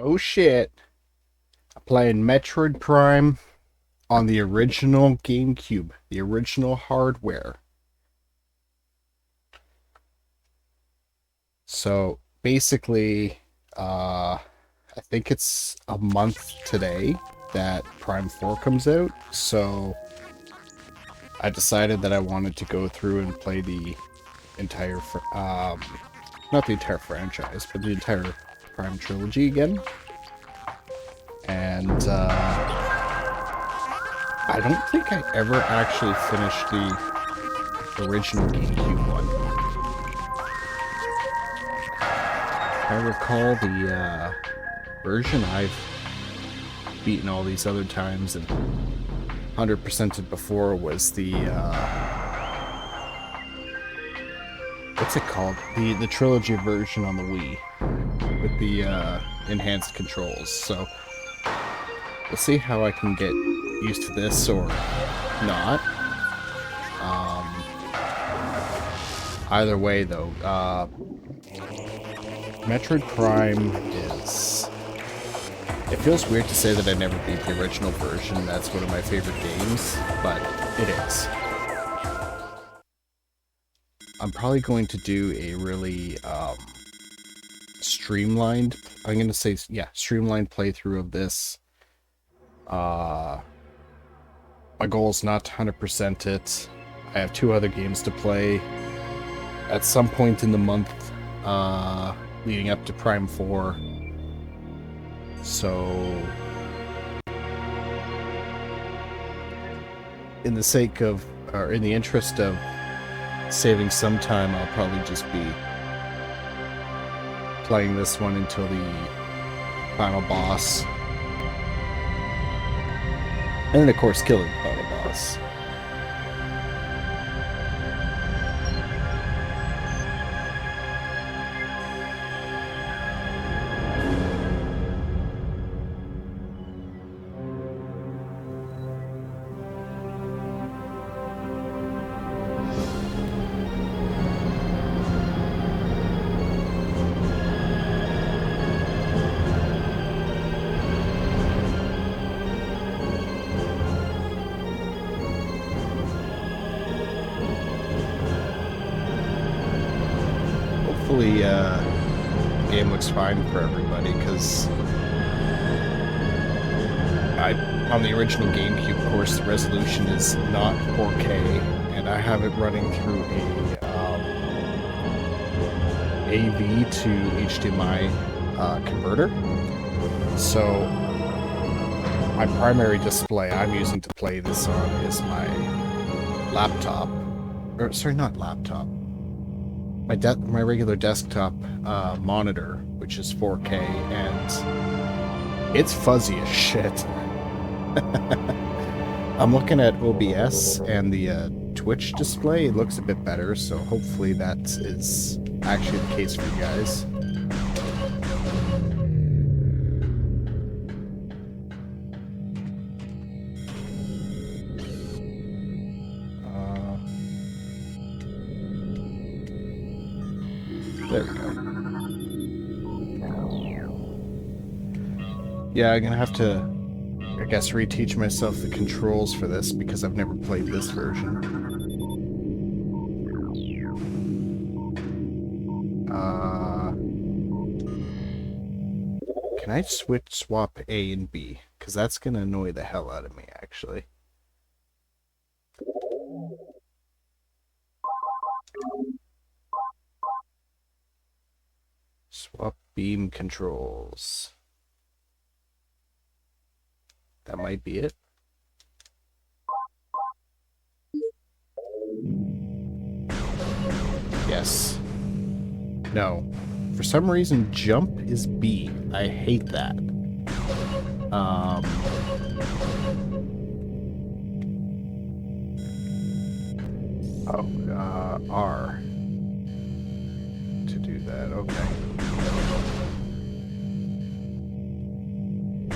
Oh shit. I'm playing Metroid Prime on the original Gamecube, the original hardware. So basically, I think it's a month today that Prime 4 comes out. So I decided that I wanted to go through and play the entire, not the entire franchise, but the entire Prime trilogy again. And, I don't think I ever actually finished the original GameCube one. If I recall the version I've beaten all these other times and 100%ed before was the what's it called? The trilogy version on the Wii with the enhanced controls. So we'll see how I can get used to this or not. Either way, though, Metroid Prime is... It feels weird to say that I never beat the original version. That's one of my favorite games, but it is. I'm probably going to do a really streamlined... I'm going to say, yeah, streamlined playthrough of this. My goal is not to 100% it. I have 2 other games to play at some point in the month leading up to Prime 4. So, in the sake of, or in the interest of saving some time, I'll probably just be playing this one until the final boss. And then, of course, killing the final boss. Hopefully, the game looks fine for everybody, because on the original GameCube, of course, the resolution is not 4K, and I have it running through a AV to HDMI converter. So my primary display I'm using to play this on is my laptop, or sorry, not laptop. My regular desktop monitor, which is 4K, and it's fuzzy as shit. I'm looking at OBS and the Twitch display. It looks a bit better, so hopefully that is actually the case for you guys. There we go. Yeah, I'm gonna have to, I guess, reteach myself the controls for this because I've never played this version. Can I swap A and B? Because that's gonna annoy the hell out of me, actually. Swap beam controls. That might be it. Yes. No. For some reason, jump is B. I hate that. R. To do that, okay.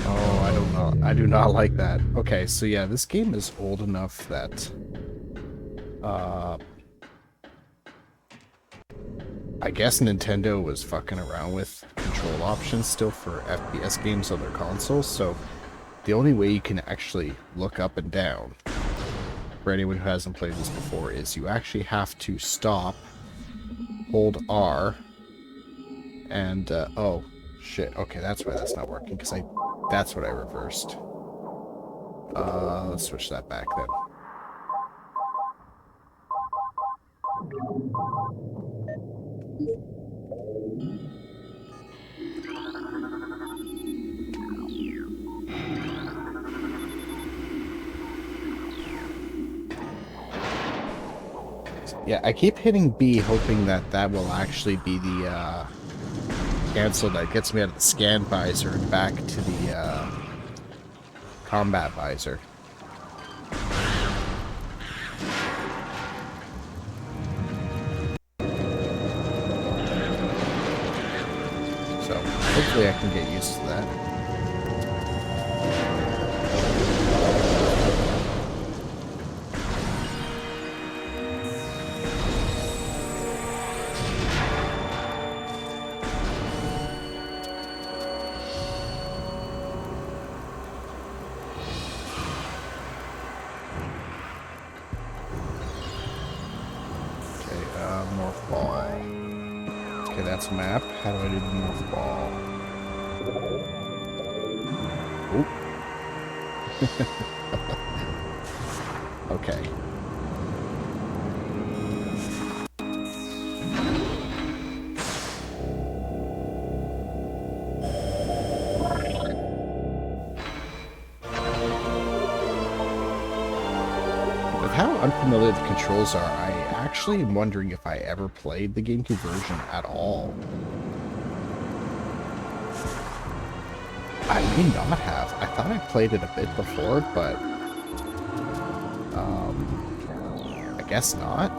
Oh, I don't know. I do not like that. Okay, so yeah, this game is old enough that I guess Nintendo was fucking around with controls control options still for FPS games on their consoles, so the only way you can actually look up and down, for anyone who hasn't played this before, is you actually have to stop, hold R, and, oh, shit, okay, that's why that's not working, because that's what I reversed. Let's switch that back then. Yeah, I keep hitting B, hoping that that will actually be the, cancel that gets me out of the scan visor and back to the, combat visor. So, hopefully I can get used to that. Morph ball. Okay, that's a map. How do I do the morph ball? Oop. Okay. With how unfamiliar the controls are, I actually am wondering if I ever played the GameCube version at all. I may not have. I thought I played it a bit before, but I guess not.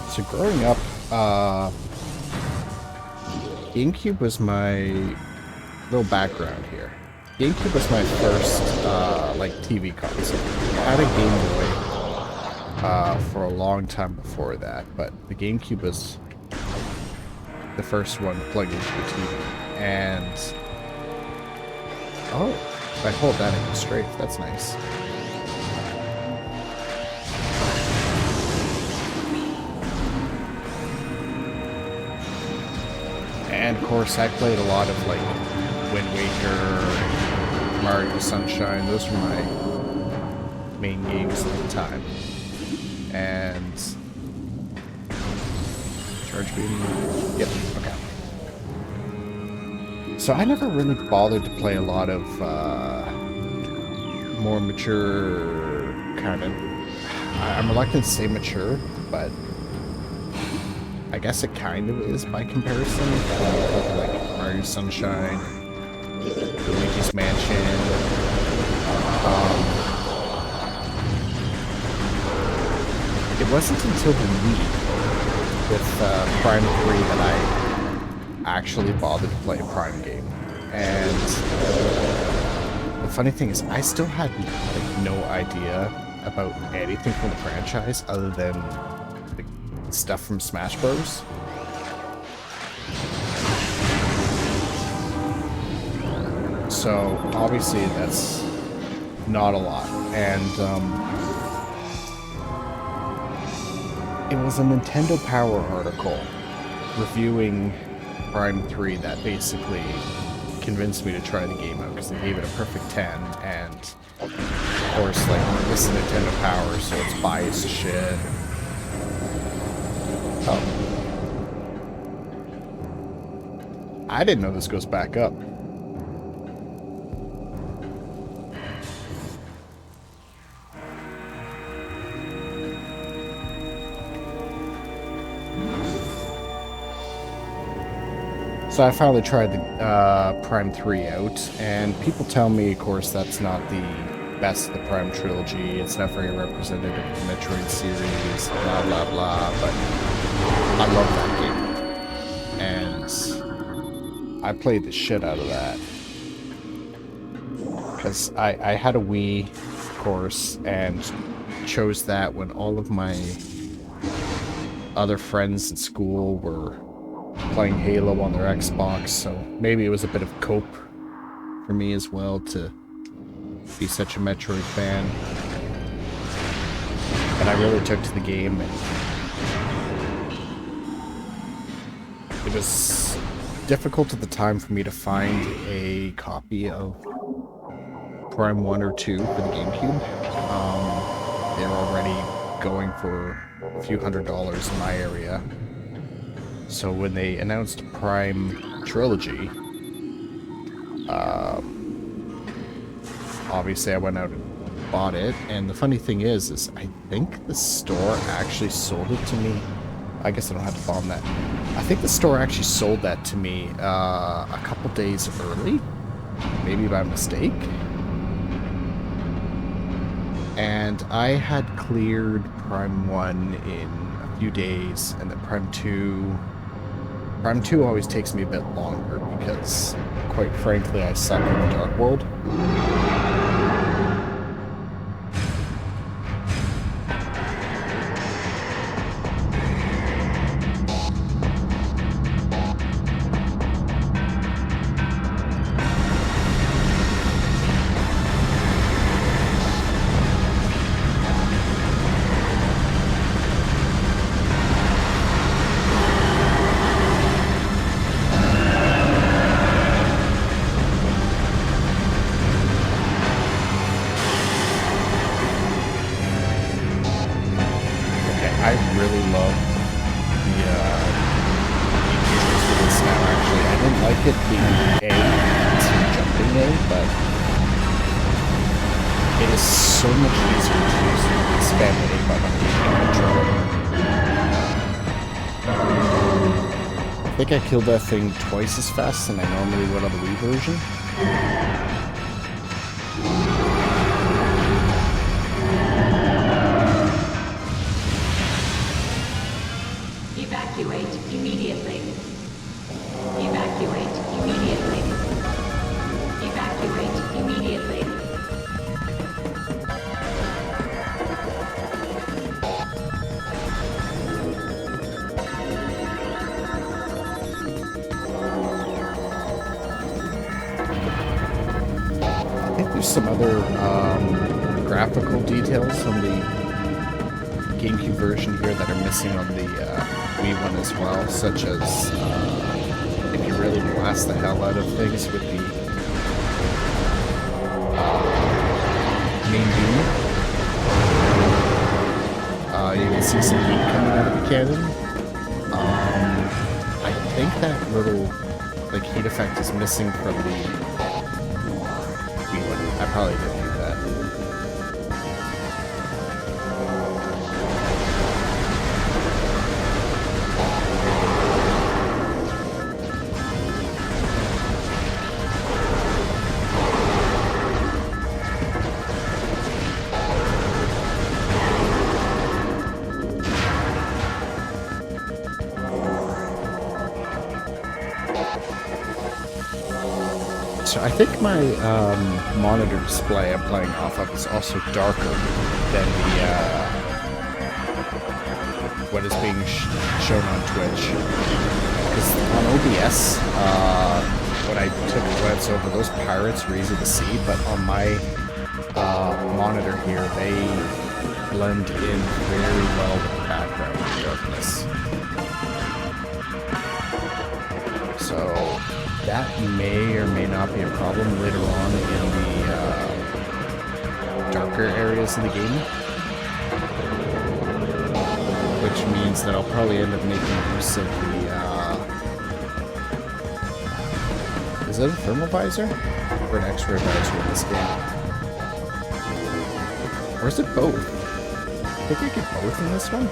So growing up, GameCube was my little background here. GameCube was my first, like, TV console. I had a Game Boy for a long time before that, but the GameCube was the first one to plug into the TV. And, oh, if I hold that, I can strafe. That's nice. And of course, I played a lot of like Wind Waker, Mario Sunshine. Those were my main games at the time. And charge beam. Yep. Okay. So I never really bothered to play a lot of more mature kind of. I'm reluctant to say mature, but I guess it kind of is by comparison. Like Mario Sunshine, Luigi's Mansion. It wasn't until the Wii with Prime 3 that I actually bothered to play a Prime game. And the funny thing is, I still had like no idea about anything from the franchise other than stuff from Smash Bros. So obviously that's not a lot, and it was a Nintendo Power article reviewing Prime 3 that basically convinced me to try the game out, because they gave it a perfect 10, and of course, like, this is Nintendo Power, so it's biased shit. Oh. I didn't know this goes back up. So I finally tried the Prime 3 out, and people tell me, of course, that's not the best of the Prime trilogy. It's not very representative of the Metroid series, blah blah blah, but I love that game. And I played the shit out of that. Because I had a Wii, of course, and chose that when all of my other friends in school were playing Halo on their Xbox, so maybe it was a bit of cope for me as well to be such a Metroid fan. And I really took to the game, and it was difficult at the time for me to find a copy of Prime 1 or 2 for the Gamecube. They're already going for a few $100s in my area. So when they announced Prime Trilogy, obviously I went out and bought it. And the funny thing is I think the store actually sold it to me. I guess I don't have to bomb that. I think the store actually sold that to me a couple days early, maybe by mistake. And I had cleared Prime 1 in a few days, and then Prime 2 always takes me a bit longer because, quite frankly, I suck in the Dark World. I really love the features for this now, actually. I didn't like it being A instead of jumping A, but it is so much easier to use the spam the A button on the controller. I think I killed that thing twice as fast than I normally would on the Wii version. Evacuate immediately. Evacuate immediately. Evacuate immediately. I think there's some other graphical details on the GameCube version here that are missing on the Wii one as well, such as if you really blast the hell out of things with the main beam, you can see some heat coming out of the cannon. I think that little heat effect is missing from the Wii one. I probably didn't do that. So I think my monitor display I'm playing off of is also darker than the what is being shown on Twitch. Because on OBS, when I took a glance over, those pirates were easy to see, but on my monitor here, they blend in very well with the background darkness. So that may or may not be a problem later on in the darker areas of the game. Which means that I'll probably end up making use of the... is that a thermal visor? Or an X-ray visor in this game? Or is it both? I think I get both in this one?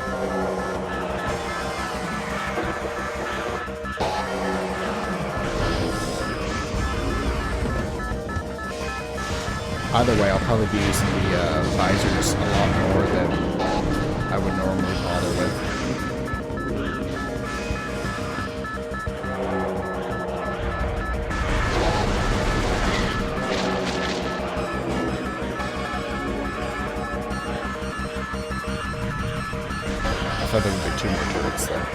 Either way, I'll probably be using the visors a lot more than I would normally bother with. I thought there would be 2 more turrets there.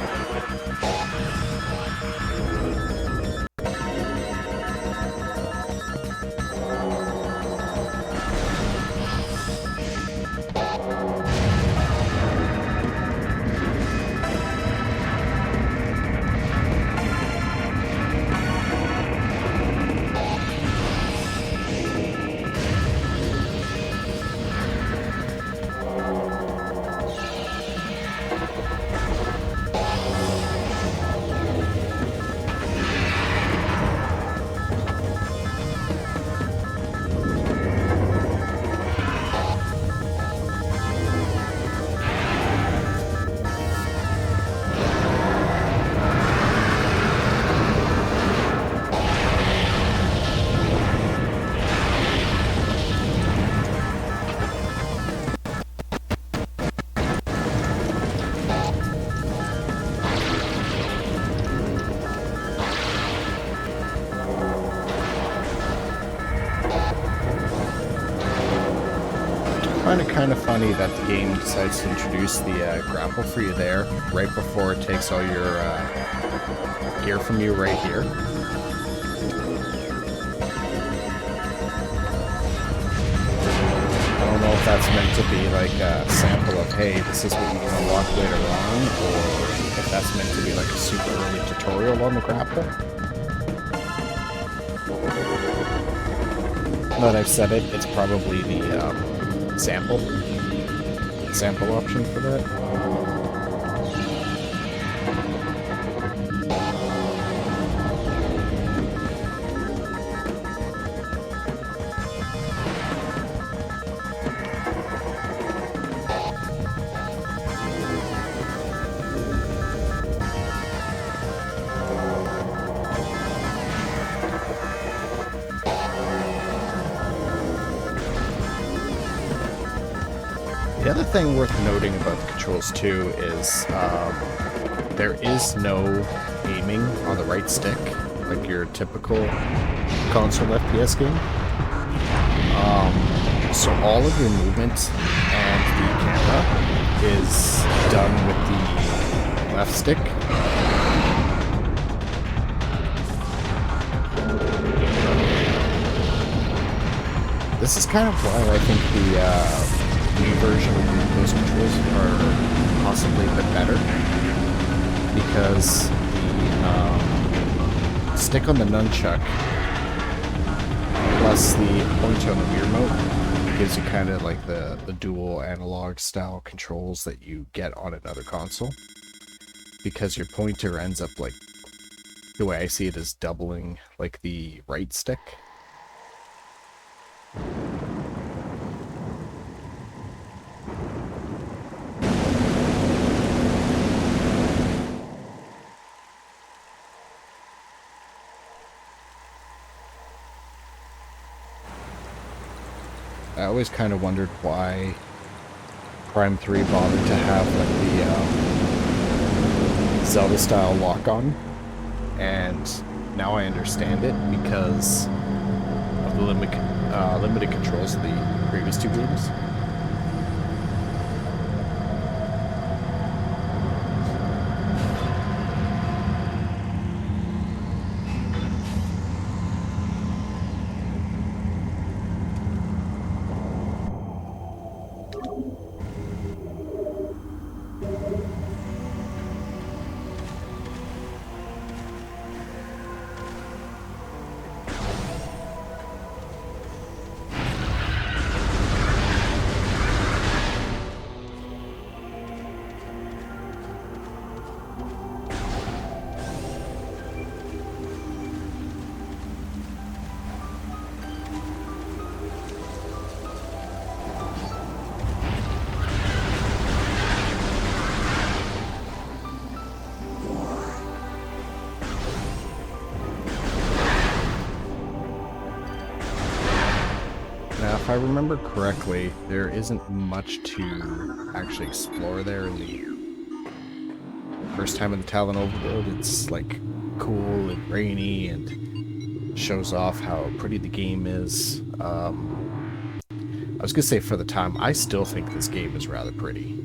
I find it kind of funny that the game decides to introduce the grapple for you there right before it takes all your gear from you right here. I don't know if that's meant to be like a sample of, hey, this is what you can unlock later on, or if that's meant to be like a super early tutorial on the grapple. Now that I've said it, it's probably the sample option for that. The other thing worth noting about the controls too is there is no aiming on the right stick, like your typical console FPS game. So all of your movement and the camera is done with the left stick. This is kind of why I think the new version of those controls are possibly a bit better, because the stick on the nunchuck plus the pointer on the Wiimote gives you kind of like the dual analog style controls that you get on another console, because your pointer ends up, like, the way I see it, is doubling like the right stick. I always kind of wondered why Prime 3 bothered to have like the Zelda-style lock-on, and now I understand it because of the limited controls of the previous 2 games. remember correctly, there isn't much to actually explore there in the first time in the Talon Overworld. It's like cool and rainy and shows off how pretty the game is. I was gonna say for the time, I still think this game is rather pretty.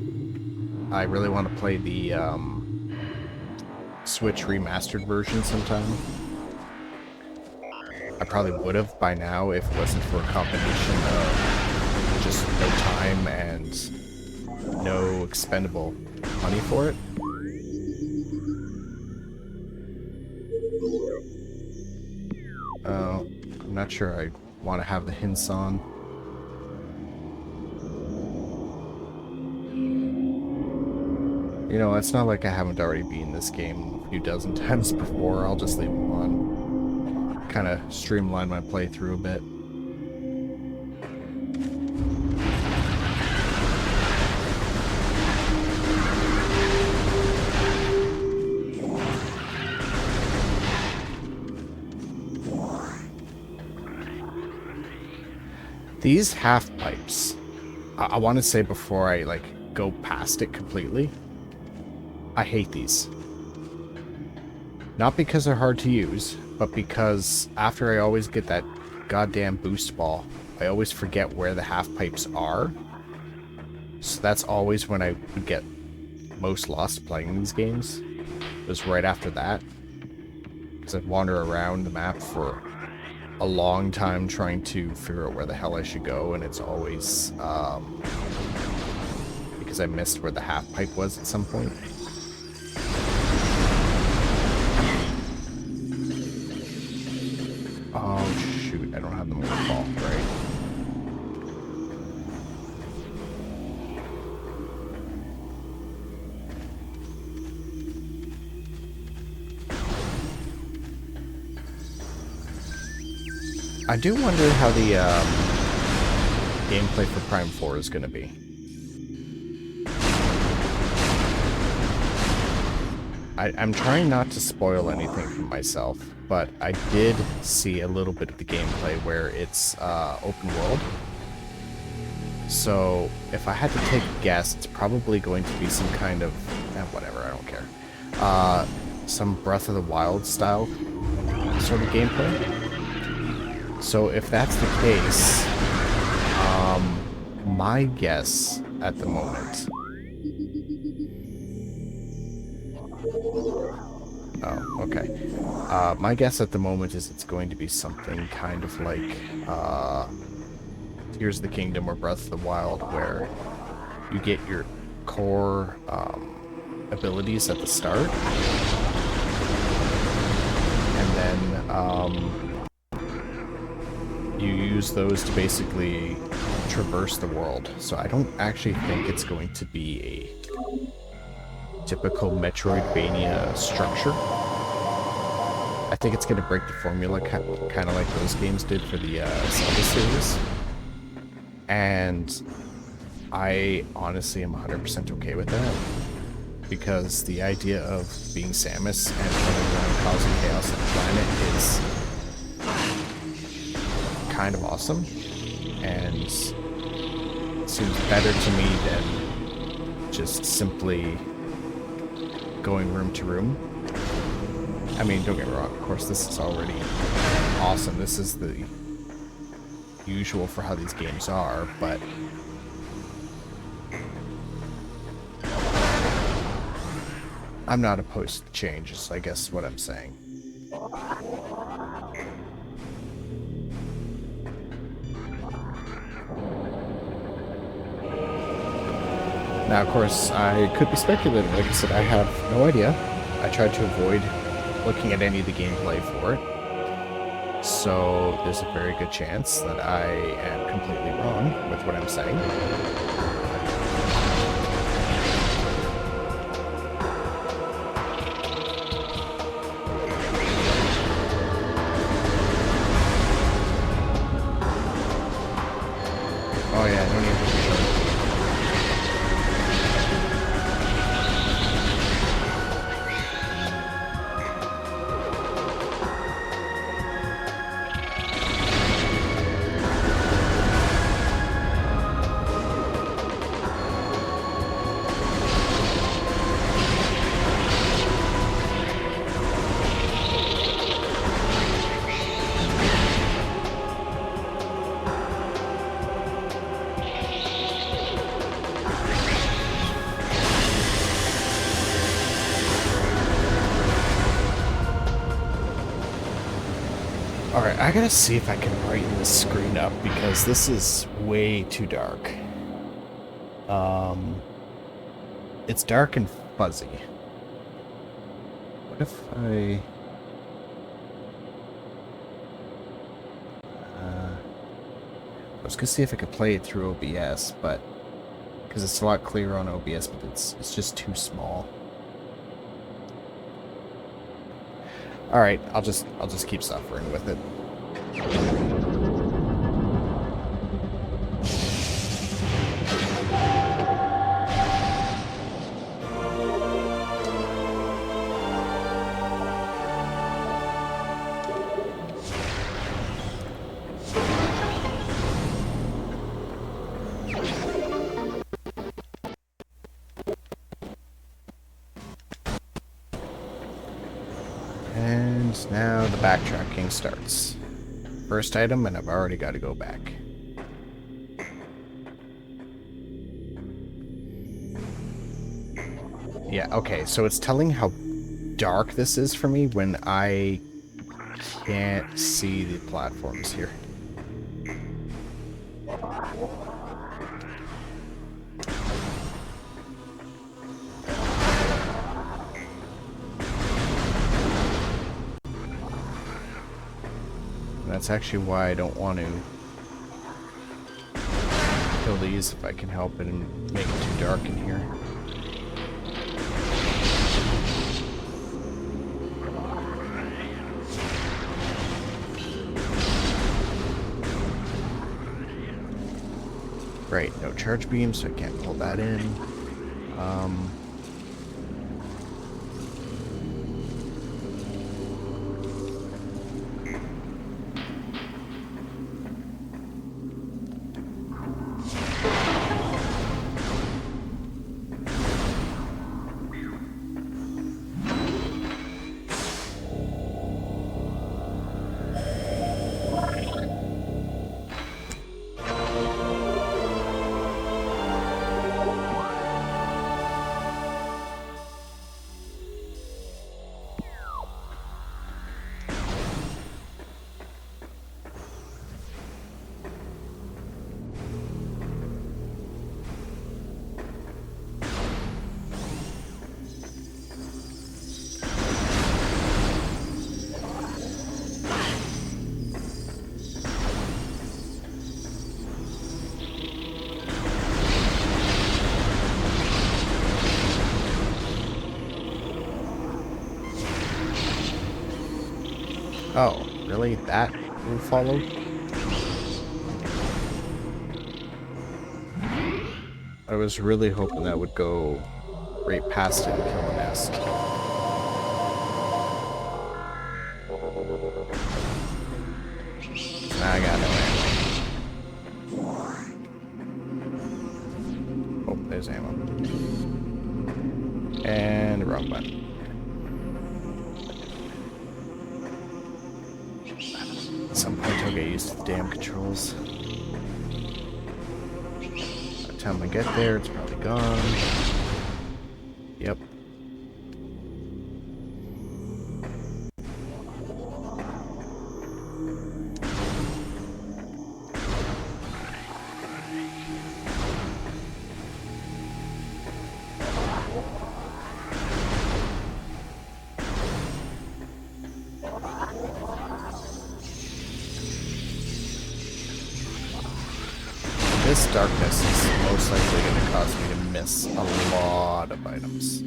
I really want to play the Switch remastered version sometime. I probably would have by now if it wasn't for a combination of just no time and no expendable money for it. I'm not sure I want to have the hints on. You know, it's not like I haven't already beaten this game a few dozen times before. I'll just leave it on. Kind of streamline my playthrough a bit. These half pipes, I want to say before I like go past it completely, I hate these. Not because they're hard to use, but because after I always get that goddamn boost ball, I always forget where the half pipes are. So that's always when I would get most lost playing these games. It was right after that. Because I'd wander around the map for a long time trying to figure out where the hell I should go, and it's always because I missed where the half pipe was at some point. Oh shoot, I don't have the waterfall, right? I do wonder how the gameplay for Prime 4 is going to be. I'm trying not to spoil anything for myself, but I did see a little bit of the gameplay where it's open world. So if I had to take a guess, it's probably going to be some kind of... whatever, I don't care. Some Breath of the Wild style sort of gameplay. So if that's the case, my guess at the moment... Oh, okay. My guess at the moment is it's going to be something kind of like Tears of the Kingdom or Breath of the Wild, where you get your core abilities at the start, and then you use those to basically traverse the world. So I don't actually think it's going to be a typical Metroidvania structure. I think it's going to break the formula, kind of like those games did for the Zelda series. And I honestly am 100% okay with that, because the idea of being Samus and running around causing chaos on the planet is kind of awesome, and seems better to me than just simply going room to room. I mean, don't get me wrong, of course this is already awesome. This is the usual for how these games are, but I'm not opposed to changes, I guess is what I'm saying. Now, of course, I could be speculating. Like I said, I have no idea. I tried to avoid looking at any of the gameplay for it. So there's a very good chance that I am completely wrong with what I'm saying. Oh yeah, I don't even think so. I gotta see if I can brighten this screen up because this is way too dark. It's dark and fuzzy. What if I was gonna see if I could play it through OBS, but because it's a lot clearer on OBS, but it's just too small. All right, I'll just keep suffering with it. And now the backtracking starts. First item, and I've already got to go back. Yeah, okay, so it's telling how dark this is for me when I can't see the platforms here. That's actually why I don't want to kill these if I can help it and make it too dark in here. Right, no charge beam, so I can't pull that in. Oh, really? That will follow? I was really hoping that would go right past it and kill the nest. Now I got no ammo. Oh, there's ammo. And the wrong button. At some point I'll get used to the damn controls. By the time I get there, it's probably gone. Yep. This darkness is most likely going to cause me to miss a lot of items.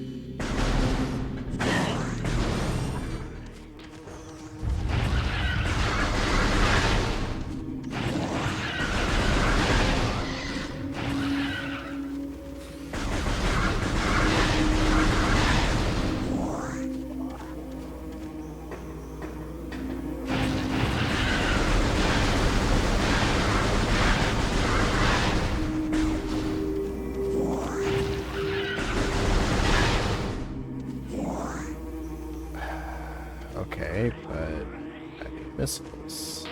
Okay, but I need missiles.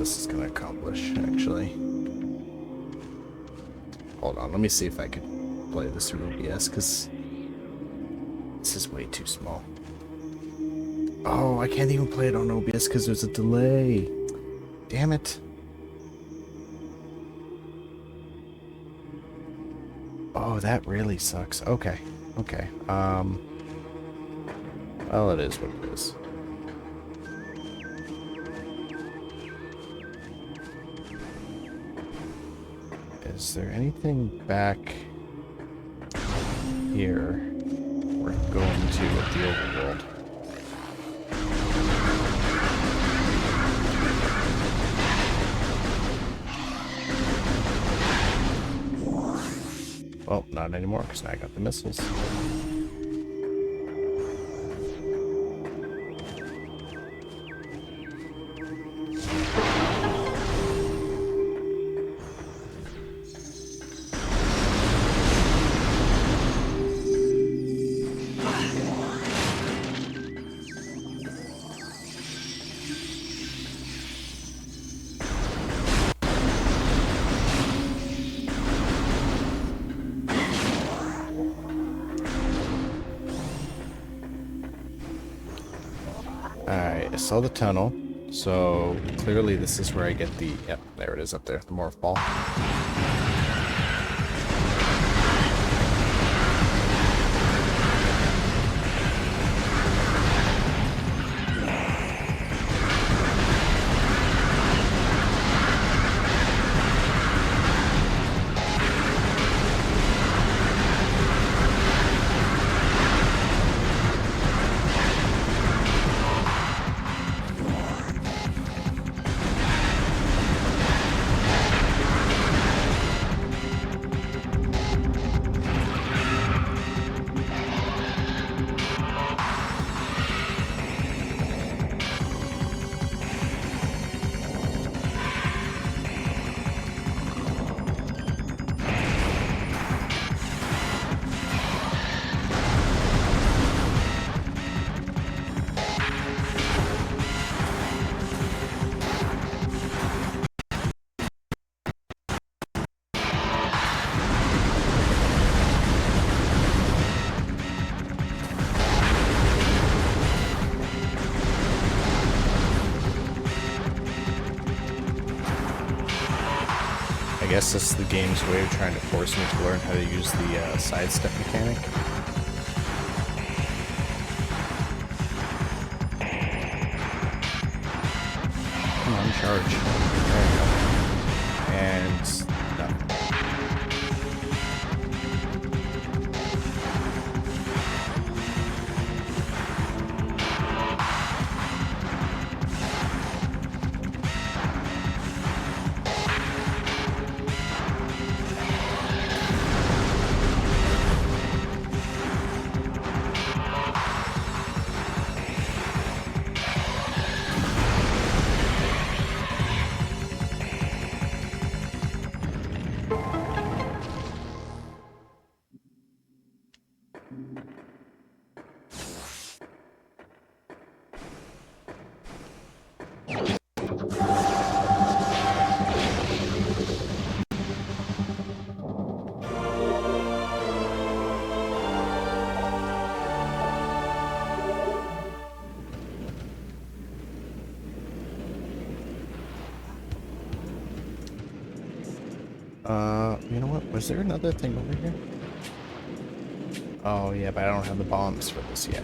this is gonna accomplish, actually. Hold on, let me see if I can play this through OBS, because this is way too small. Oh, I can't even play it on OBS because there's a delay. Damn it. Oh, that really sucks. Okay, okay. Well, it is what it is. Is there anything back here worth going to at the overworld? Well, not anymore, because now I got the missiles. Alright, I saw the tunnel, so clearly this is where I get the... Yep, there it is up there, the morph ball. I guess this is the game's way of trying to force me to learn how to use the sidestep mechanic. Come on, charge. There we go. And done. You know what? Was there another thing over here? Oh, yeah, but I don't have the bombs for this yet.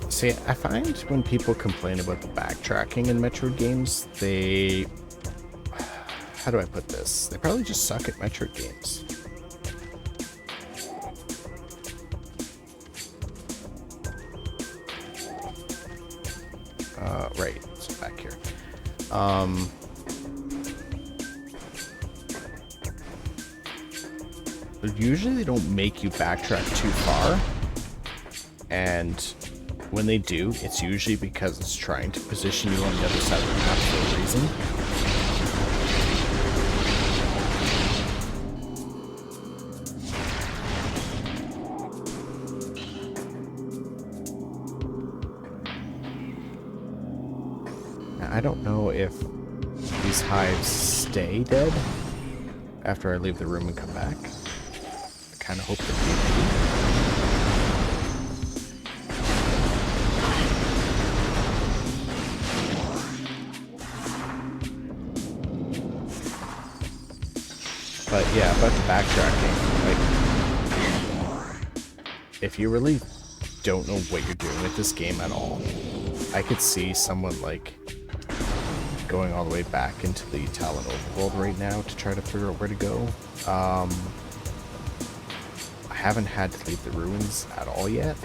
See, I find when people complain about the backtracking in Metroid games, they... How do I put this? They probably just suck at Metroid games. Right, it's back here. usually they don't make you backtrack too far. And when they do, it's usually because it's trying to position you on the other side of the map for a reason. I don't know if these hives stay dead after I leave the room and come back. I kind of hope that they do. But yeah, about the backtracking, like, if you really don't know what you're doing with this game at all, I could see someone, like, going all the way back into the Talon overworld right now to try to figure out where to go. I haven't had to leave the ruins at all yet.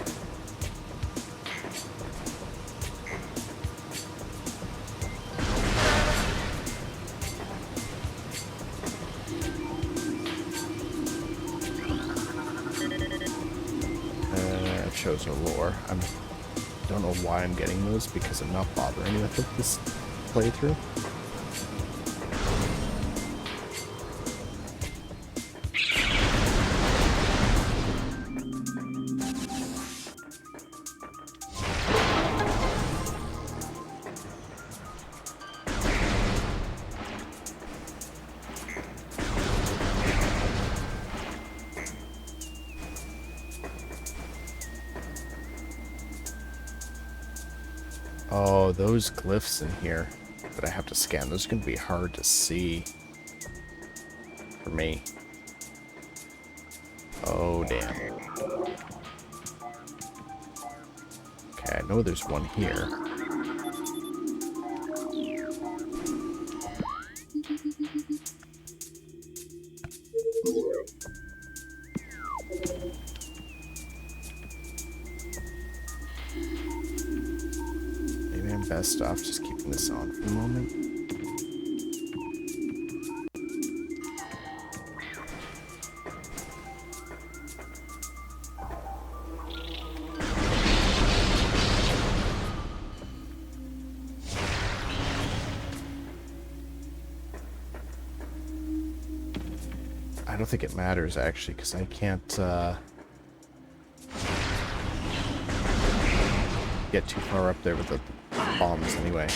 I've chosen lore. I don't know why I'm getting those because I'm not bothering with it this playthrough. Oh, those glyphs in here that I have to scan, those are going to be hard to see for me. Oh, damn. Okay, I know there's one here. Maybe I'm best off just keeping this on for a moment. I don't think it matters, actually, because I can't get too far up there with the bombs anyway.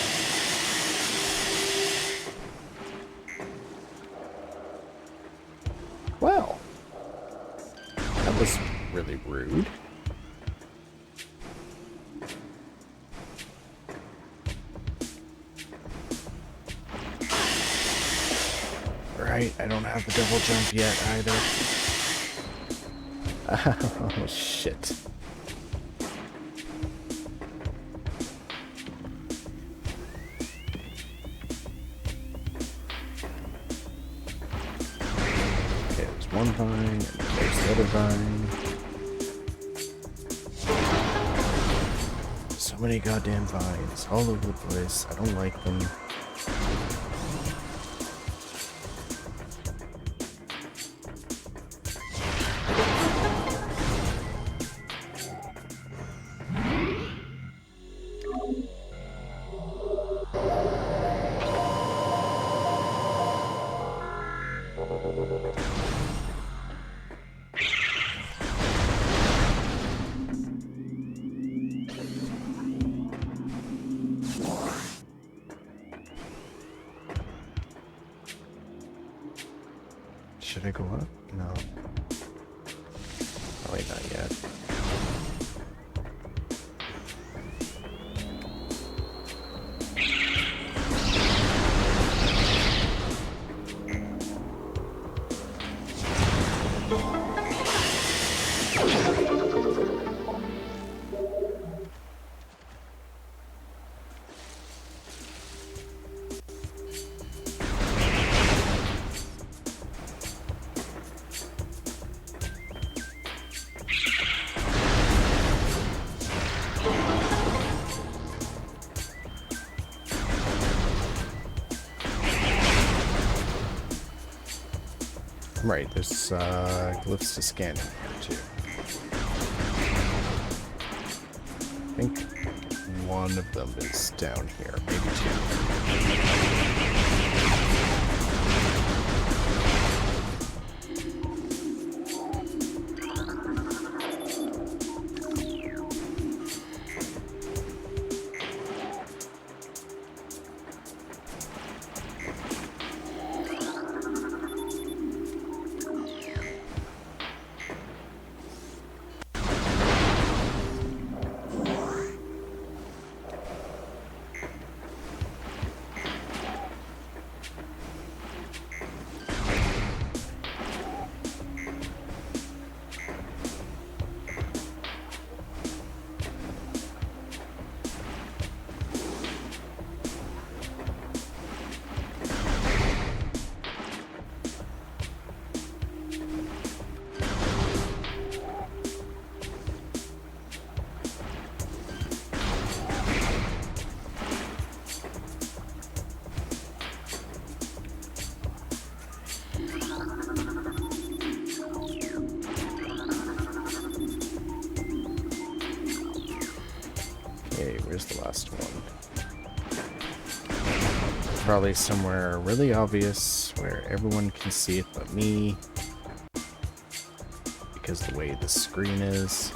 Well, that was really rude. Right, I don't have the double jump yet either. Oh, shit. Okay, there's one vine, and there's the other vine. So many goddamn vines all over the place. I don't like them. Should I go up? No. Probably not yet. Right, there's glyphs to scan in here too. I think one of them is down here, maybe two. Okay, where's the last one? Probably somewhere really obvious where everyone can see it but me. Because the way the screen is.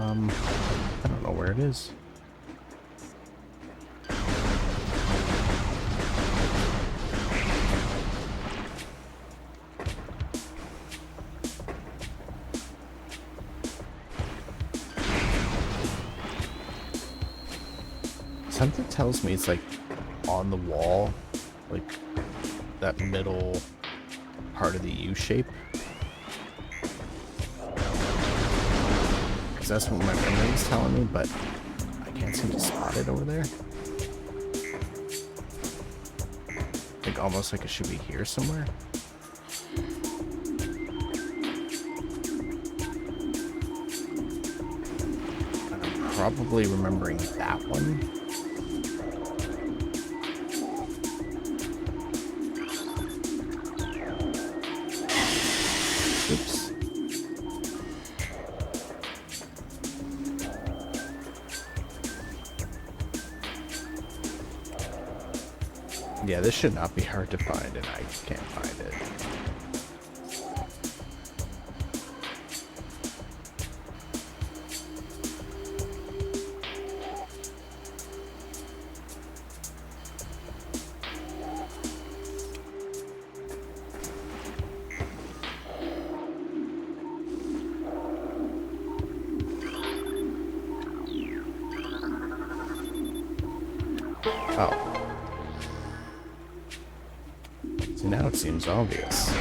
I don't know where it is. Something tells me it's like on the wall, like that middle part of the U shape. Because that's what my memory is telling me, but I can't seem to spot it over there. Like almost like it should be here somewhere. And I'm probably remembering that one. Oops. Yeah, this should not be hard to find, and I can't find it. Oh. See, now it seems obvious.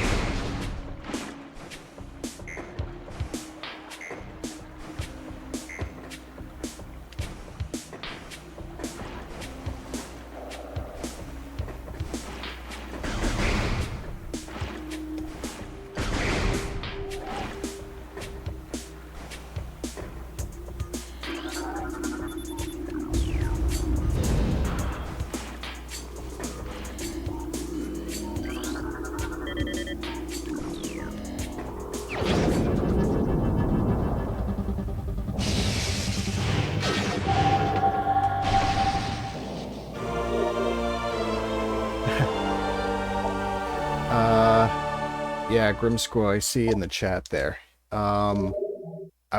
Yeah, Grimsquirrel, I see in the chat there. I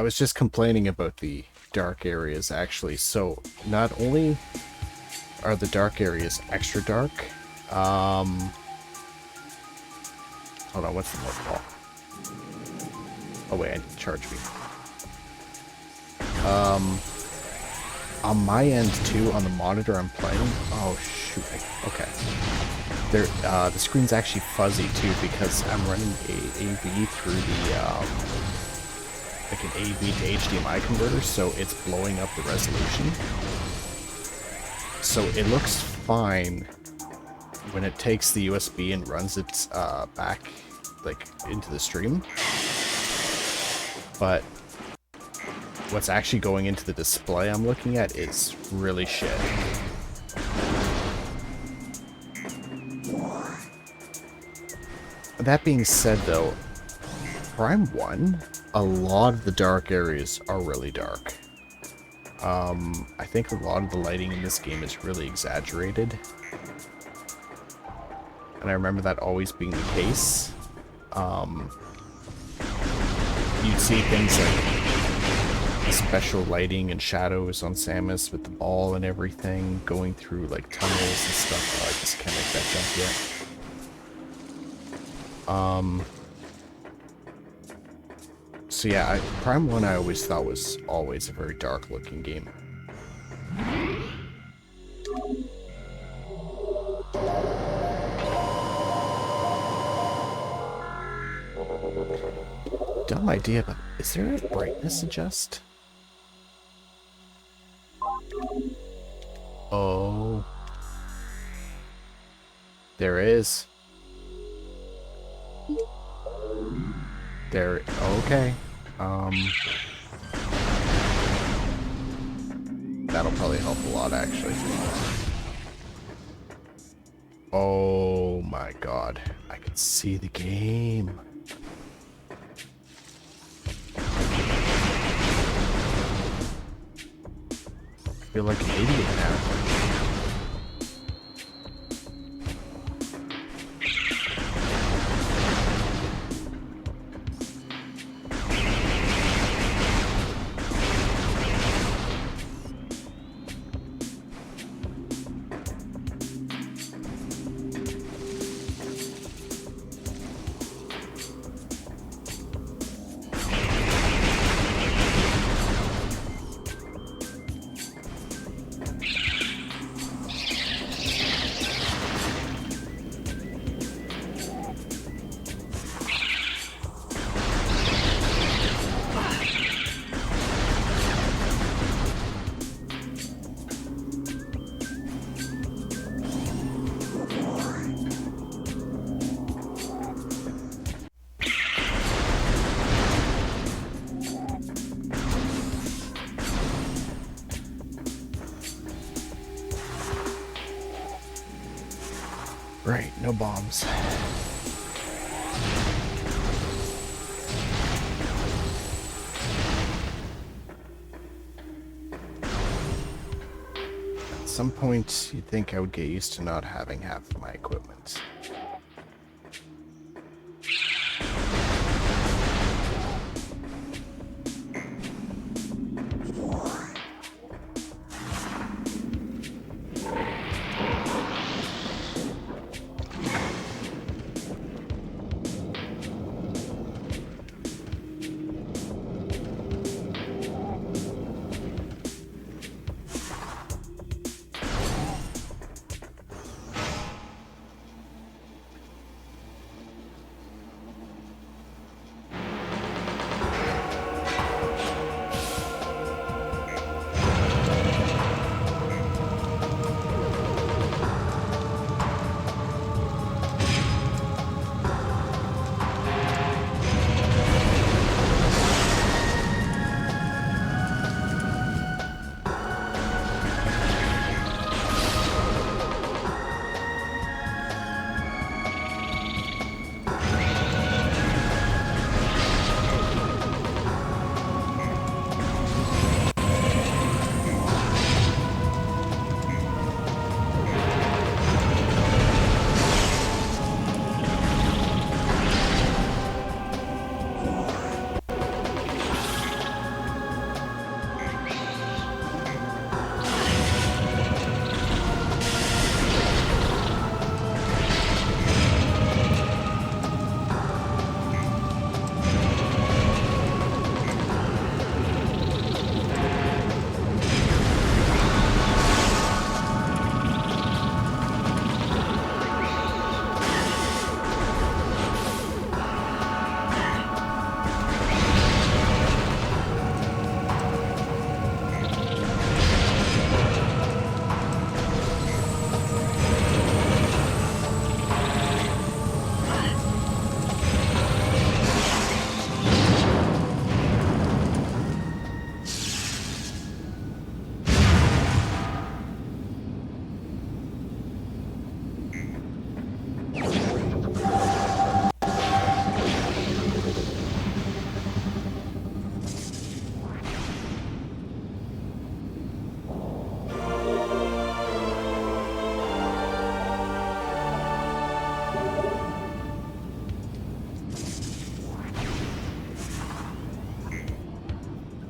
was just complaining about the dark areas, actually. So, not only are the dark areas extra dark, hold on, what's the mode called? Oh wait, I need to charge me. On my end too, on the monitor I'm playing. Oh shoot! Okay. The screen's actually fuzzy too because I'm running a AV through the like an AV to HDMI converter, so it's blowing up the resolution. So it looks fine when it takes the USB and runs it back like into the stream, but what's actually going into the display I'm looking at is really shit. That being said though, Prime 1, a lot of the dark areas are really dark. I think a lot of the lighting in this game is really exaggerated. And I remember that always being the case. You'd see things like special lighting and shadows on Samus with the ball and everything, going through like tunnels and stuff. Oh, I just can't make that jump yet. So yeah, Prime 1 I always thought was always a very dark looking game. Dumb idea, but is there a brightness adjust? Oh. There is. There, okay. That'll probably help a lot, actually. Oh my god. I can see the game. I feel like an idiot now. Right, no bombs. At some point, you'd think I would get used to not having half of my equipment.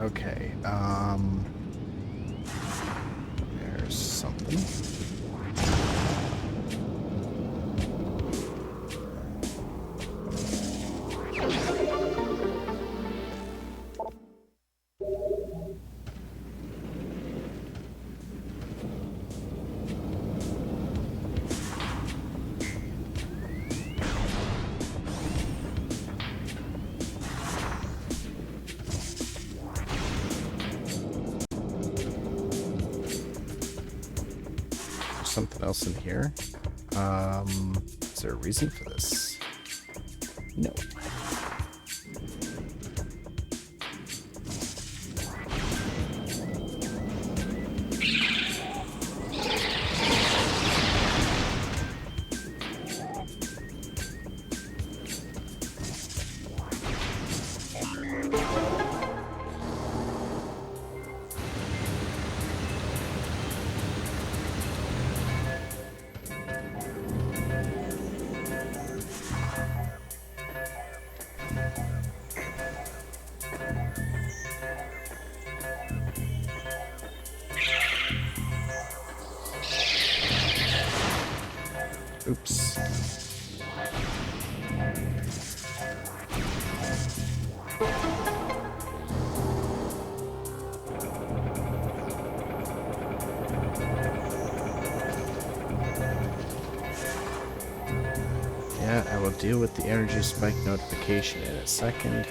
Okay, there's something. Something else in here. Is there a reason for this? No. Oops. Yeah, I will deal with the energy spike notification in a second.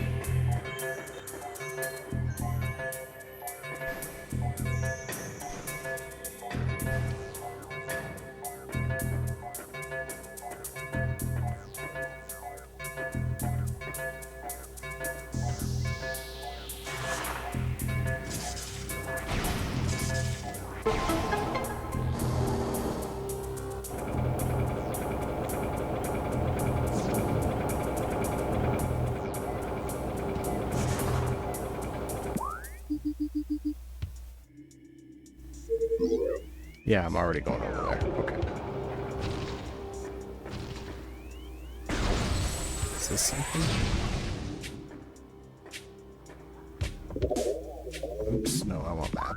Yeah, I'm already going over there. Okay. Is this something? Oops, no, I want map.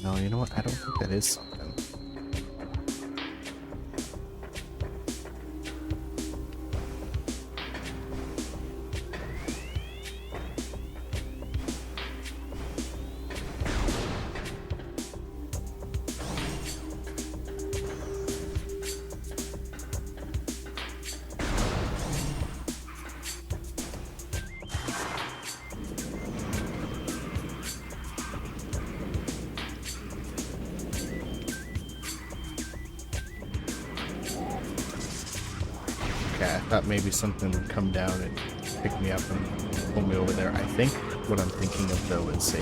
No, you know what? I don't think that is something. Okay, I thought maybe something would come down and pick me up and pull me over there. I think what I'm thinking of, though, is a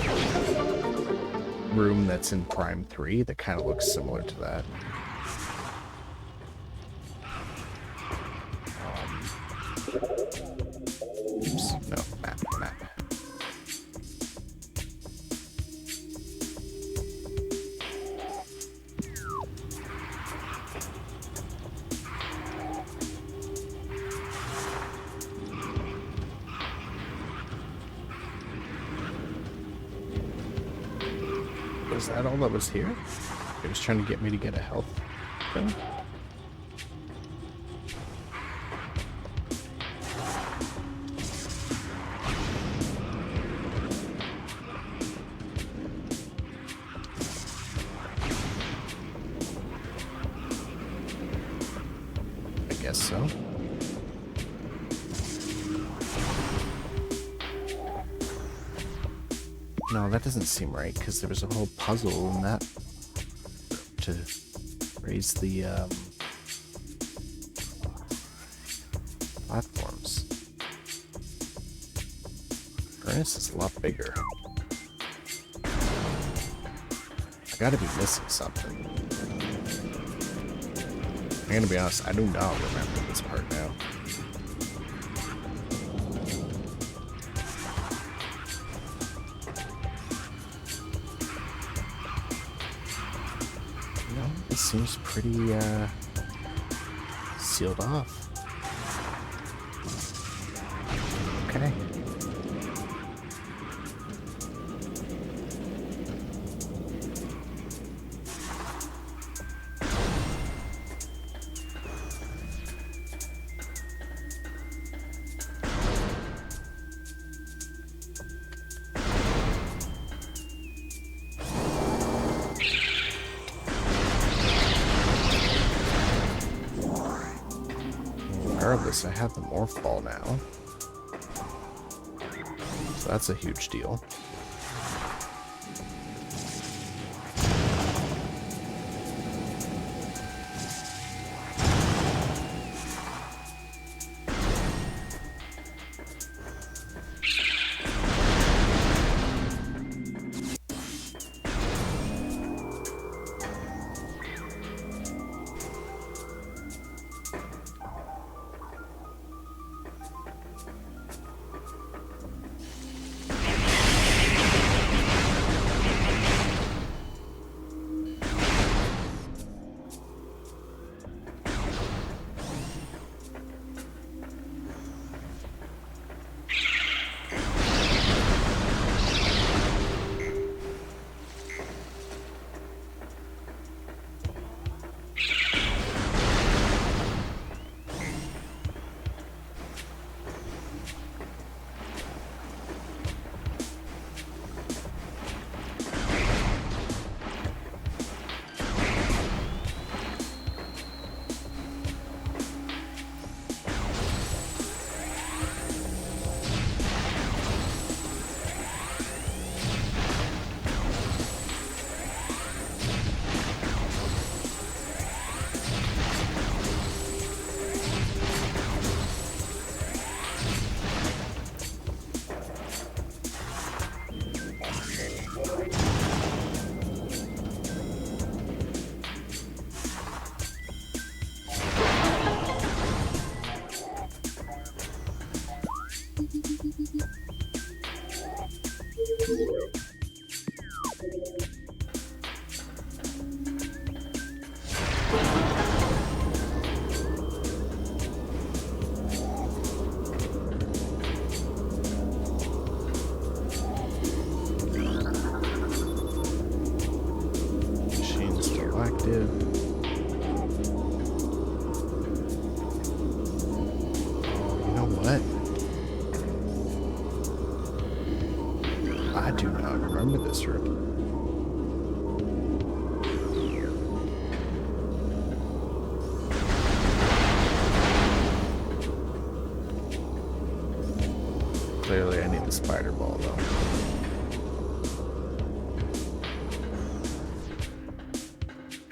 room that's in Prime 3 that kind of looks similar to that. Oops, no, map. Was that all that was here? It was trying to get me to get a health thing? I guess so. No, that doesn't seem right, because there was a whole puzzle in that to raise the platforms. Furnace is a lot bigger. I gotta be missing something. I'm gonna be honest, I do not remember this part now. It seems pretty sealed off. Okay. Regardless, I have the morph ball now. So that's a huge deal. Machine's still active. You know what? I do not remember this room. Clearly, I need the spider ball, though.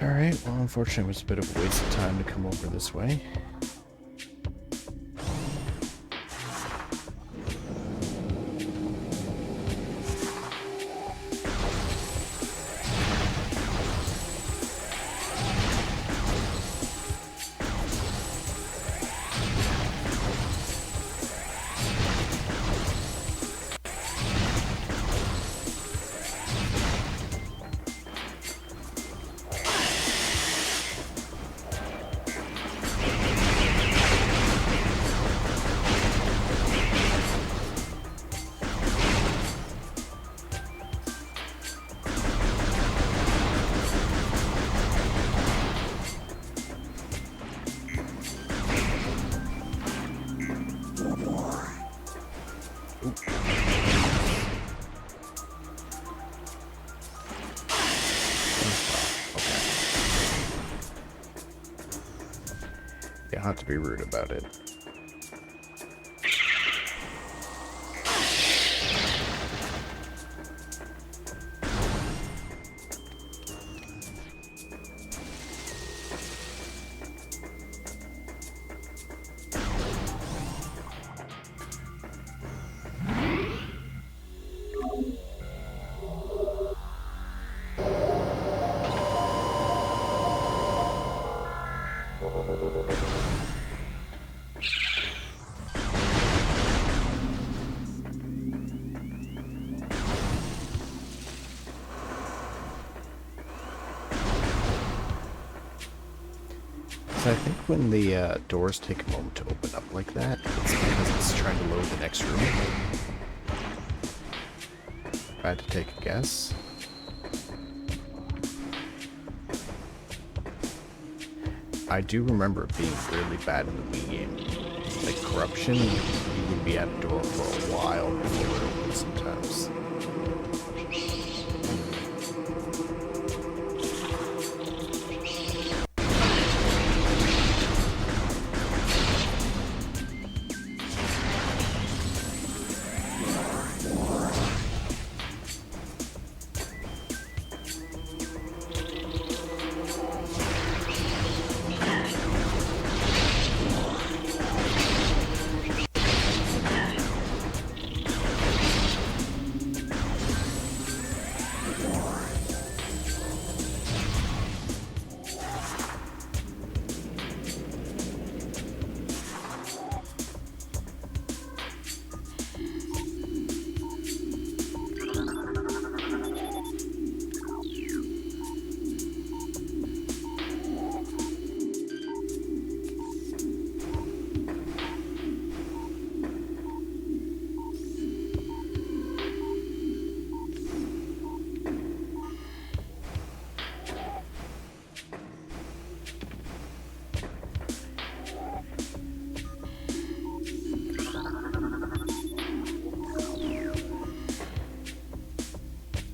Alright, well, unfortunately, it was a bit of a waste of time to come over this way. Yeah, I'll have to be rude about it. So I think when the doors take a moment to open up like that, it's because it's it's trying to load the next room. If I had to take a guess. I do remember it being really bad in the Wii game. Like corruption, you would be at a door for a while before it opens sometimes.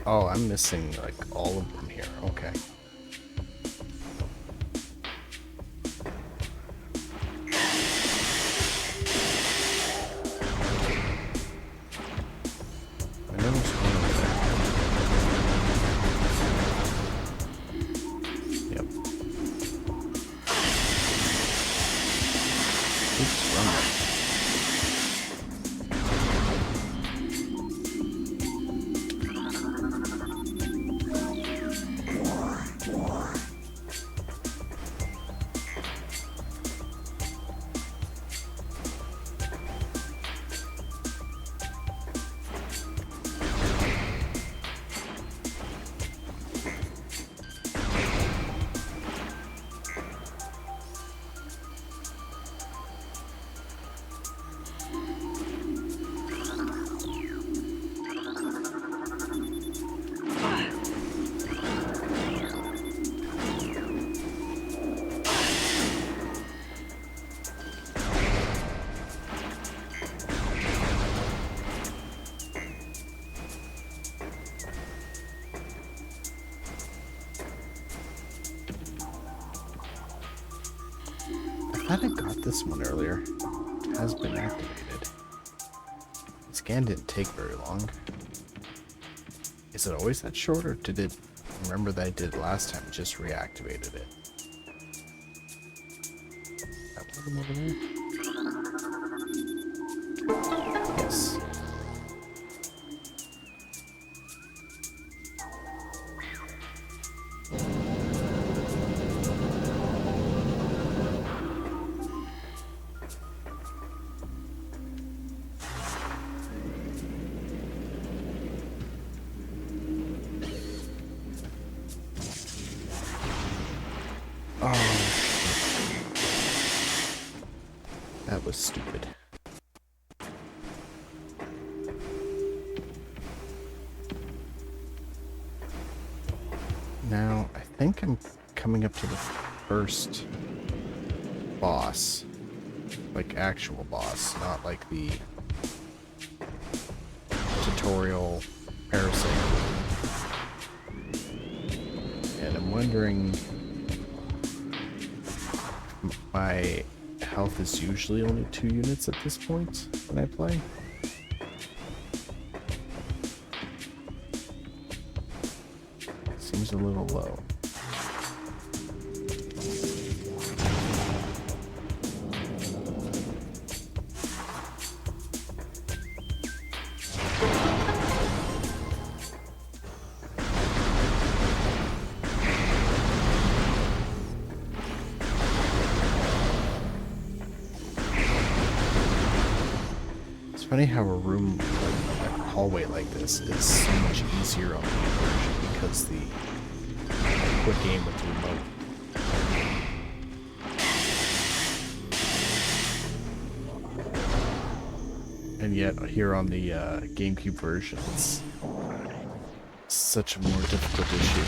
Oh, I'm missing like all of them here. Okay. I know there's one over there. Yep. Oops, wrong way. I thought I got this one earlier. It has been activated. The scan didn't take very long. Is it always that short, or did it... Remember that I did it last time, it just reactivated it. That one over there? Yes. That was stupid. Now, I think I'm coming up to the first boss. Like, actual boss, not like the tutorial parasite. And I'm wondering... My health is usually only 2 units at this point when I play. Seems a little low. Funny how a room, like a hallway like this, is so much easier on the Wii version because the quick game with the remote. and yet here on the GameCube version, it's such a more difficult issue.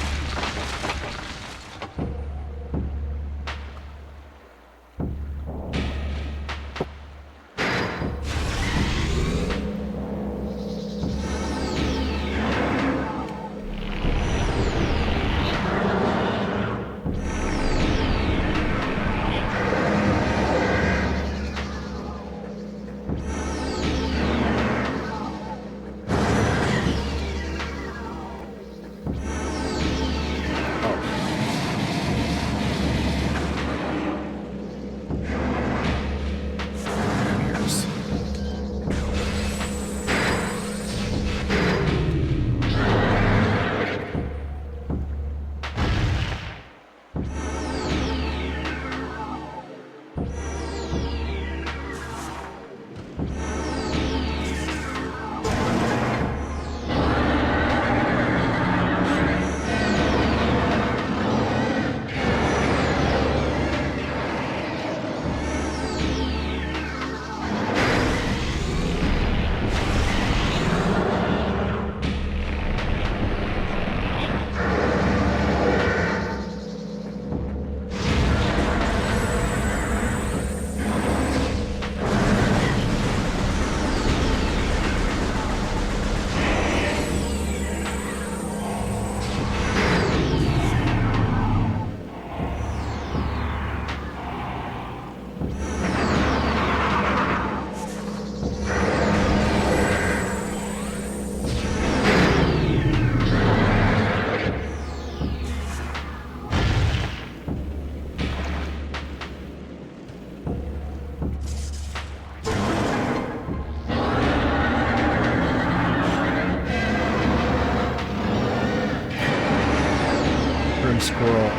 Squirrel,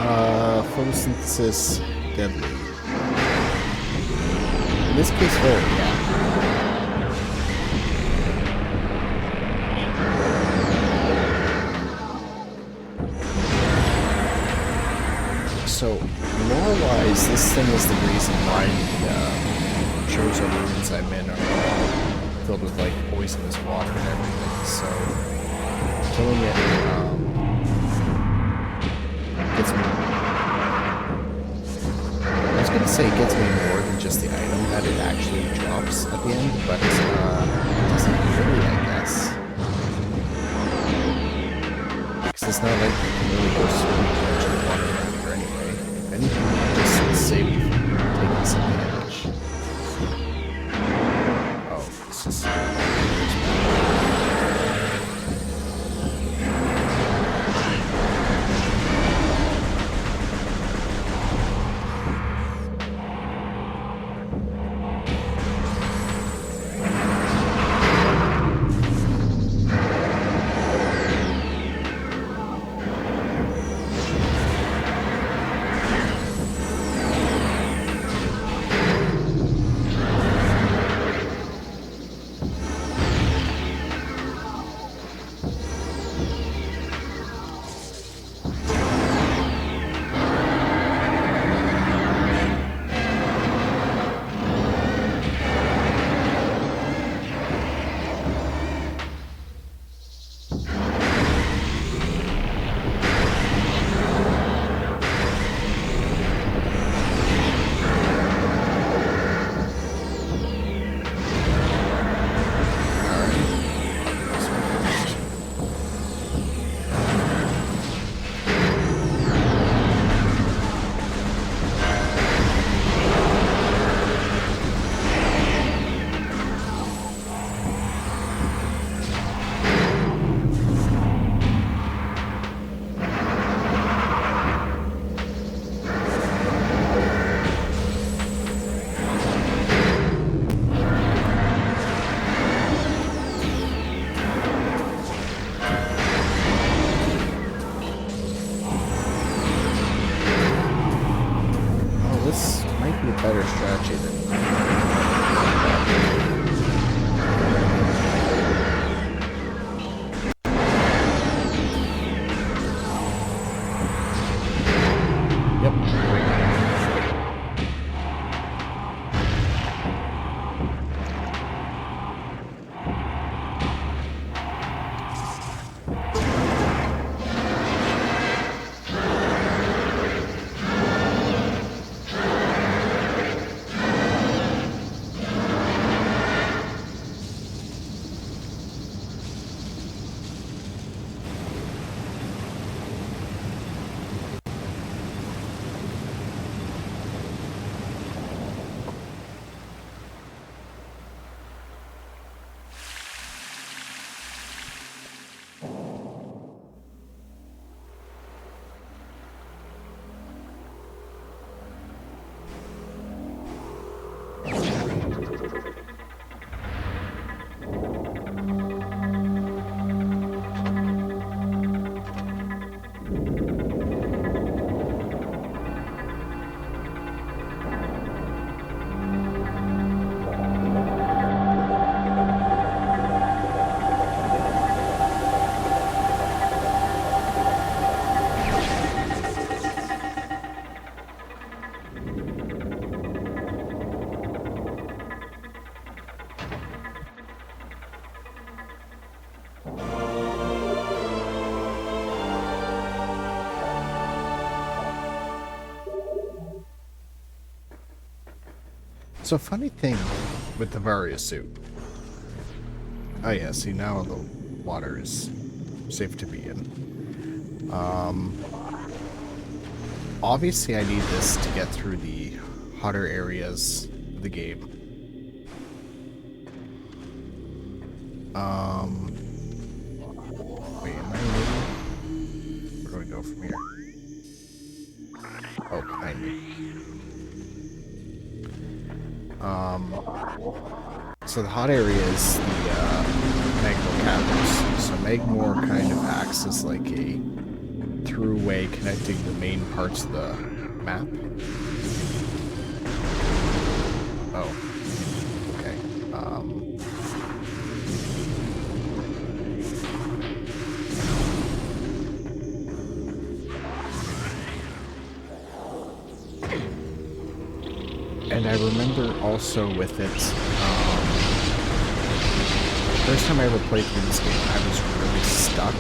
photosynthesis deadly. In this case, yeah. So, lore-wise, this thing is the reason why the chosen ruins I'm in are all filled with, like, poisonous water and everything, so killing it, gets me. I was gonna say it gets me more than just the item that it actually drops at the end, but it doesn't really, I guess. Because it's not like you can really go swimming into the water here anyway. If anything, it just save you from taking some damage. Oh, this is. So funny thing with the Varia suit. Oh yeah, see now the water is safe to be in. Obviously I need this to get through the hotter areas of the game. Wait, am I moving? Where do we go from here? Oh, behind me. So the hot area is the Magmore caverns. So Magmore kind of acts as like a throughway connecting the main parts of the map. Oh, okay. And I remember also with it, first time I ever played through this game, I was really stuck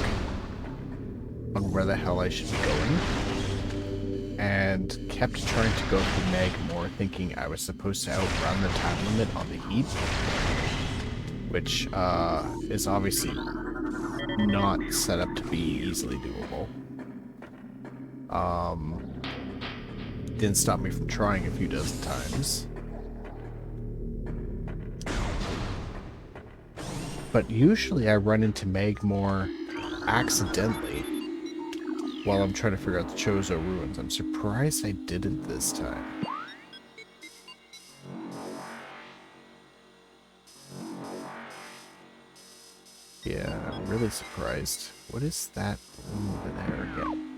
on where the hell I should be going, and kept trying to go through Magmore, thinking I was supposed to outrun the time limit on the heat, which is obviously not set up to be easily doable. Didn't stop me from trying a few dozen times. But usually I run into Magmore accidentally while I'm trying to figure out the Chozo ruins. I'm surprised I didn't this time. Yeah, I'm really surprised. What is that room over there again?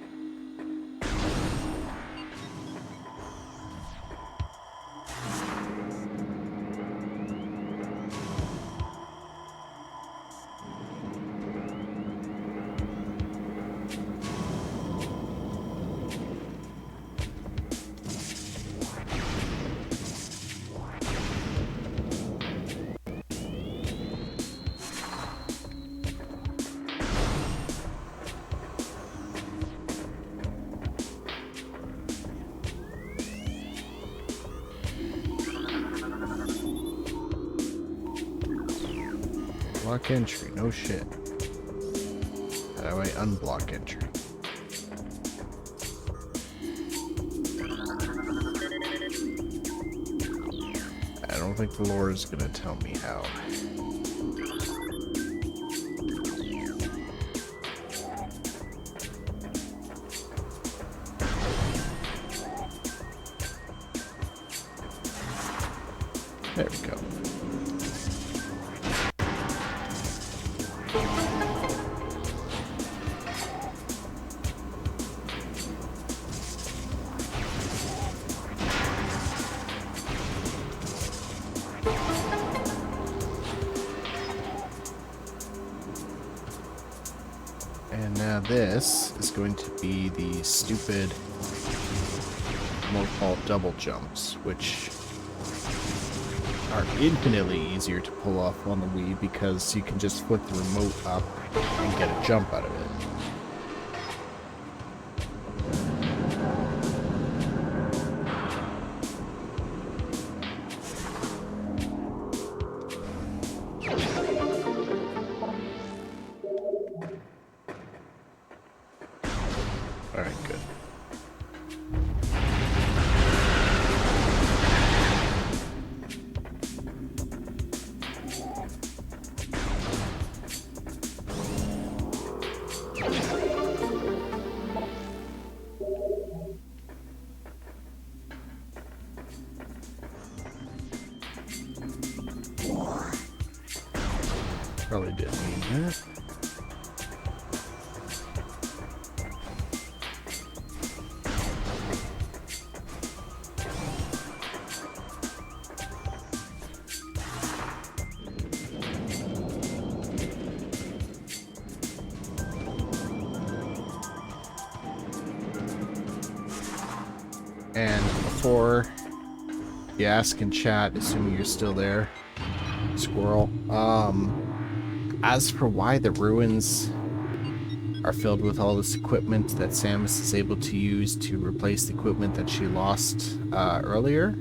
Block entry, no shit. How do I unblock entry? I don't think the lore is gonna tell me how. There we go. And now this is going to be the stupid remote double jumps, which are infinitely easier to pull off on the Wii because you can just flip the remote up and get a jump out of it. Alright, good. Probably didn't mean that. And before you ask in chat, assuming you're still there, Squirrel, as for why the ruins are filled with all this equipment that Samus is able to use to replace the equipment that she lost earlier,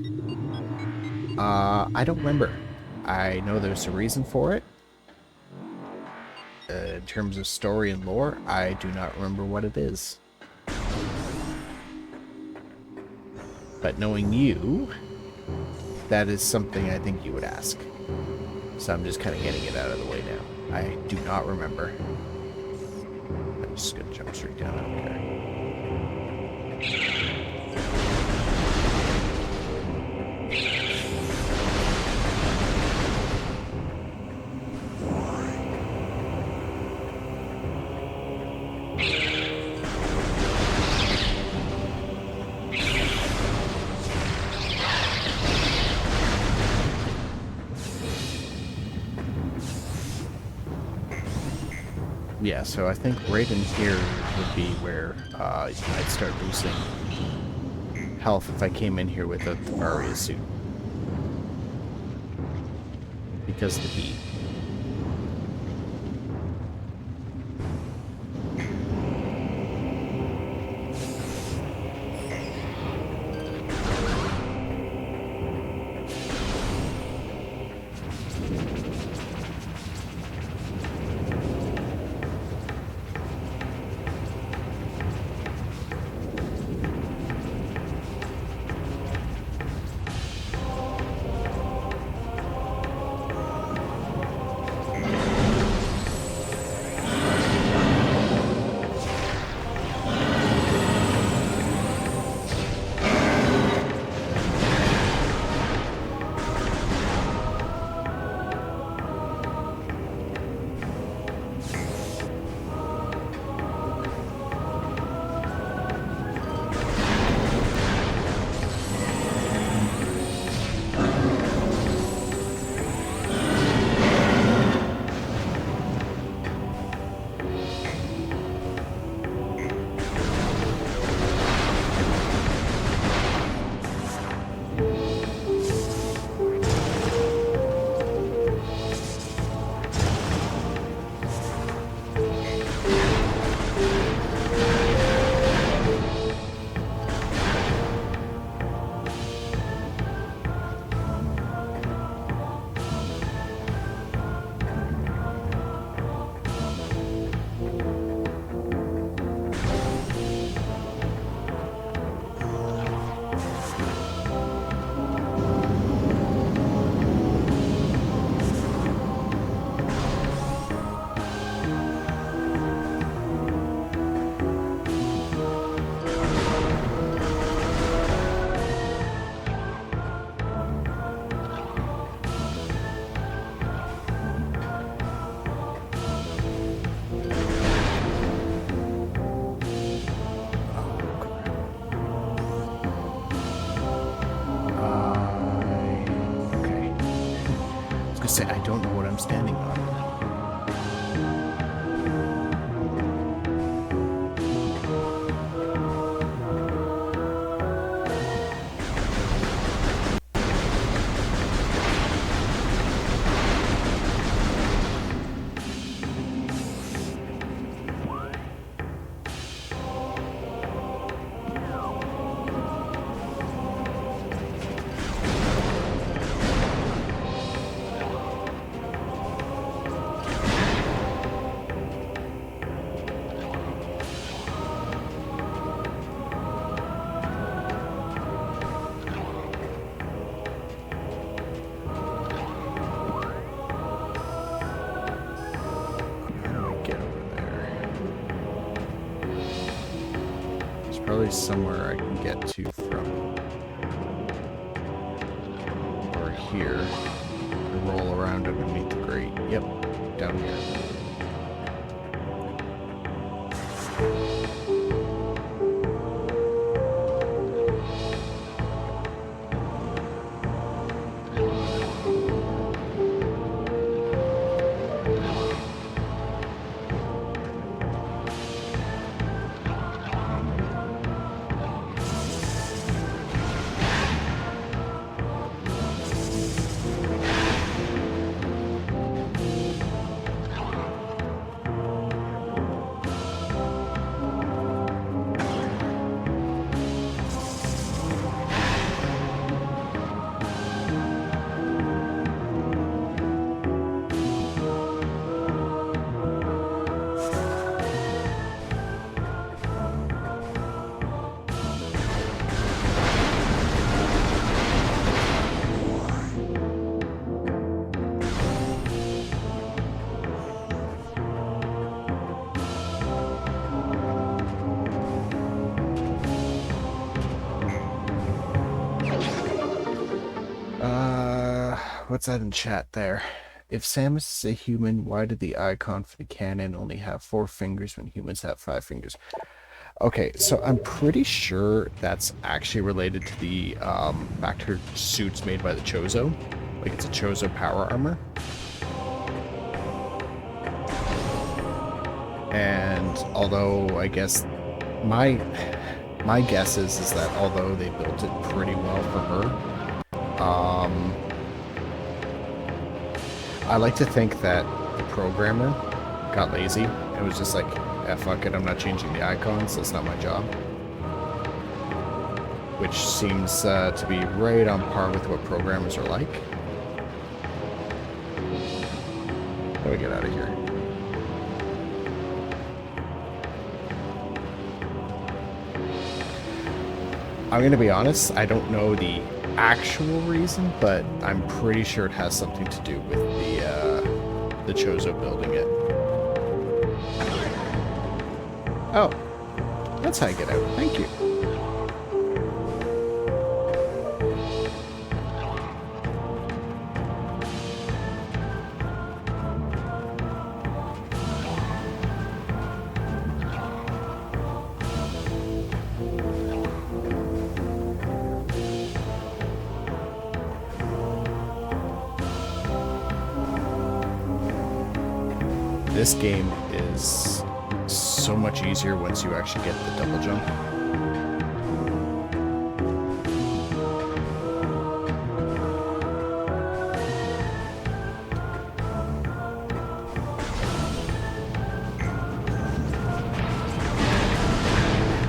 I don't remember. I know there's a reason for it. In terms of story and lore, I do not remember what it is. But knowing you, that is something I think you would ask. So I'm just kind of getting it out of the way now. I do not remember. I'm just going to jump straight down. I don't care. Yeah, so I think right in here would be where I'd start losing health if I came in here with a Varia suit. Because of the heat. Say, I don't know what I'm standing on. Probably somewhere I can get to from over here and roll around underneath the grate. Yep, down here. what's that in chat there? If Samus is a human, why did the icon for the cannon only have 4 fingers when humans have 5 fingers? Okay, so I'm pretty sure that's actually related to the back to her suits made by the Chozo. Like it's a Chozo power armor. And although I guess my guess is that although they built it pretty well for her, I like to think that the programmer got lazy and was just like, yeah, fuck it, I'm not changing the icons, that's not my job. Which seems to be right on par with what programmers are like. How do we get out of here? I'm gonna be honest, I don't know the actual reason, but I'm pretty sure it has something to do with the Chozo building it. Oh, that's how I get out. Thank you. This game is so much easier once you actually get the double jump.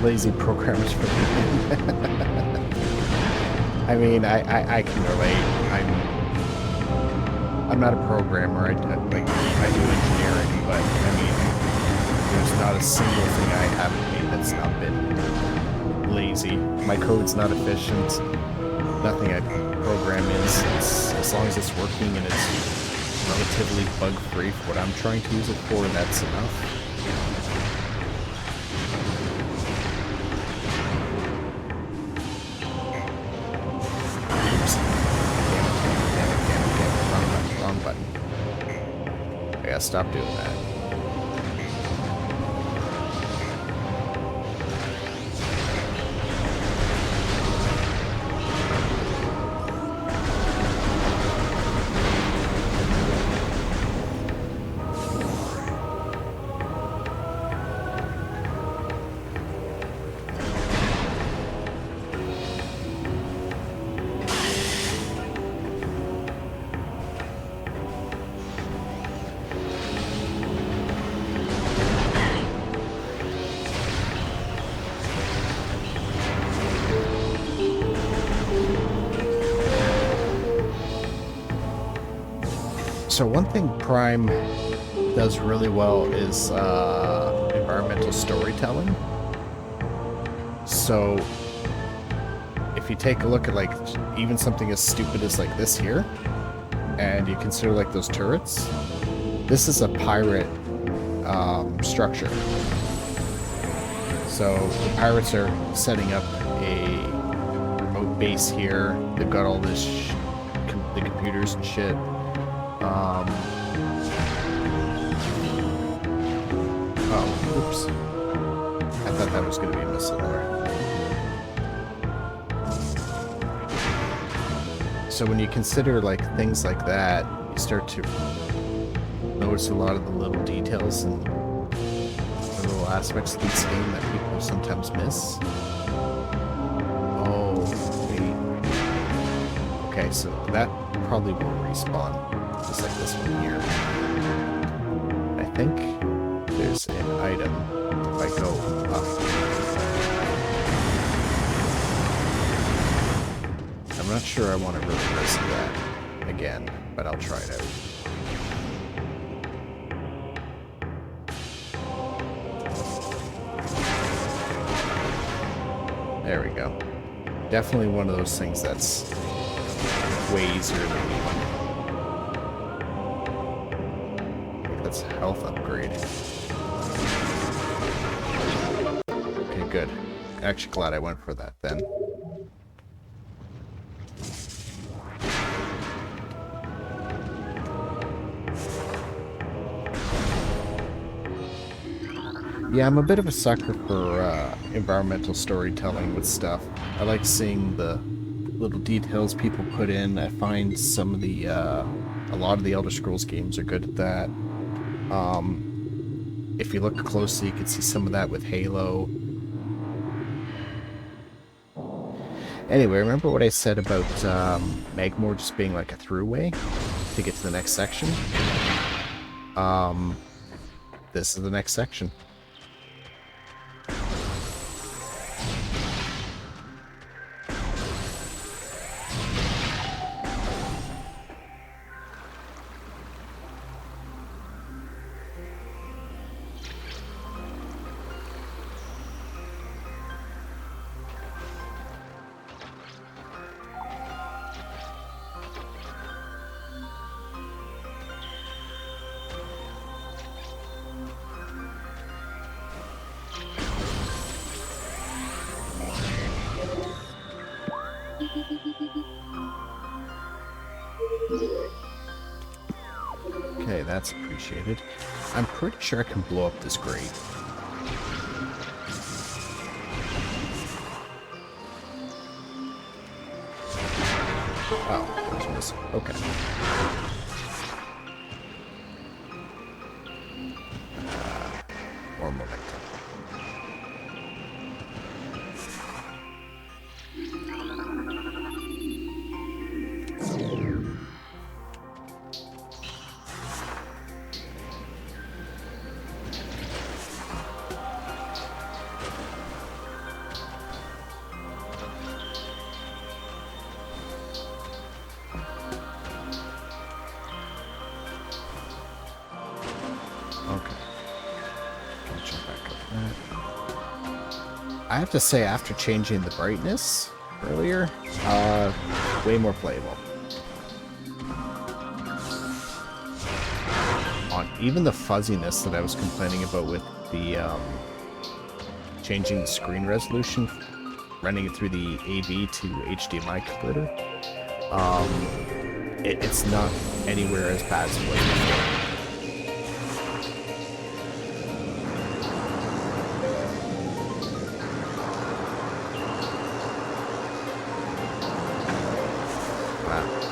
Lazy programmers for me. I mean, I can relate. I'm not a programmer. I do engineering, but I mean, there's not a single thing I haven't made that's not been lazy. My code's not efficient. Nothing I program is. As long as it's working and it's relatively bug-free for what I'm trying to use it for, that's enough. Stop doing that. So one thing Prime does really well is environmental storytelling. So if you take a look at like even something as stupid as like this here, and you consider like those turrets, this is a pirate structure. So the pirates are setting up a remote base here. They've got all this the computers and shit. Oh, oops. I thought that was going to be a missile there. So when you consider like things like that, you start to notice a lot of the little details and the little aspects of this game that people sometimes miss. Oh, wait. Okay, so that probably will respawn. Just like this one here. I think there's an item if I go up. I'm not sure I want to really risk that again, but I'll try it out. There we go. Definitely one of those things that's way easier than the one. That's health upgrade. Okay, good. Actually glad I went for that then. Yeah, I'm a bit of a sucker for environmental storytelling with stuff. I like seeing the little details people put in. I find some of the, a lot of the Elder Scrolls games are good at that. If you look closely, you can see some of that with Halo. Anyway, remember what I said about Magmore just being like a throughway to get to the next section? This is the next section. Okay, that's appreciated. I'm pretty sure I can blow up this grate. Oh, there's missing. Okay. More momentum. Okay. Can jump back up that. I have to say, after changing the brightness earlier, way more playable. On even the fuzziness that I was complaining about with the changing the screen resolution, running it through the AV to HDMI converter, it's not anywhere as bad as it was before.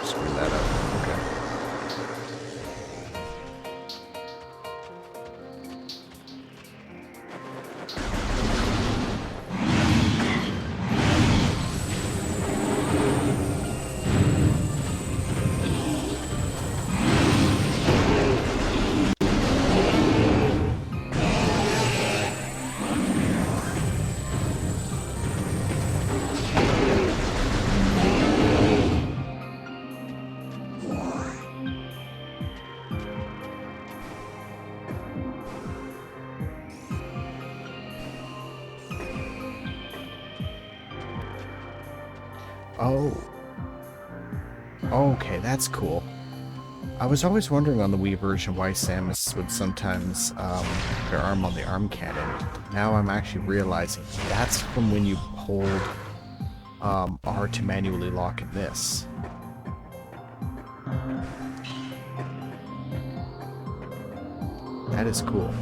Screw that up. Okay. Oh. Okay, that's cool. I was always wondering on the Wii version why Samus would sometimes her arm on the arm cannon. Now I'm actually realizing that's from when you hold R to manually lock in this. That is cool.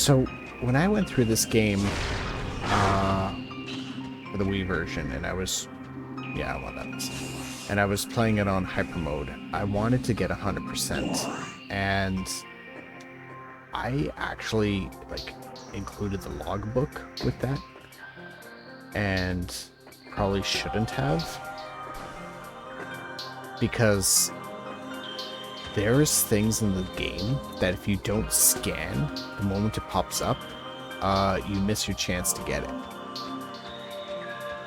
So, when I went through this game, for the Wii version, and I was... Yeah, I want that. And I was playing it on hyper mode. I wanted to get 100%, and I actually, like, included the logbook with that, and probably shouldn't have, because there's things in the game that if you don't scan the moment it pops up, you miss your chance to get it.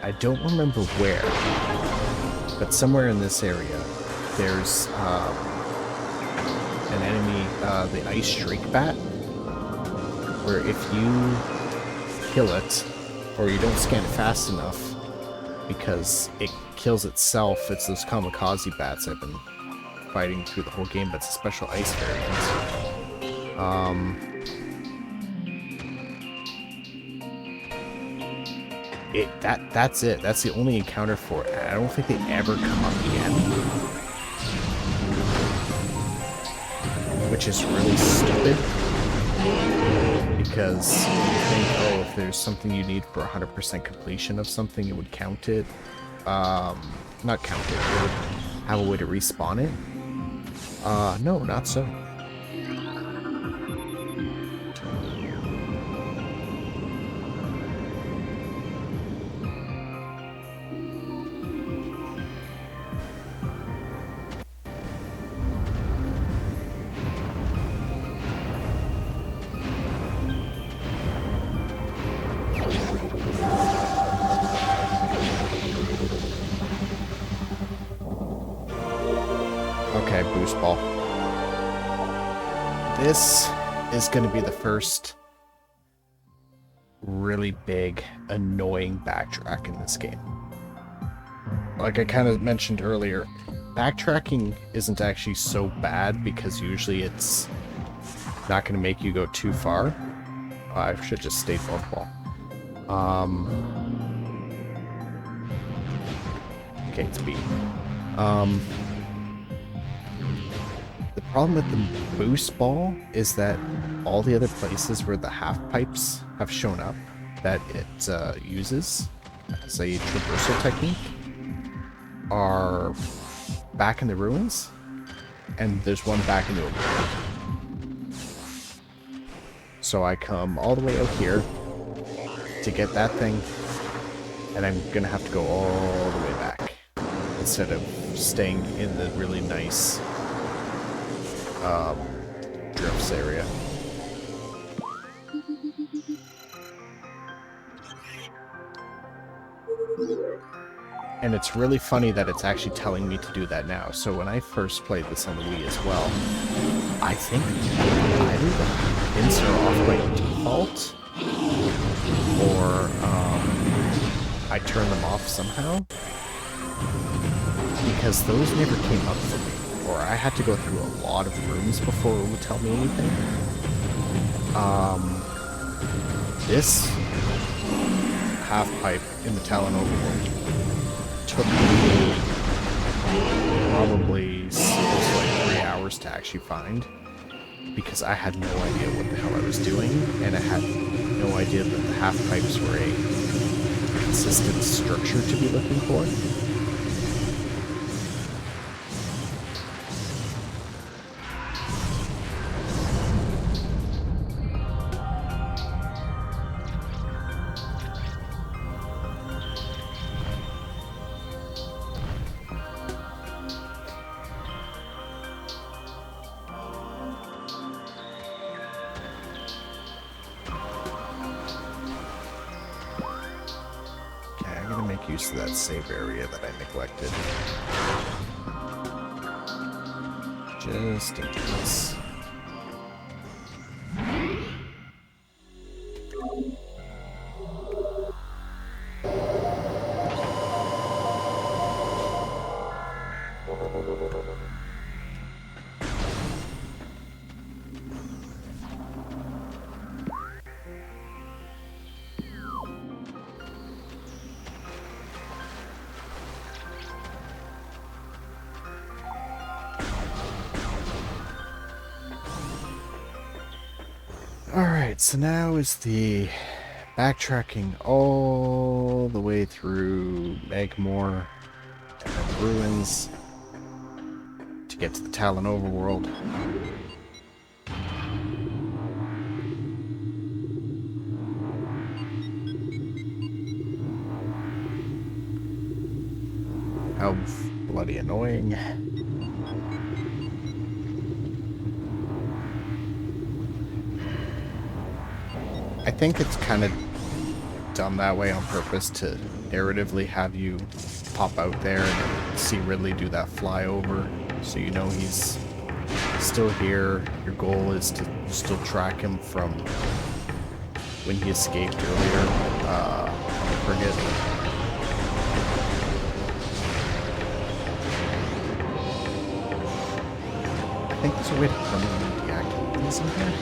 I don't remember where, but somewhere in this area, there's an enemy, the ice streak bat, where if you kill it, or you don't scan it fast enough, because it kills itself, it's those kamikaze bats I've been fighting through the whole game, but it's a special ice variant. That's it. That's the only encounter for it. I don't think they ever come up again. Which is really stupid. Because you think, oh, if there's something you need for 100% completion of something, it would count it. Not count it. It would have a way to respawn it. No, not so. Okay, boost ball. This is going to be the first really big, annoying backtrack in this game. Like I kind of mentioned earlier, backtracking isn't actually so bad because usually it's not going to make you go too far. I should just stay above ball. Okay, it's B. The problem with the boost ball is that all the other places where the half pipes have shown up that it uses as a traversal technique are back in the ruins, and there's one back in the open world. So I come all the way out here to get that thing, and I'm gonna have to go all the way back instead of staying in the really nice drifts area. And it's really funny that it's actually telling me to do that now. So when I first played this on the Wii as well, I think either the hints are off by default, or I turn them off somehow, because those never came up for me. Or I had to go through a lot of rooms before it would tell me anything. This half pipe in the Talon overworld took me probably like 3 hours to actually find, because I had no idea what the hell I was doing, and I had no idea that the half pipes were a consistent structure to be looking for. Use of that save area that I neglected. Just in case. Alright, so now is the backtracking all the way through Magmore and then the ruins to get to the Talon overworld. How bloody annoying. I think it's kind of done that way on purpose to narratively have you pop out there and see Ridley do that flyover, so you know he's still here. Your goal is to still track him from when he escaped earlier on the frigate. I think there's a way to permanently deactivate these in here.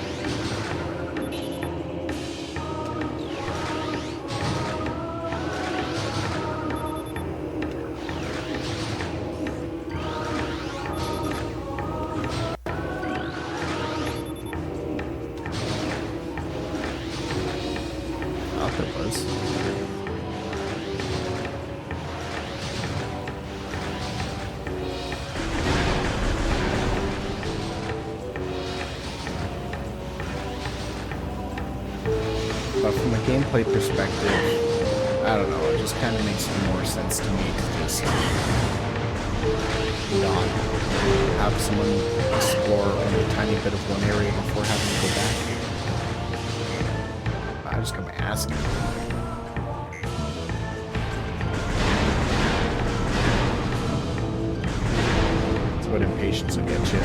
But from a gameplay perspective, I don't know, it just kind of makes more sense to me to just not have someone explore only a tiny bit of one area before having to go back. I just got my ass kicked. That's what impatience will get you.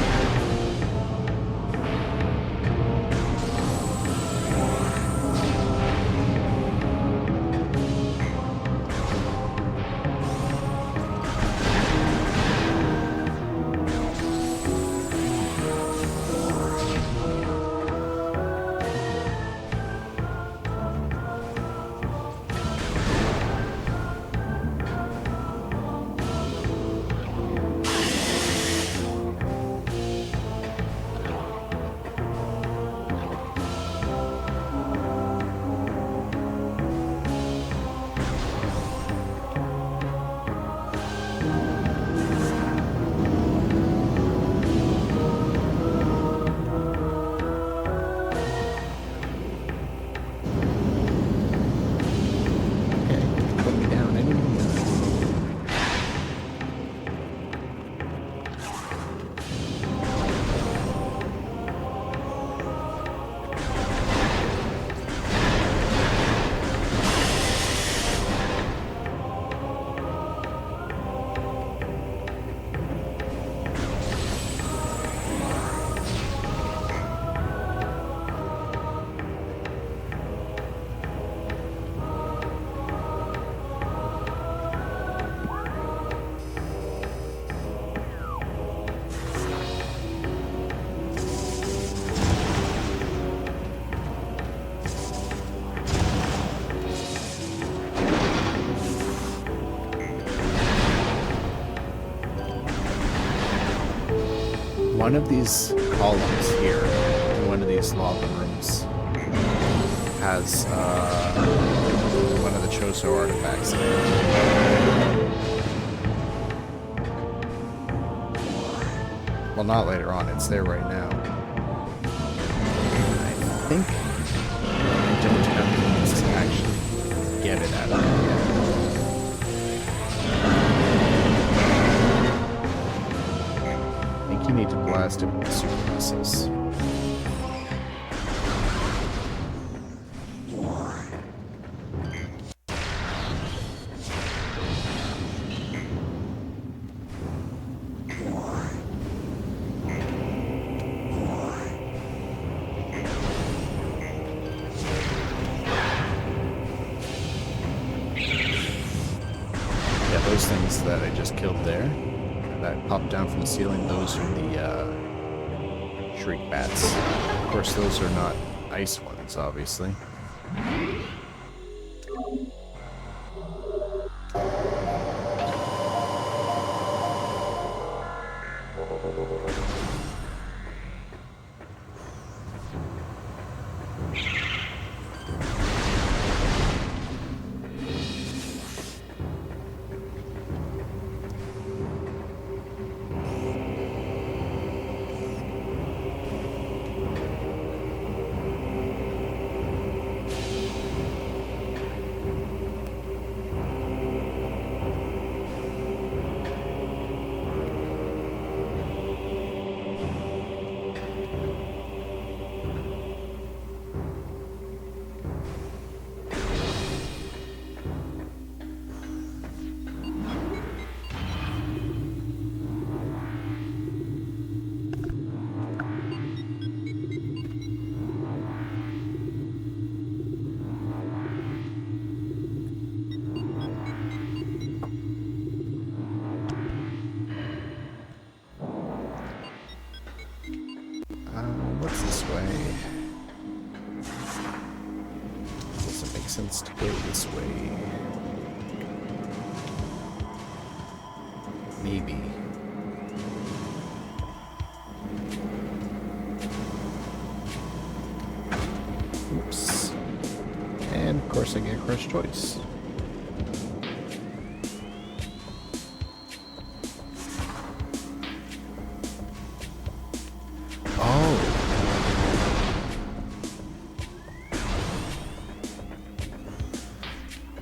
One of these columns here, in one of these lava rooms, has one of the Choso artifacts in it. Well, not later on, it's there right now. I think I don't have the means to actually get it out of it yet. You need to blast it with the super missiles. Yeah, those things that I just killed there, that popped down from the ceiling, those are the shriek bats. Of course, those are not ice ones, obviously. way. Does it make sense to go this way? Maybe. Oops. And of course I get crushed choice.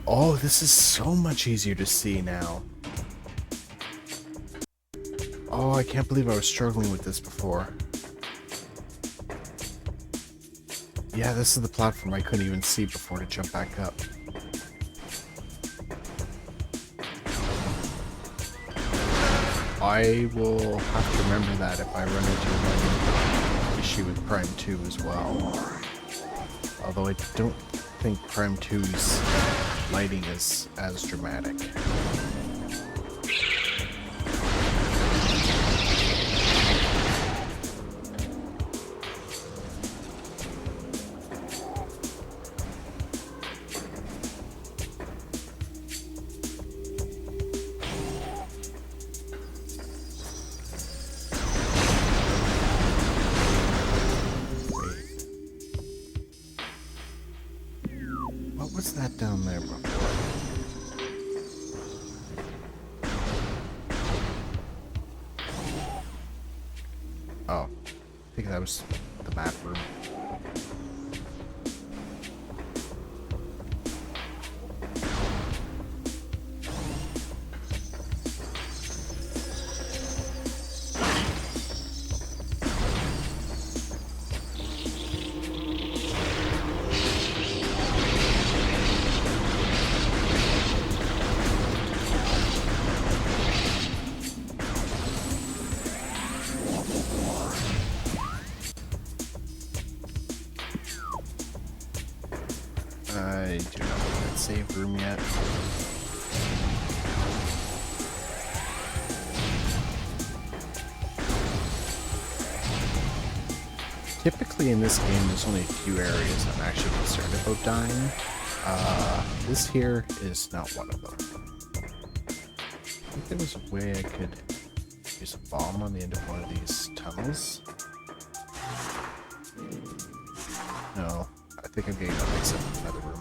Oh, this is so much easier to see now. Oh, I can't believe I was struggling with this before. Yeah, this is the platform I couldn't even see before to jump back up. I will have to remember that if I run into an issue with Prime 2 as well. Although I don't think Prime 2's lighting is as dramatic. What was that down there before? Oh, I think that was the map room. I do not have that save room yet. Typically in this game, there's only a few areas I'm actually concerned about dying. This here is not one of them. I think there was a way I could use a bomb on the end of one of these tunnels. No, I think I'm getting that mixed up with another room.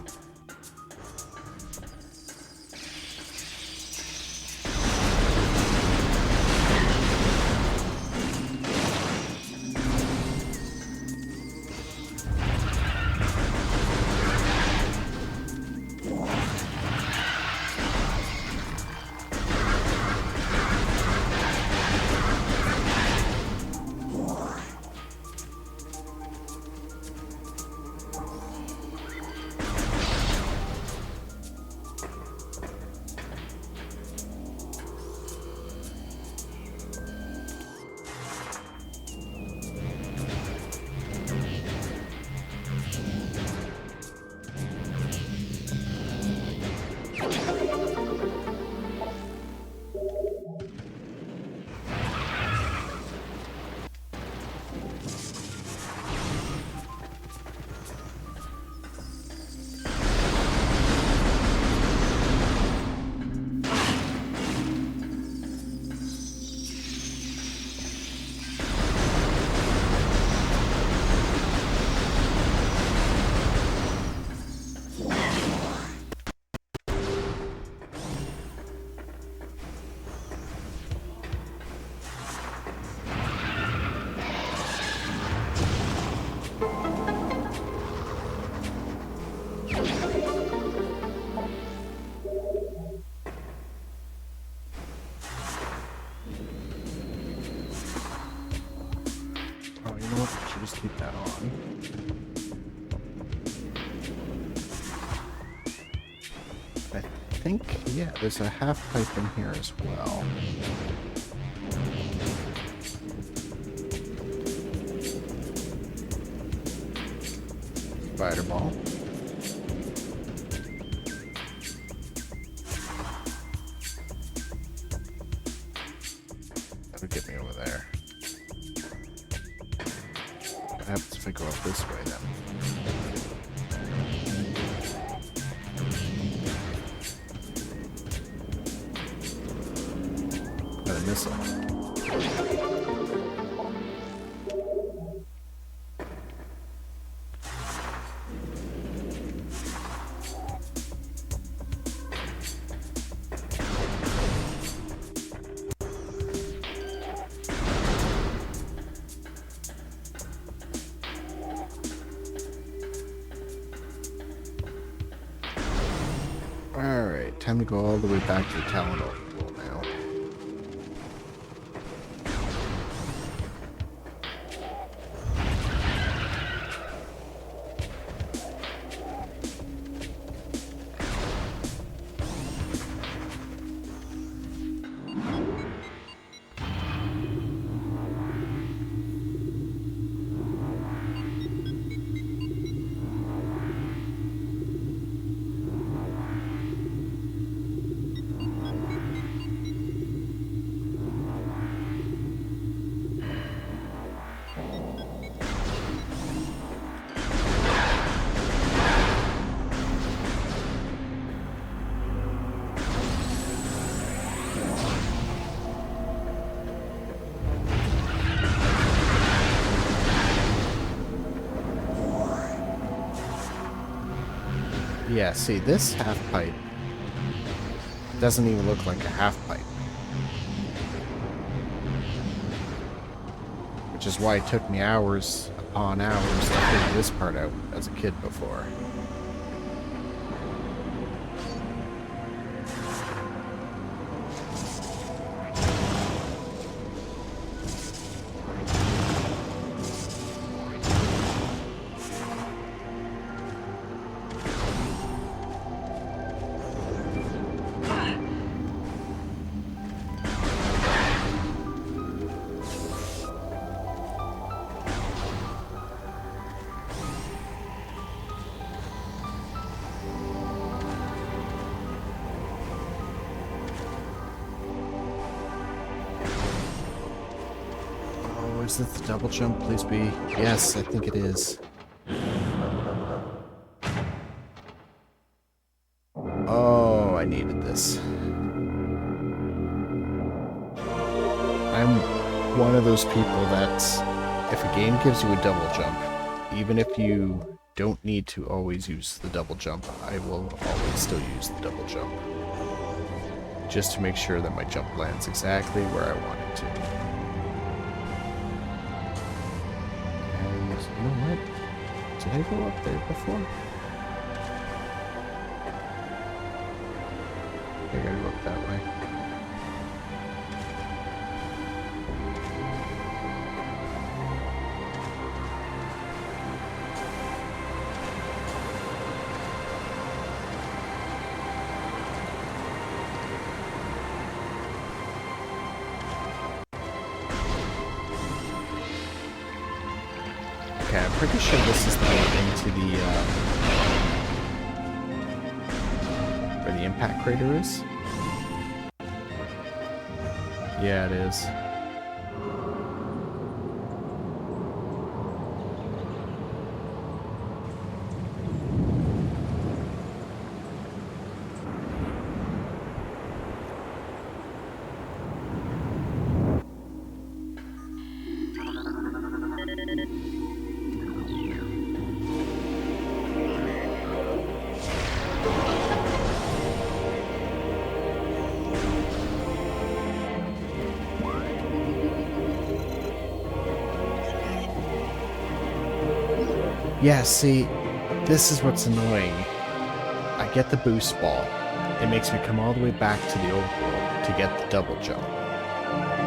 Just keep that on. I think, yeah, there's a half pipe in here as well. Fireball. That'll get me over there. What happens if I go up this way then? Got a missile. Alright, time to go all the way back to the Talonol pool now. Yeah, see, this half pipe doesn't even look like a half pipe. Which is why it took me hours upon hours to figure this part out as a kid before. Is this the double jump? Please be. Yes, I think it is. Oh, I needed this. I'm one of those people that if a game gives you a double jump, even if you don't need to always use the double jump, I will always still use the double jump. Just to make sure that my jump lands exactly where I want it to. You know what? Did I go up there before? I gotta go up that way. Okay, I'm pretty sure this is the way into the, where the impact crater is. Yeah, it is. Yeah, see, this is what's annoying. I get the boost ball. It makes me come all the way back to the old world to get the double jump.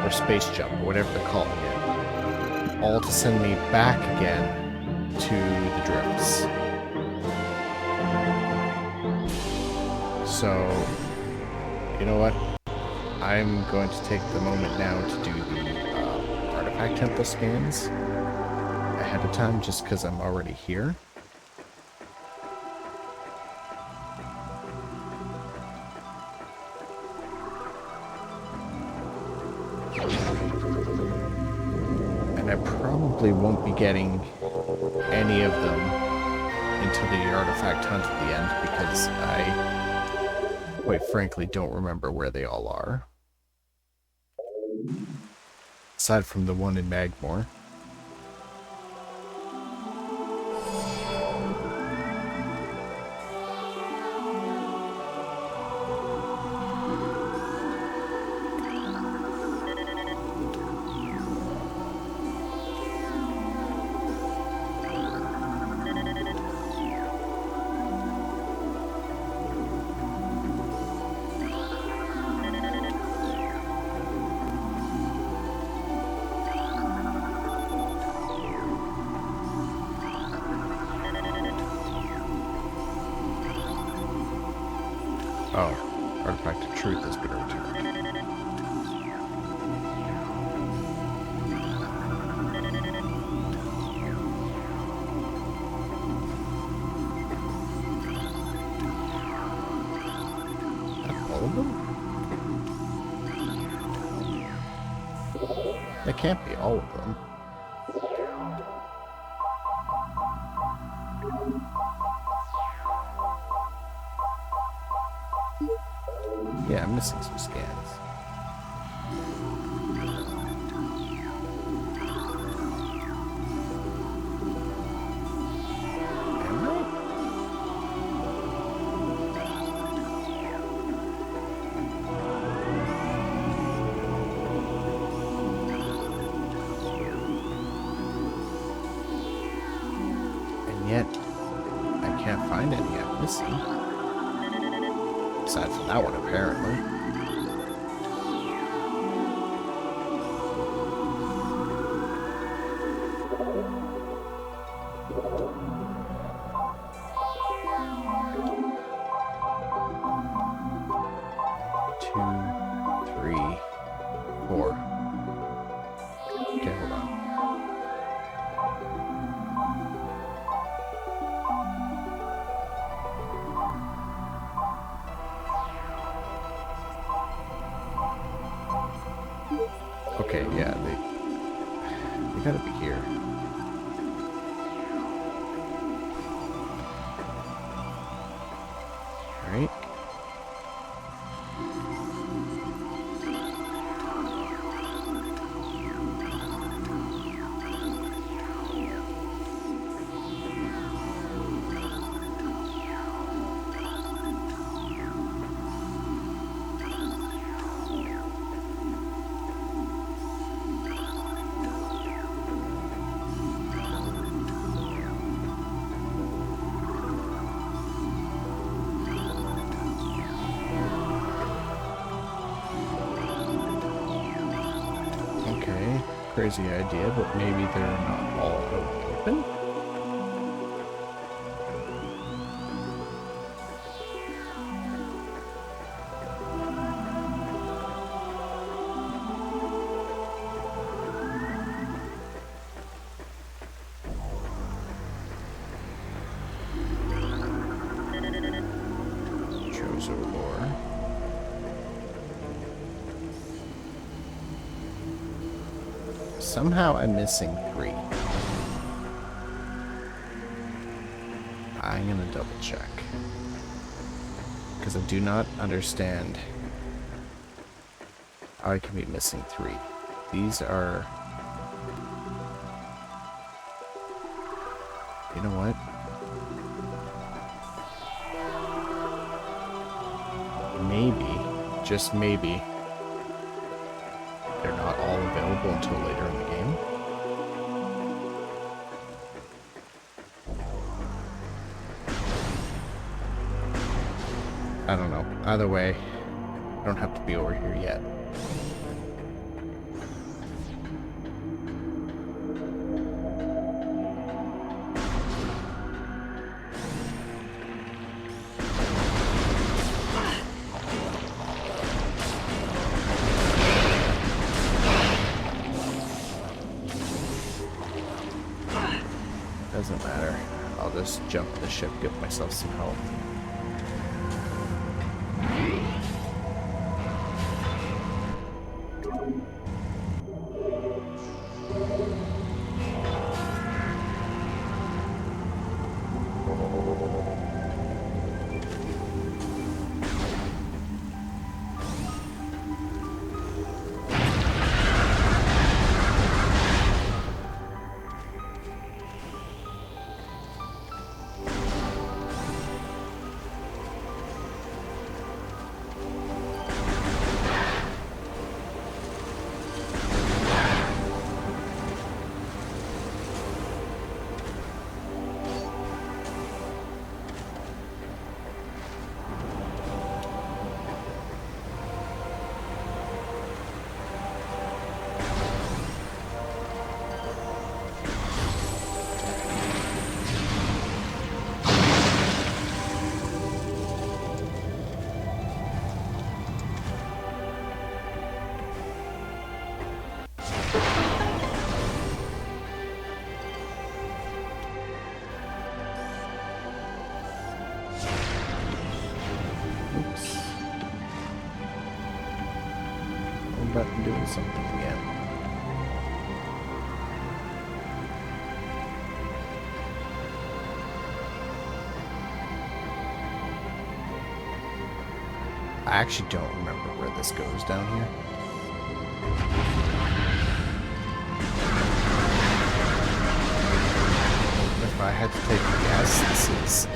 Or space jump, or whatever they're calling it. All to send me back again to the drifts. So, you know what? I'm going to take the moment now to do the artifact temple scans ahead of time, just because I'm already here. And And I probably won't be getting any of them until the artifact hunt at the end, because I, quite frankly, don't remember where they all are. Aside from the one in Magmore. Oh, artifact of truth has been returned. All of them? That can't be all of them. Yeah, I'm missing some scans. Am I? And yet, I can't find any I'm missing. Aside from that one, apparently. Two, three, four. Okay, hold on. Okay, yeah, they gotta be here. Alright. Crazy idea, but maybe they're not all open. Chozo lore. Somehow I'm missing 3. I'm gonna double check. Because I do not understand how I can be missing 3. These are... You know what? Maybe, just maybe, they're not all available until later in the game. I don't know. Either way, I don't have to be over here yet. Doesn't matter. I'll just jump the ship, give myself some help. up and doing something again. I actually don't remember where this goes down here. If I had to take a guess, this is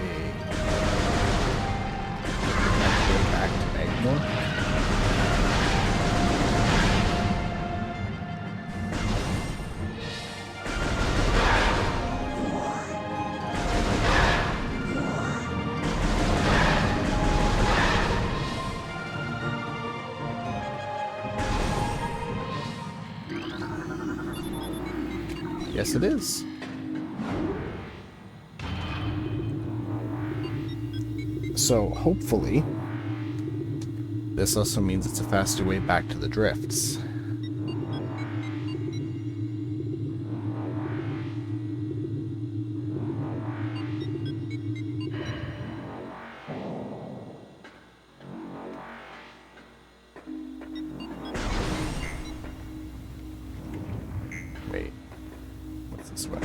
go back to Magmore. Yes, it is. So, hopefully, this also means it's a faster way back to the drifts. Wait, what's this way?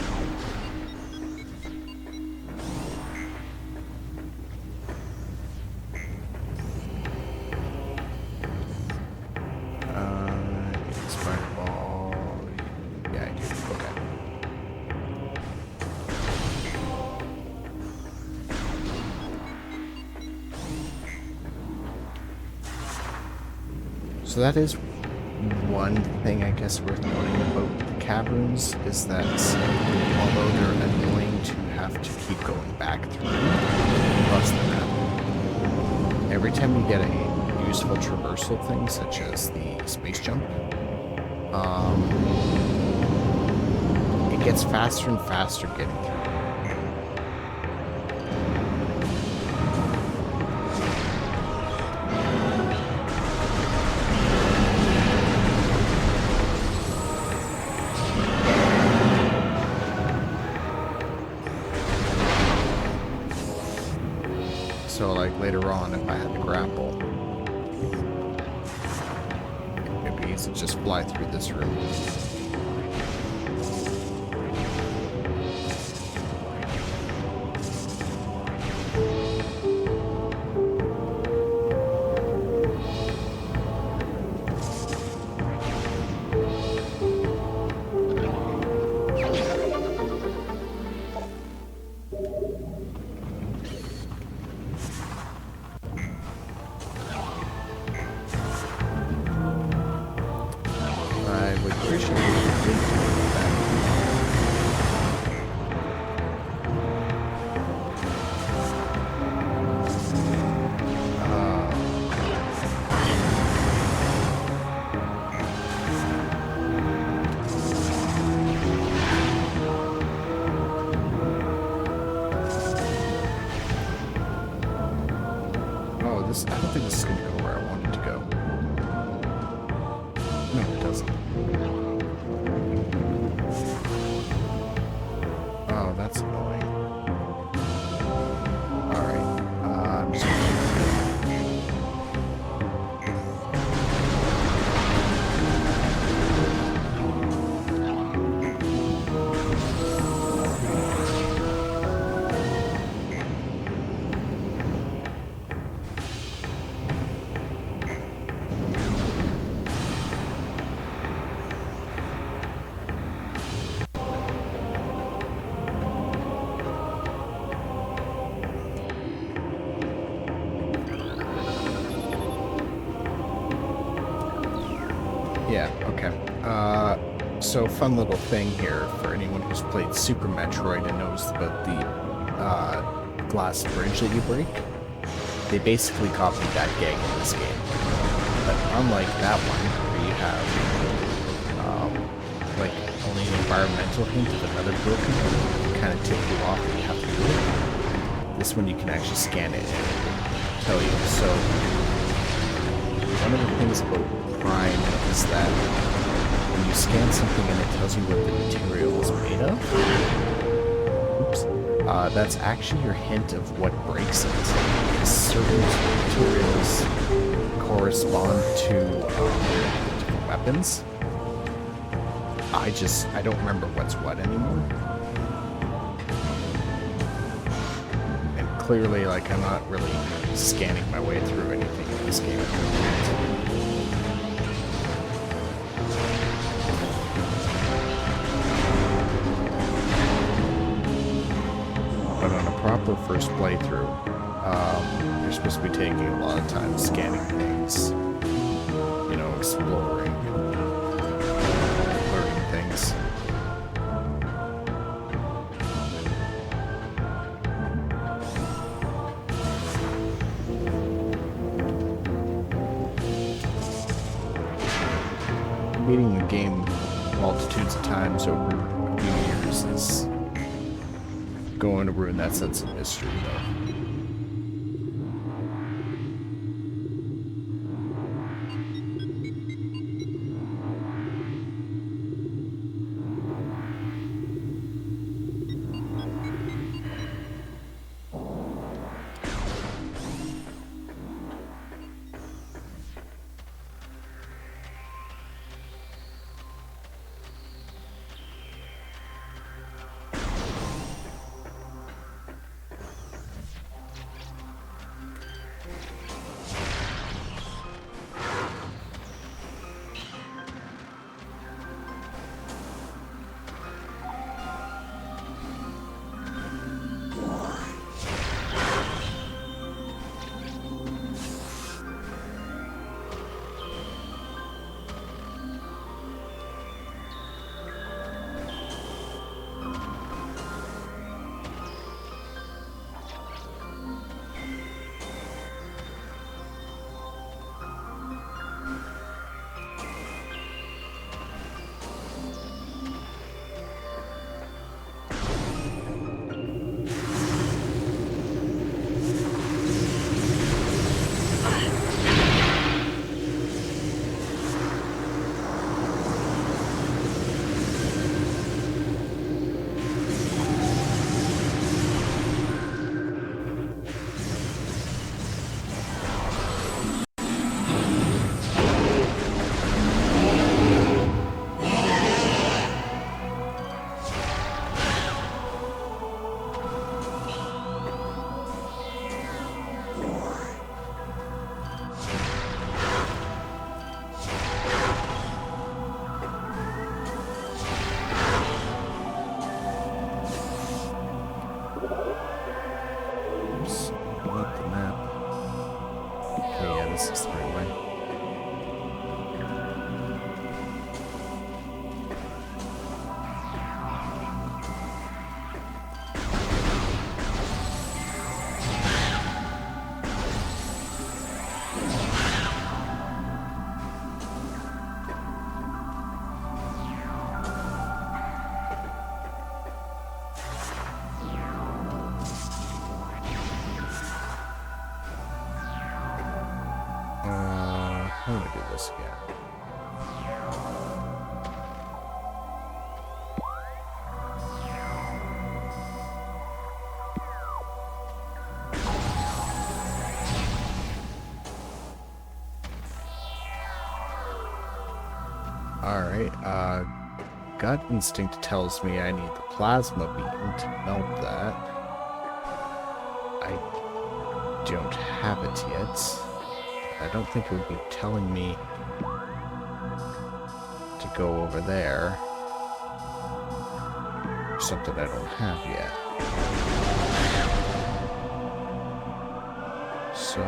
So that is one thing I guess worth noting about the caverns, is that although they're annoying to have to keep going back through across the map, every time you get a useful traversal thing, such as the space jump, it gets faster and faster getting through. So, like, later on, if I had to grapple, it'd be easy to just fly through this room. I don't think this is going to go where I want it to go. No, it doesn't. Oh, that's annoying. Alright, I'm just gonna... Yeah, okay. So fun little thing here for anyone who's played Super Metroid and knows about the glass bridge that you break. They basically copied that gag in this game. But unlike that one, where you have like only an environmental hint of another broken one to kind of tip you off that you have to do it, this one you can actually scan it and tell you. So one of the things about Prime is that when you scan something and it tells you what the material is made of, that's actually your hint of what breaks it. Because certain materials correspond to different weapons. I don't remember what's what anymore. And clearly, like, I'm not really scanning my way through anything in this game at the moment. But on a proper first playthrough, you're supposed to be taking a lot of time scanning things, you know, exploring, learning things. Beating the game multitudes of times over a few years is going to ruin that sense of mystery, though. This is the right way. How do I do this again? Alright, gut instinct tells me I need the plasma beam to melt that. I don't have it yet. I don't think it would be telling me to go over there. Something I don't have yet. So...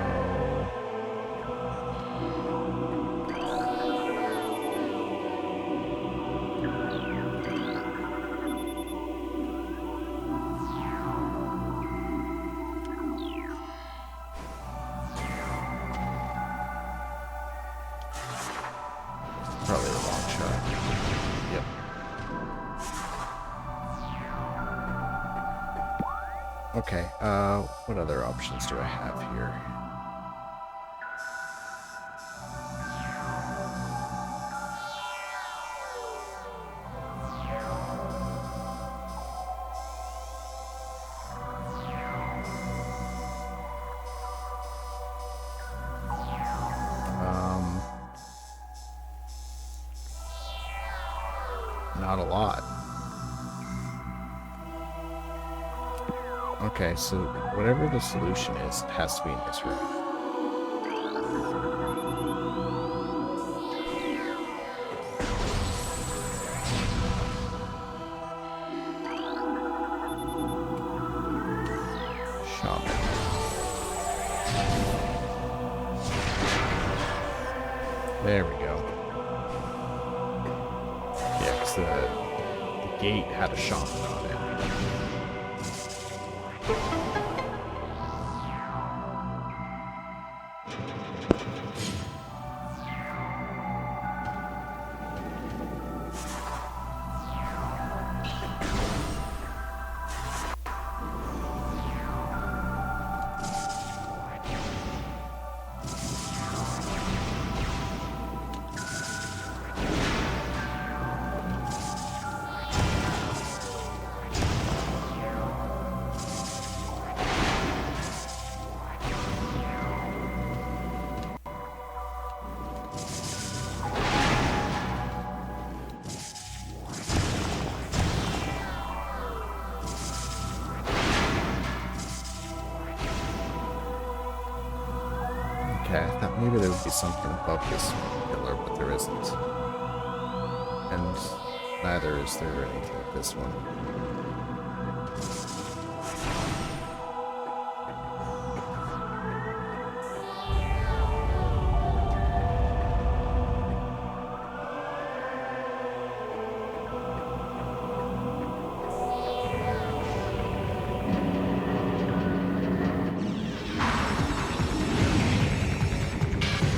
probably the long shot. Yep. Okay, what other options do I have here? not a lot. Okay, so whatever the solution is, it has to be in this room. Shopping. There we go. Yeah, because the gate had a shaman on it. Okay, I thought maybe there would be something above this pillar, but there isn't. And neither is there anything with this one.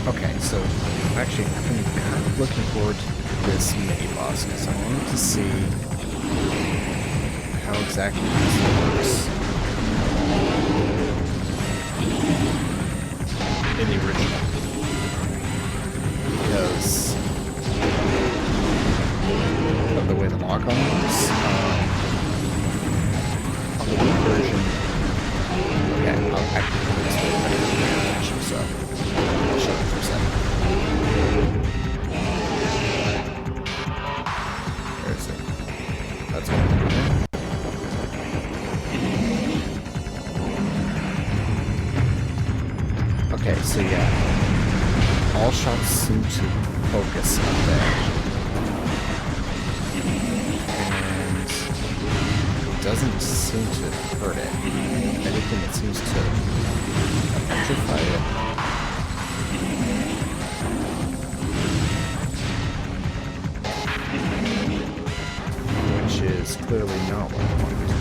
Okay, so actually I've been kind of looking forward to this mini-boss because I wanted to see how exactly this works in the original. Because of the way the lock-on works, on the Wii version, okay, I'll actually explain when it shows up. I'll show it for a second. Where is it? That's what I'm doing. Okay, so yeah. All shots seem to focus up there. And it doesn't seem to hurt it. If anything, it seems to electrify it. Which is clearly not what I wanted to do.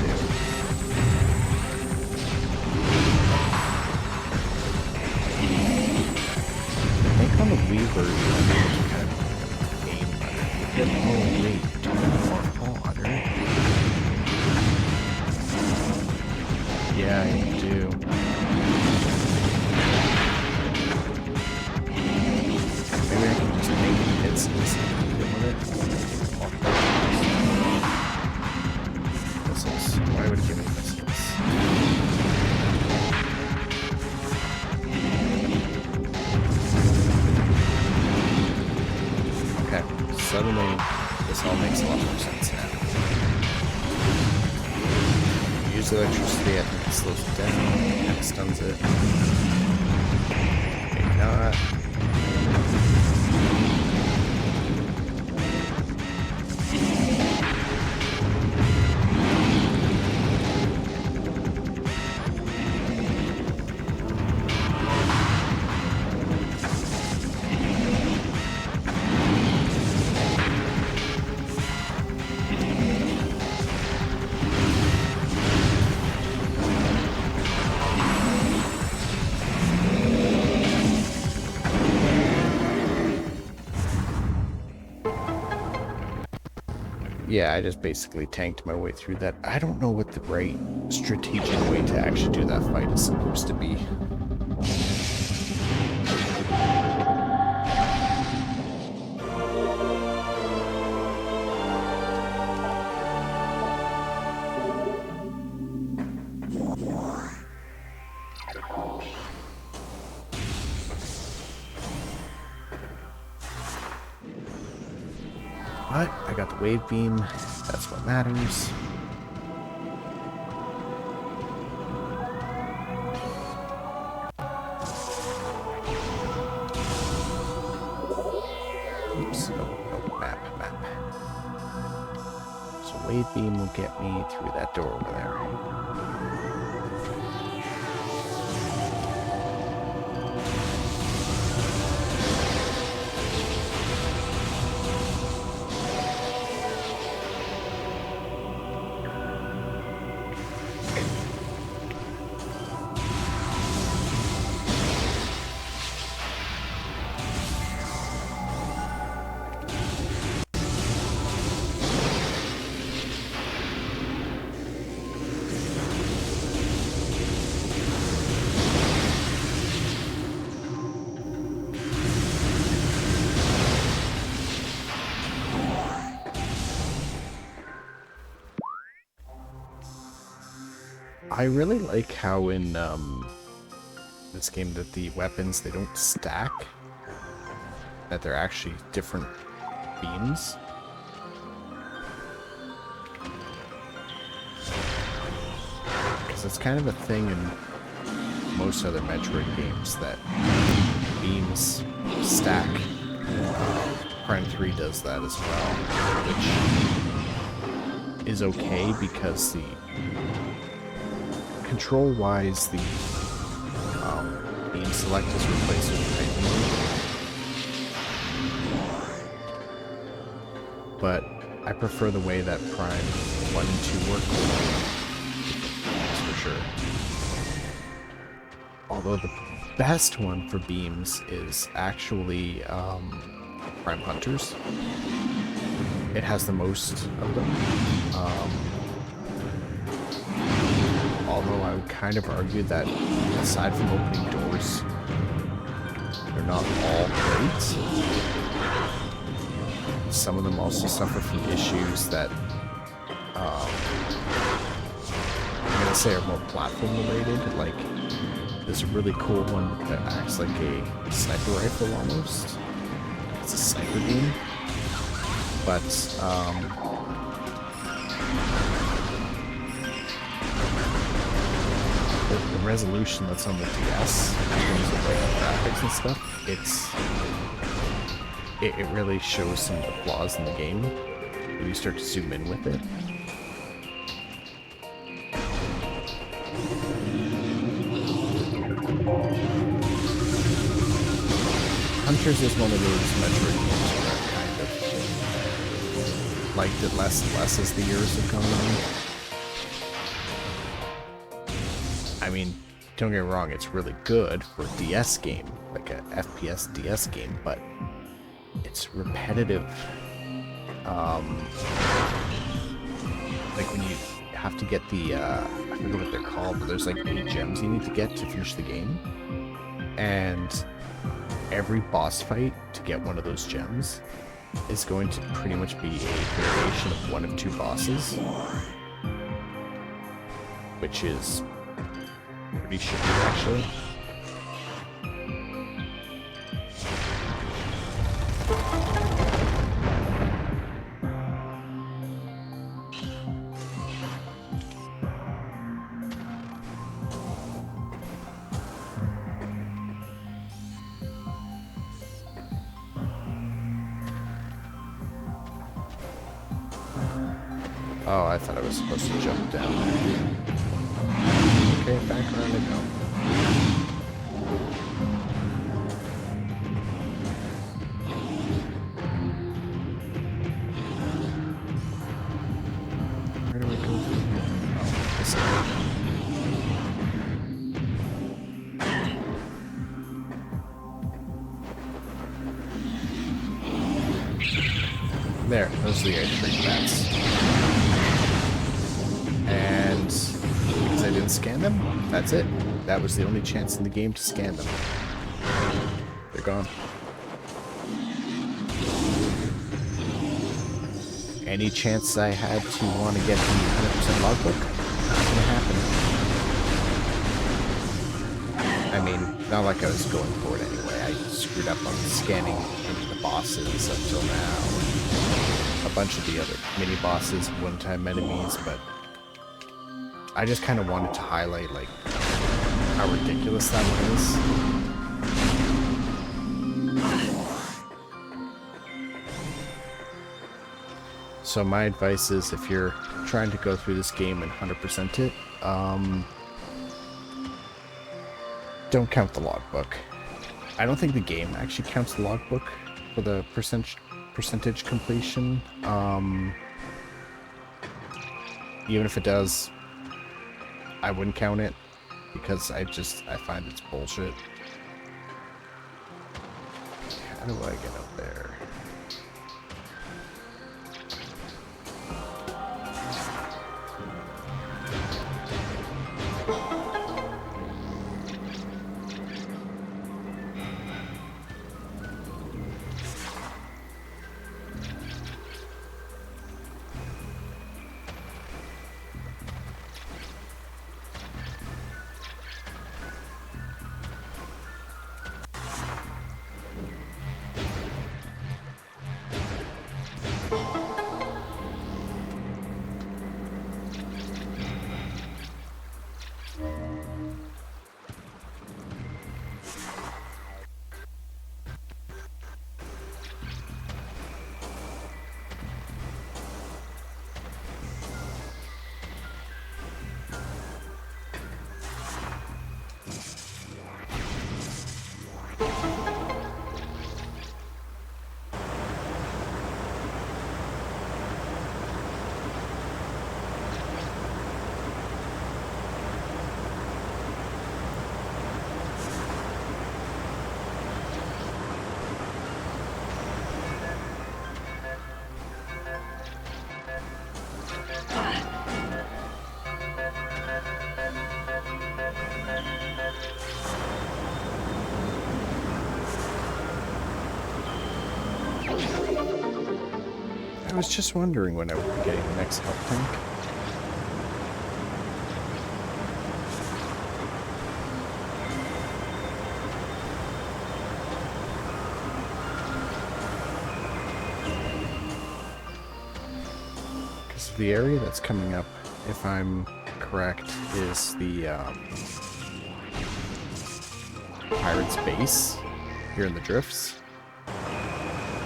I think on the Wii version, I'm able to kind of aim. Oh wait, do more odd, right? Yeah, I do. Maybe I can just make hits and see with it. Missiles. Why would it give me missiles? Okay, suddenly this all makes a lot more sense now. Use electricity, I think it slows it down, and stuns it. Maybe not. Yeah, I just basically tanked my way through that. I don't know what the right strategic way to actually do that fight is supposed to be. But I got the wave beam. That's what matters. Oops. No, map. So wave beam will get me through that door over there. I really like how in this game that the weapons, they don't stack, that they're actually different beams. Because it's kind of a thing in most other Metroid games that beams stack. Prime 3 does that as well, which is okay because the control-wise, the beam select is replaced with Titan mode. But I prefer the way that Prime 1 and 2 work. That's for sure. Although the best one for beams is actually Prime Hunters. It has the most of them. Although I would kind of argue that, aside from opening doors, they're not all great. Some of them also suffer from issues that I'm going to say are more platform related. Like, there's a really cool one that acts like a sniper rifle almost. It's a sniper beam. But, the resolution that's on the DS in terms of like graphics and stuff, it really shows some of the flaws in the game when you start to zoom in with it. Hunters is one of those Metroid games where I've kind of liked it less and less as the years have gone on. I mean, don't get me wrong, it's really good for a DS game, like a FPS DS game, but it's repetitive. Like when you have to get the, I forget what they're called, but there's like 8 gems you need to get to finish the game. And every boss fight to get one of those gems is going to pretty much be a variation of one of 2 bosses. Which is pretty shitty, actually. Oh, I thought I was supposed to jump down there. Okay, back around I go. Where do I go from here? Oh, this way. There, those are the ice cream bats. And because I didn't scan them, that's it. That was the only chance in the game to scan them. They're gone. Any chance I had to want to get the 100% logbook? Not gonna happen. I mean, not like I was going for it anyway. I screwed up on scanning the bosses until now. a bunch of the other mini bosses, one-time enemies, but I just kind of wanted to highlight like how ridiculous that one is. So my advice is, if you're trying to go through this game and 100% it, don't count the logbook. I don't think the game actually counts the logbook for the percentage completion. Even if it does, I wouldn't count it because I find it's bullshit. How do I get up there? I was just wondering when I would be getting the next health tank. Because the area that's coming up, if I'm correct, is the Pirate's base here in the Drifts.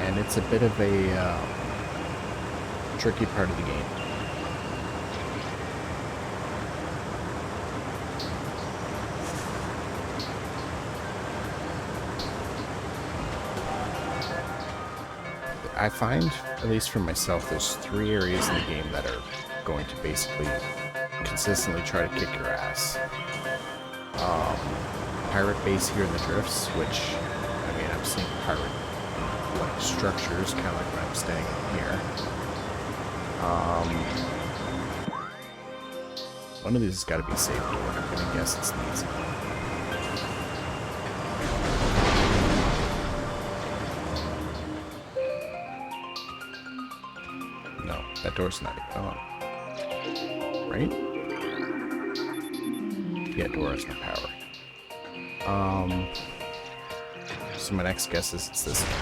And it's a bit of a tricky part of the game. I find, at least for myself, there's 3 areas in the game that are going to basically consistently try to kick your ass. Pirate base here in the Drifts, which, I mean, I'm seeing pirate-like structures, kind of like when I'm staying in here. One of these has got to be a safe door. I'm gonna guess it's these. No, that door's not even on. Right? Yeah, door has no power. So my next guess is it's this one.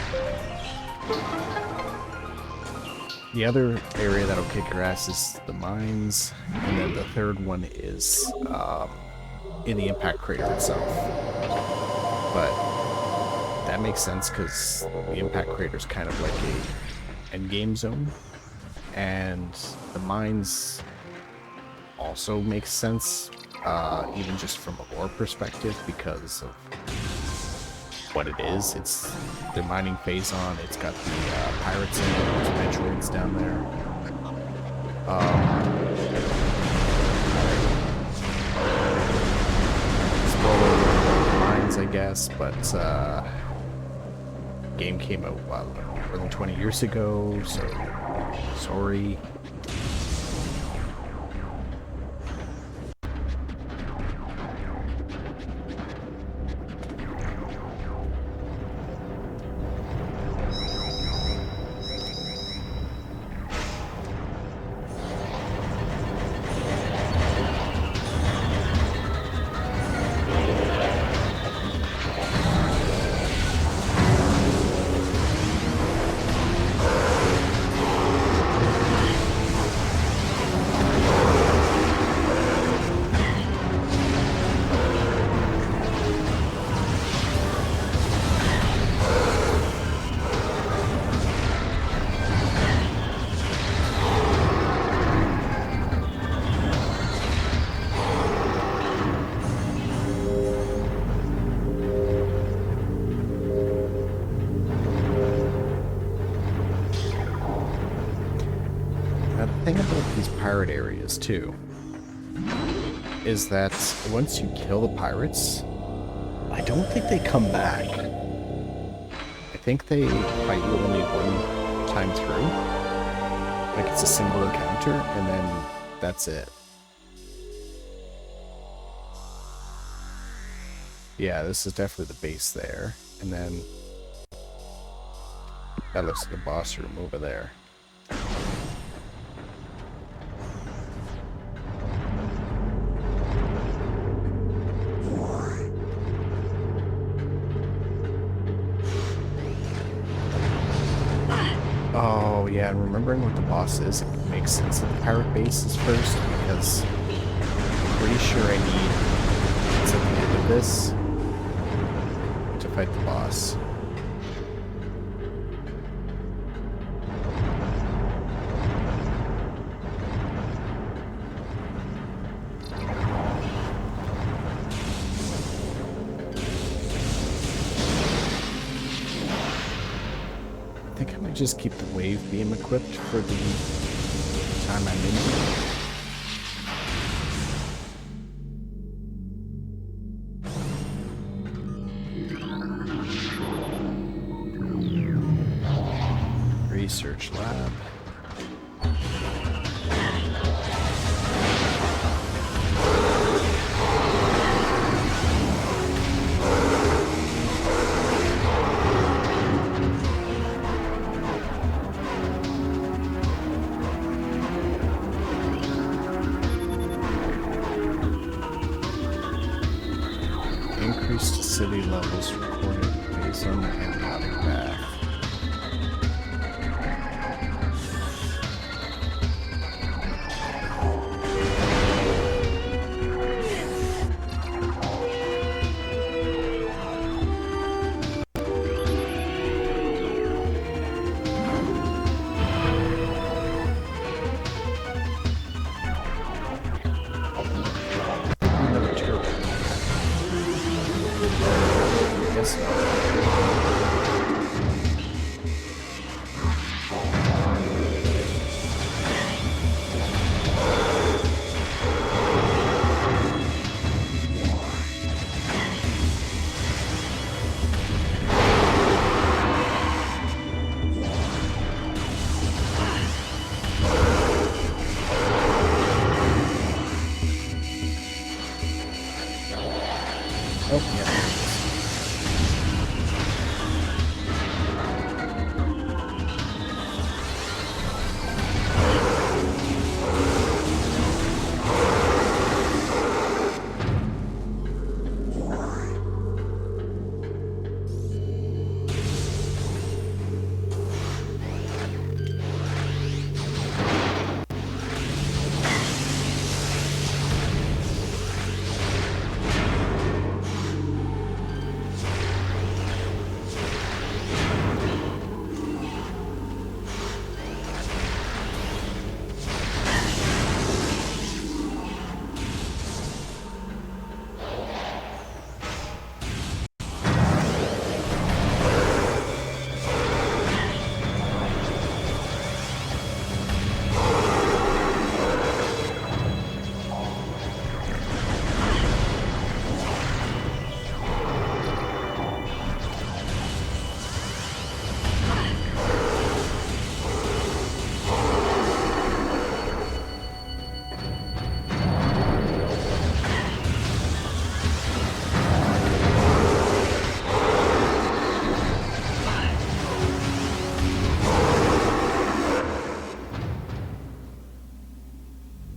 The other area that'll kick your ass is the mines, and then the third one is in the impact crater itself. But that makes sense because the impact crater is kind of like a endgame zone, and the mines also makes sense, even just from a lore perspective, because of what it is. It's the mining phase on. It's got the pirates in it. There's Metroids down there. Spoiler alert, mines, I guess, but game came out more than 20 years ago, so sorry. pirate areas too is that once you kill the pirates, I don't think they come back. I think they fight you only one time through. Like it's a single encounter, and then that's it. Yeah, this is definitely the base there. And then that looks like a boss room over there. Oh yeah, and remembering what the boss is, it makes sense that the pirate base is first, because I'm pretty sure I need, it's at the end of this, to fight the boss. I think I might just keep the wave beam equipped for the time I'm in here. Research lab. Increased city levels recorded based on the amniotic bath. Another turret. I guess not. Oh, yeah.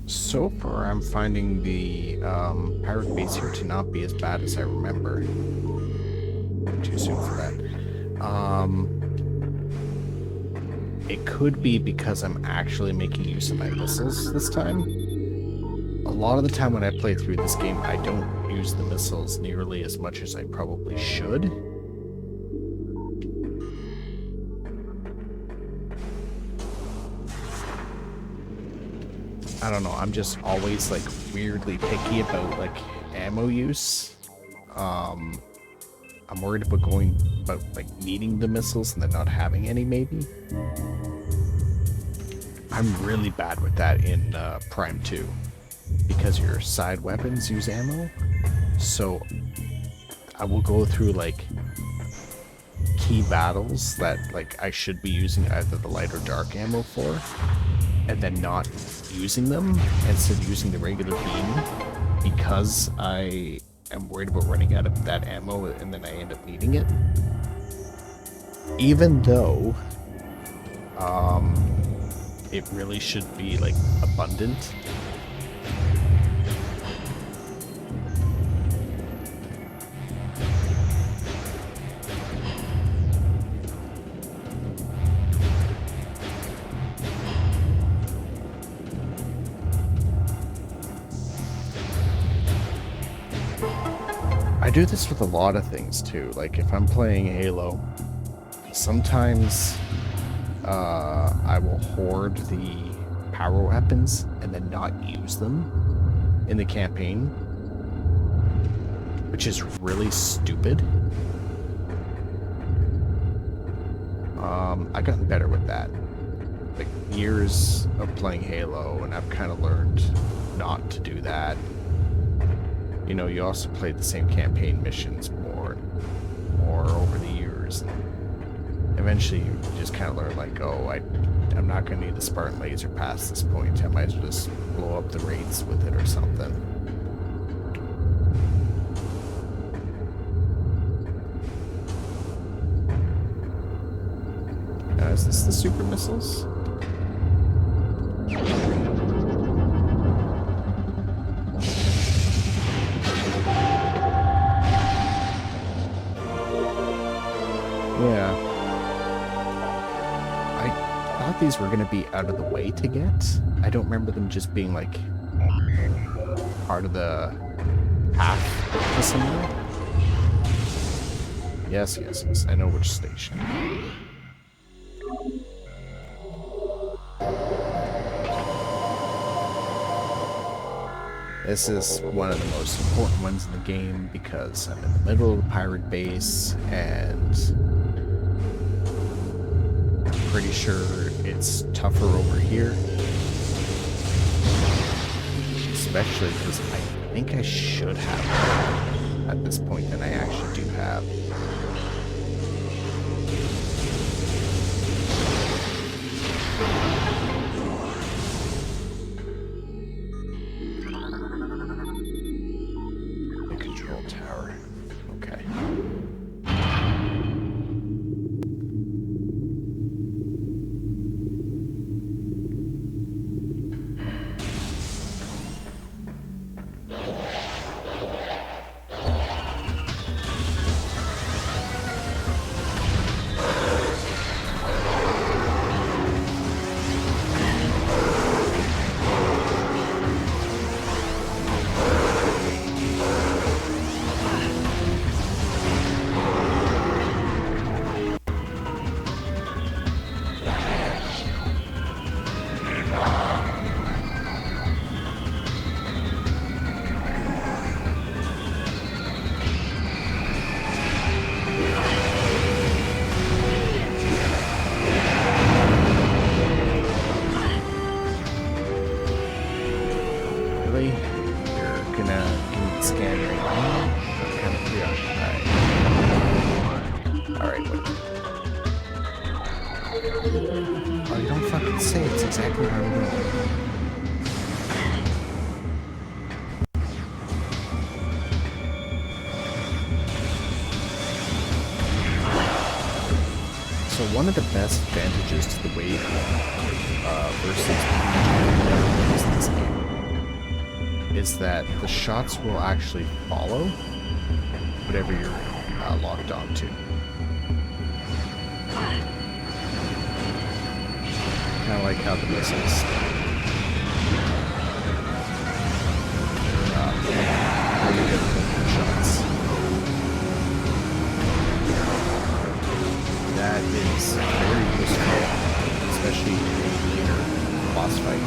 So far, I'm finding the pirate base here to not be as bad as I remember. Too soon for that. It could be because I'm actually making use of my missiles this time. A lot of the time when I play through this game, I don't use the missiles nearly as much as I probably should. I don't know, I'm just always like weirdly picky about like ammo use. I'm worried about like needing the missiles and then not having any maybe. I'm really bad with that in Prime 2 because your side weapons use ammo. So I will go through like key battles that like I should be using either the light or dark ammo for, and then not using them, instead using the regular beam because I am worried about running out of that ammo and then I end up needing it. Even though it really should be like abundant. I do this with a lot of things too. Like if I'm playing Halo, sometimes I will hoard the power weapons and then not use them in the campaign, which is really stupid. I've gotten better with that. Like years of playing Halo, and I've kind of learned not to do that. You know, you also play the same campaign missions more and more over the years, and eventually you just kind of learn, like, oh, I'm not going to need the Spartan laser past this point. I might as well just blow up the raids with it or something. Is this the super missiles? Yeah. I thought these were going to be out of the way to get. I don't remember them just being, like, part of the path to somewhere. Yes, yes, yes. I know which station. This is one of the most important ones in the game because I'm in the middle of the pirate base and I'm pretty sure it's tougher over here. Especially because I think I should have more at this point than I actually do have. One of the best advantages to the wave versus this game is that the shots will actually follow whatever you're locked onto. Kind of like how the missiles really good shots. That is very useful, especially in a later boss fight.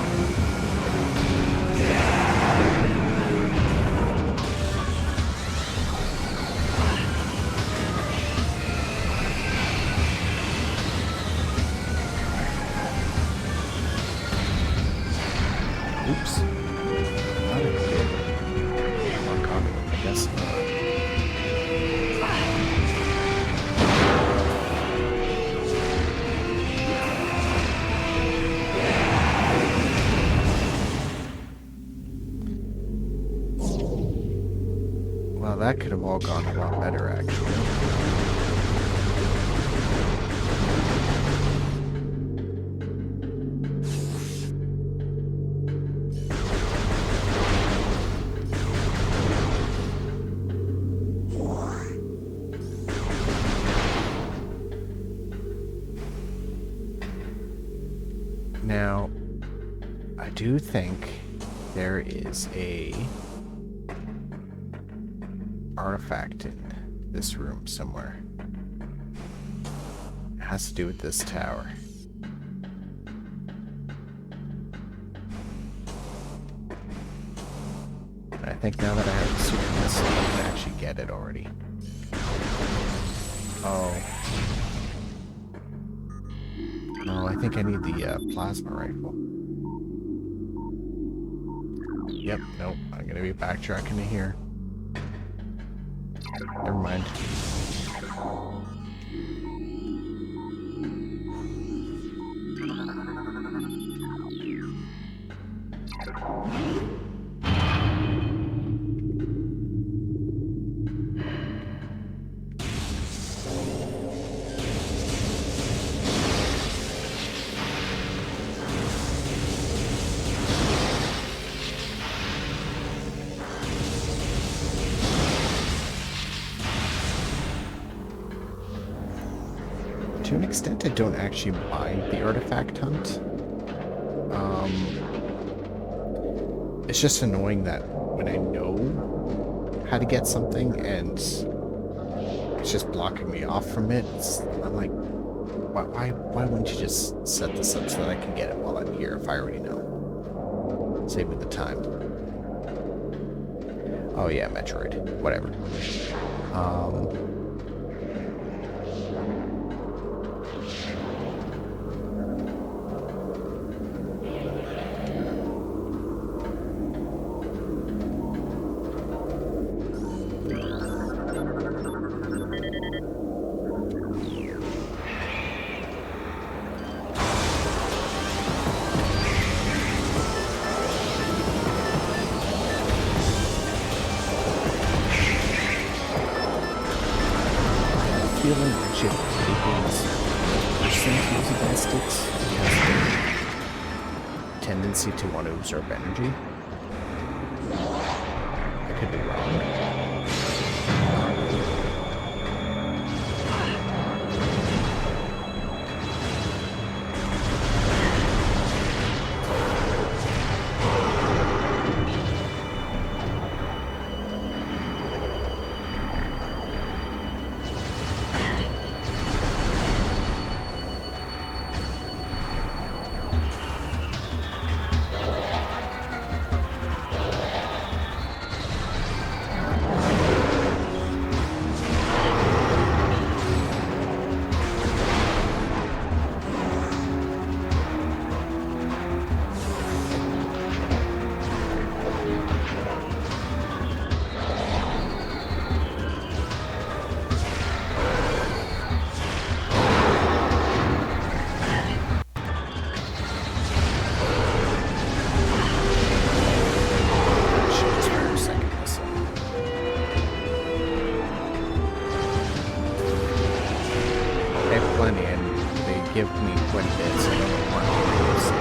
Well, that could have all gone a lot better, actually. Now, I do think there is a artifact in this room somewhere. It has to do with this tower. And I think now that I have the super missile, I can actually get it already. Oh. No, I think I need the plasma rifle. Yep, nope. I'm gonna be backtracking to here. Never mind. To an extent, I don't actually mind the artifact hunt. It's just annoying that when I know how to get something and it's just blocking me off from it, I'm like, why wouldn't you just set this up so that I can get it while I'm here if I already know? Save me the time. Oh yeah, Metroid. Whatever. Feeling that shit is using that sticks has a tendency to want to absorb energy. I could be wrong. Give me quite a bit, so I don't want to use it.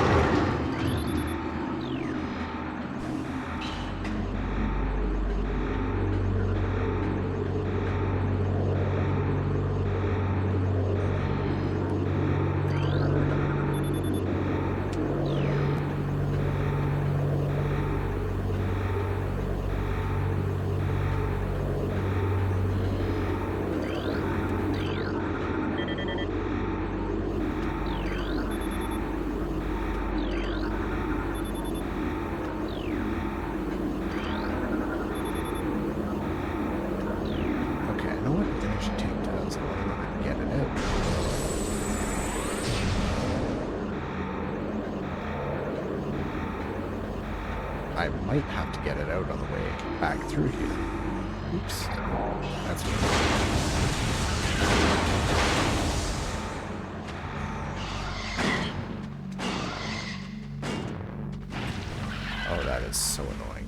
I might have to get it out on the way back through here. Oops. That's weird. Oh, that is so annoying.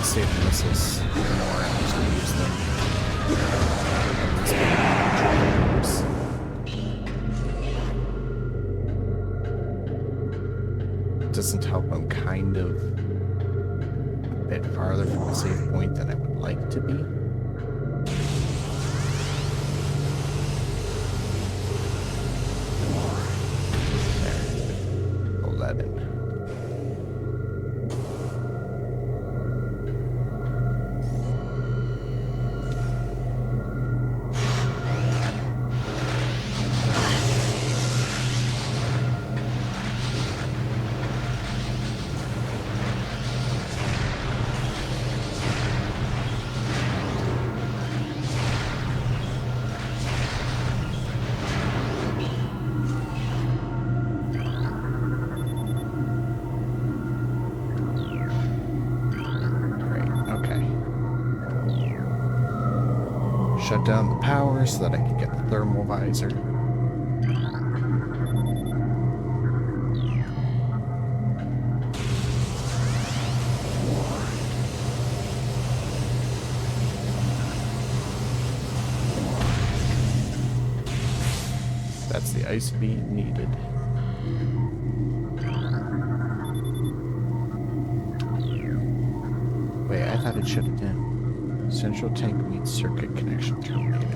Save the missiles anymore. I'm just going to use them. It doesn't help. I'm kind of a bit farther from the save point than I would like to be. There. 11. Shut down the power so that I can get the thermal visor. That's the ice beam needed. Wait, I thought it shut it down. Central tank meets circuit connection terminated.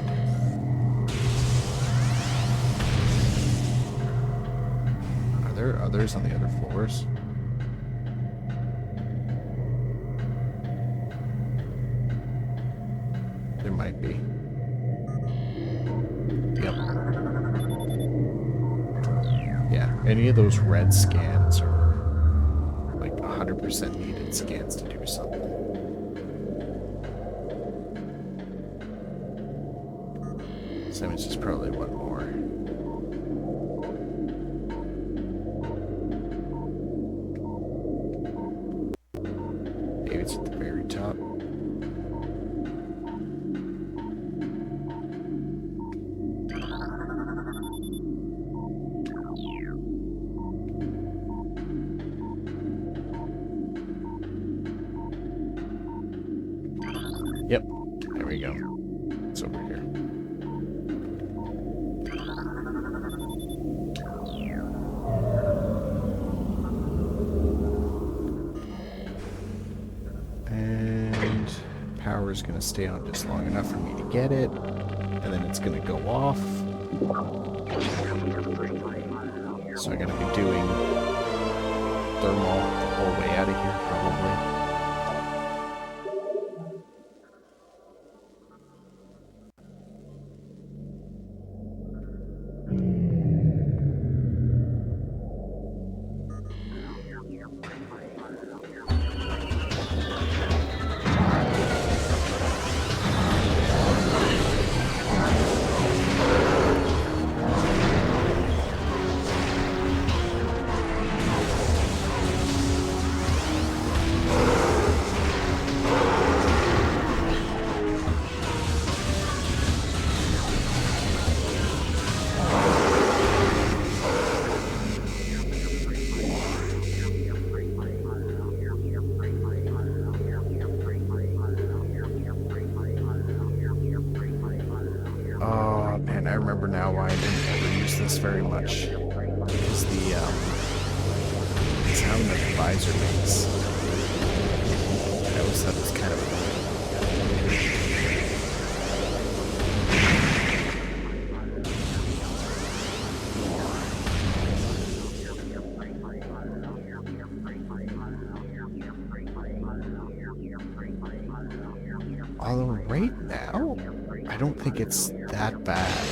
Are there others on the other floors? There might be. Yep. Yeah, any of those red scans are like 100% needed scans to do something. So that means there's probably one more. Maybe it's at the very top. Yep, there we go. It's over here. Is going to stay on just long enough for me to get it, and then it's going to go off. So I'm going to be doing thermal the whole way out of here, probably. I remember now why I didn't ever use this very much. Because the sound that the visor makes. I always thought it was kind of annoying. Although right now, I don't think it's that bad.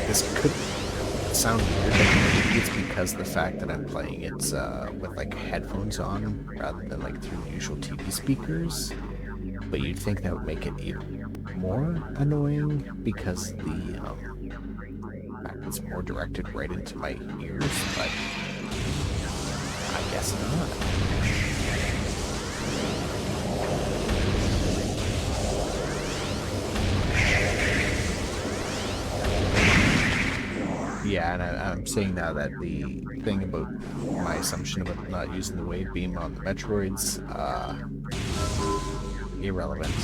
This could sound weird. maybe it's because of the fact that I'm playing it with like headphones on rather than like through usual TV speakers. But you'd think that would make it even more annoying because the fact it's more directed right into my ears, but I guess not. Yeah, and I'm saying now that the thing about my assumption about not using the wave beam on the Metroids, irrelevant.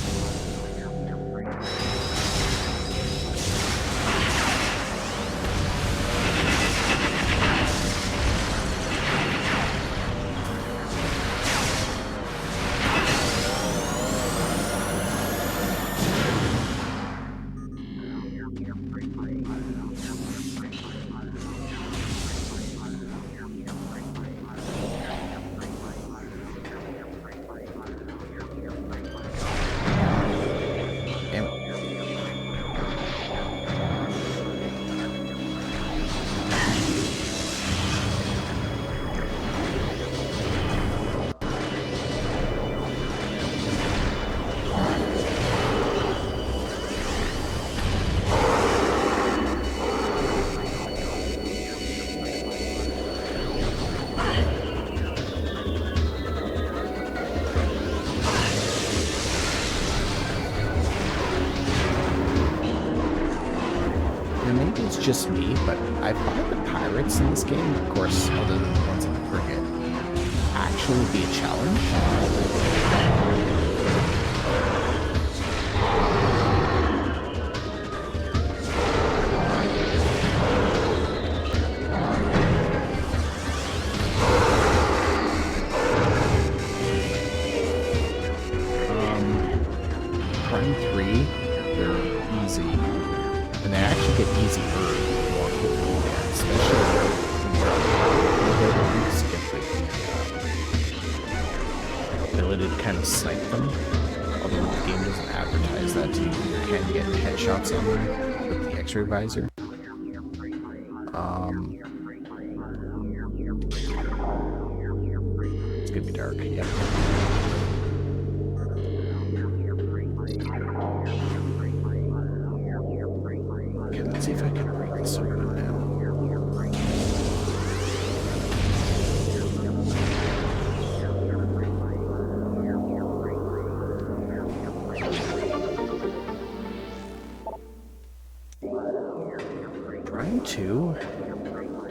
Maybe it's just me, but I find the pirates in this game, of course, other than the ones in the frigate, actually be a challenge. Prime 3, they're easy. And they actually get easier the more quickly you get, especially when you're skip the ability to kind of snipe them. Although the game doesn't advertise that to you, you can get headshots on them with the X-ray visor. It's gonna be dark. Yep. Okay, let's see if I can break this open now. Prime 2,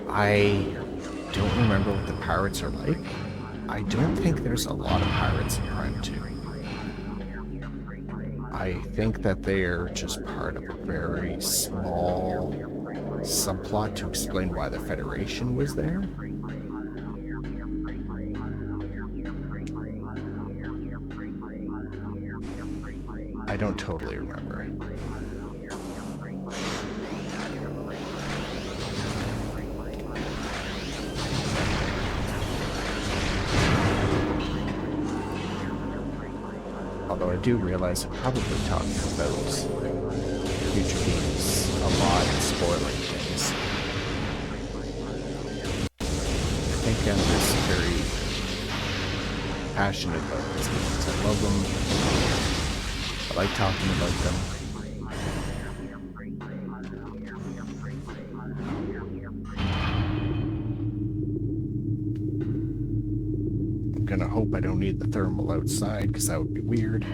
I don't remember what the pirates are like. I don't think there's a lot of pirates in Prime 2. I think that they're just part of a very small subplot to explain why the Federation was there. I don't totally remember. Although I do realize I'm probably talking about future games a lot and spoiling things. I think I'm just very passionate about these games. I love them. I like talking about them. I'm gonna hope I don't need the thermal outside, because that would be weird.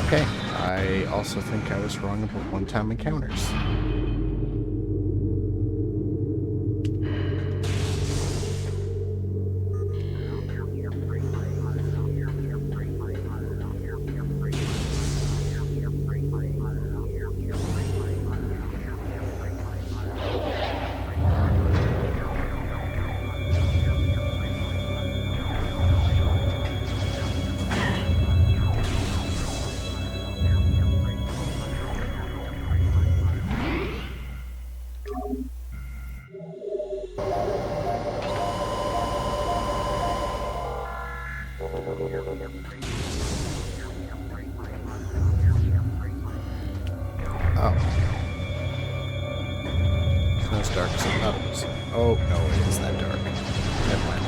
Okay, I also think I was wrong about one-time encounters. Oh. It's not as dark as I thought it was. Oh, no, it is that dark. Never mind.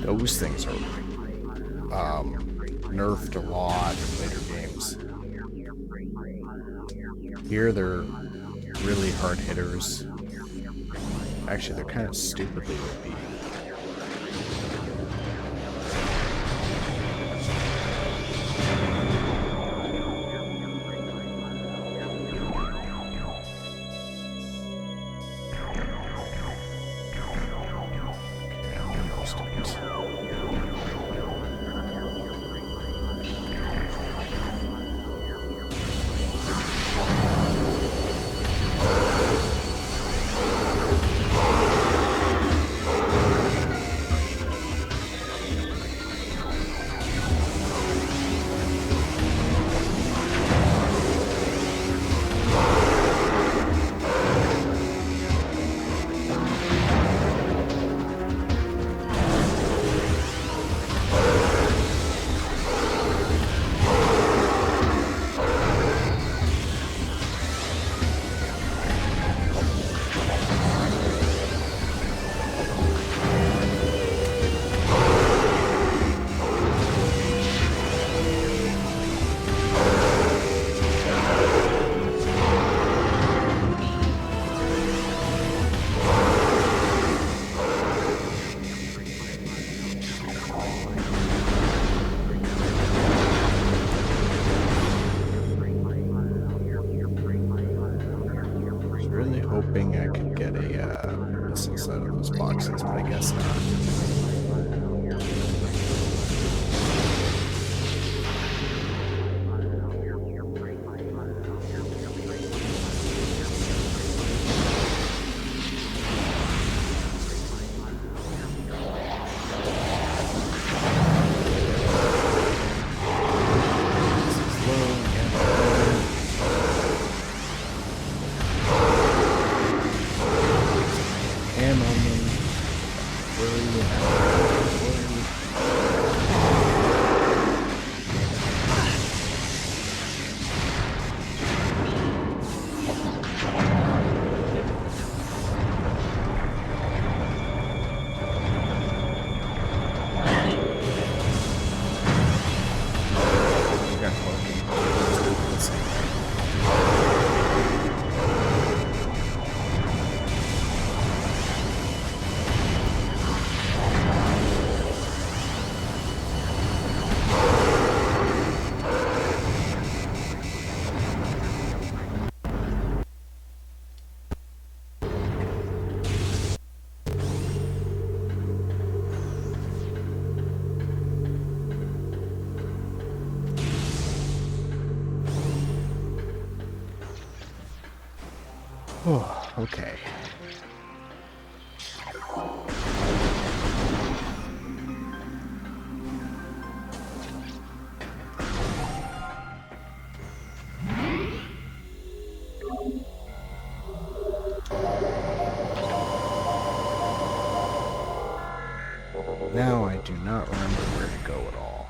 Those things are nerfed a lot in later games. Here they're really hard hitters. Actually, they're kind of stupidly OP. Hoping I could get a missile out of those boxes, but I guess not. Oh, okay. Now I do not remember where to go at all.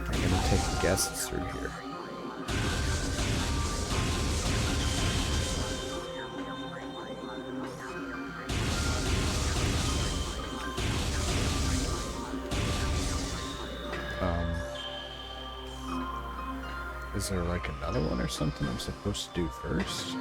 I'm gonna take guesses through here. Is there like another one or something I'm supposed to do first?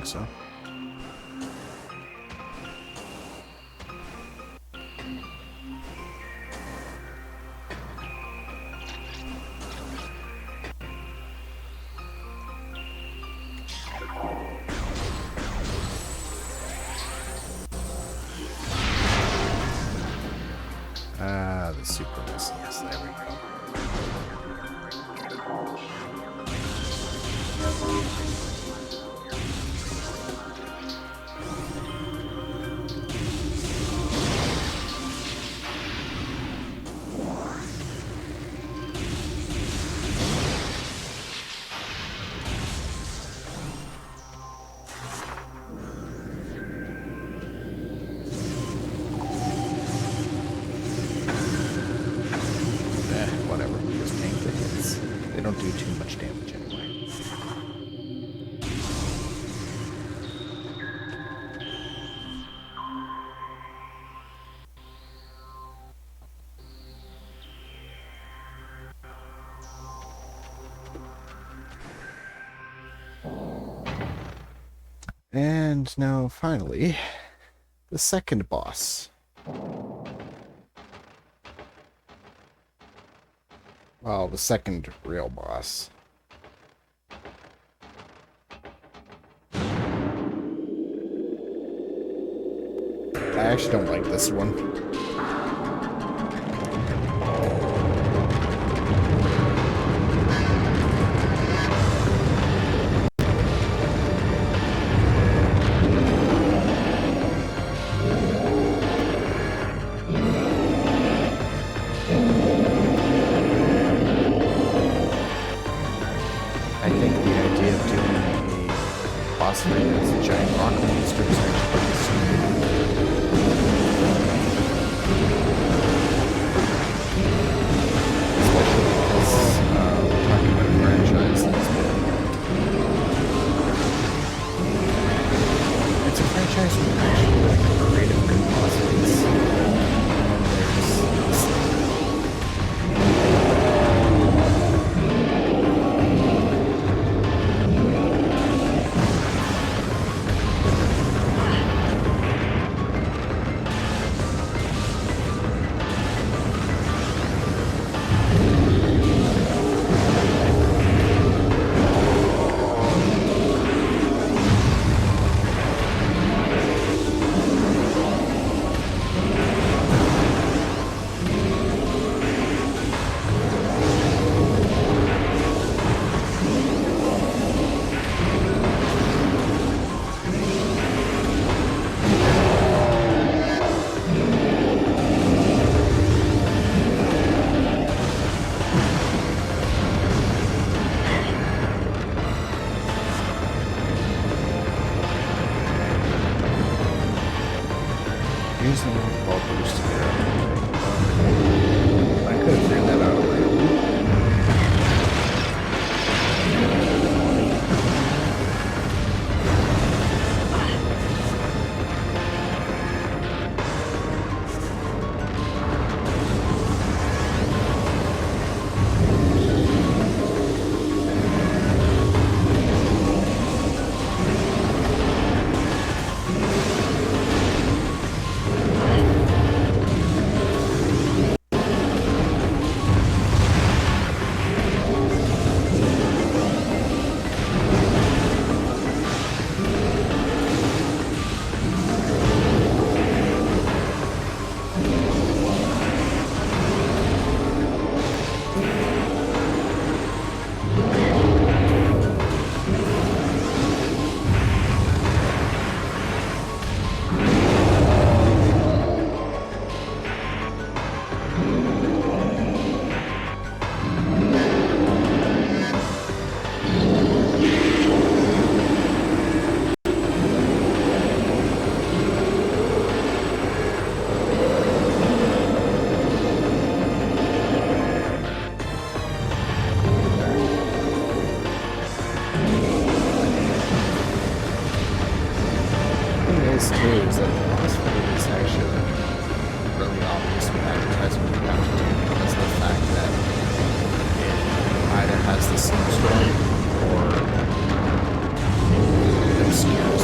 think so. The superness. Yes, there we go. Whatever. Just tank the hits. They don't do too much damage anyway. And now, finally, the second boss. Well, the second real boss. I actually don't like this one. I think the idea of doing a boss fight as a giant rock monster is actually pretty stupid. Especially because we're talking about a franchise that's been... It's a franchise with actually like creative good boss fights. And there's this using the ball boost to get out of the way. I could have figured that out on my own. Is too is that the boss fight is actually really obvious with advertising what you have to do because of the fact that it either has the snowstorm or it obscures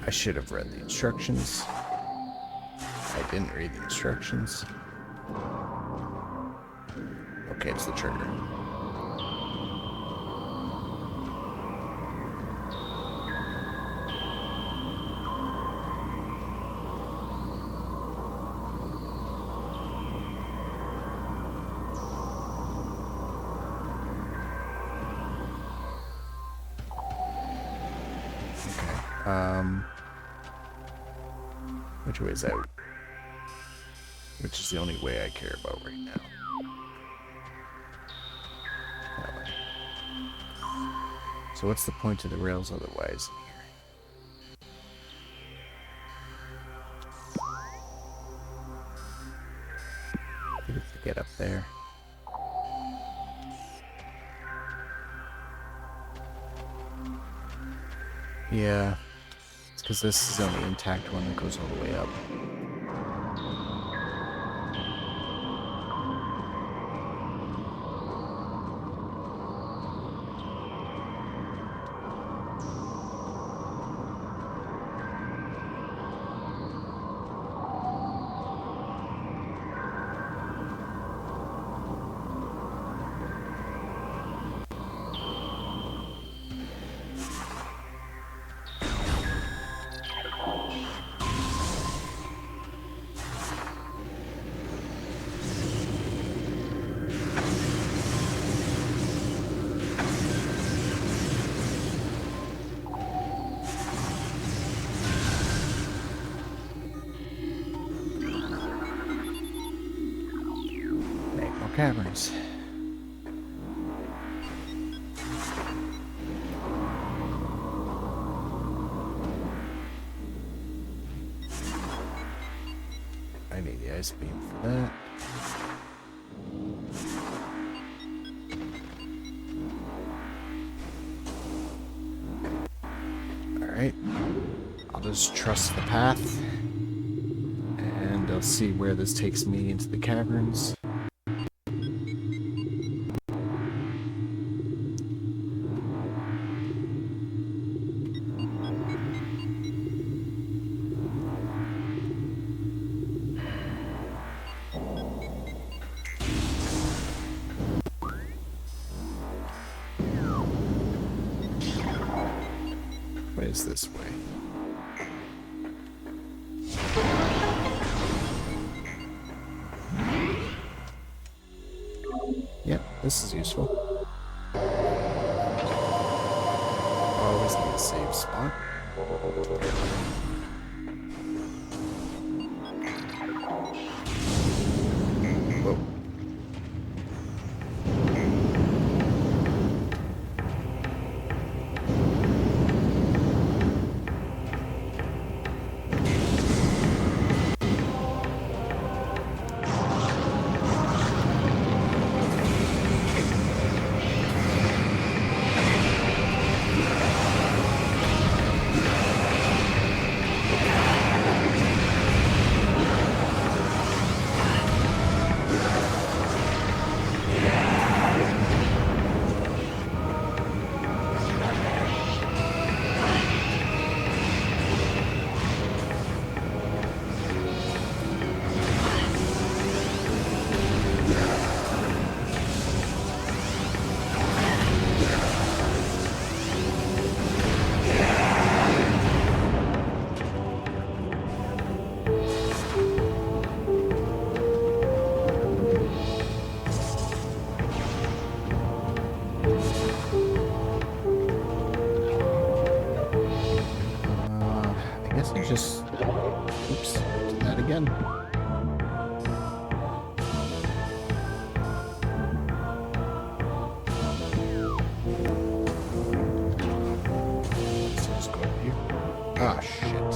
I should have read the instructions. I didn't read the instructions. Okay, it's the trigger. Which way is out? Which is the only way I care about right now. That way. So what's the point of the rails otherwise in here? To get up there. Yeah. Because this is the only intact one that goes all the way up. Caverns. I need the ice beam for that. Alright. I'll just trust the path. And I'll see where this takes me into the caverns. Is this way? Yep, this is useful. Always need a save spot. Whoa. Just, oops, did that again. Let's just go up here. Ah, shit.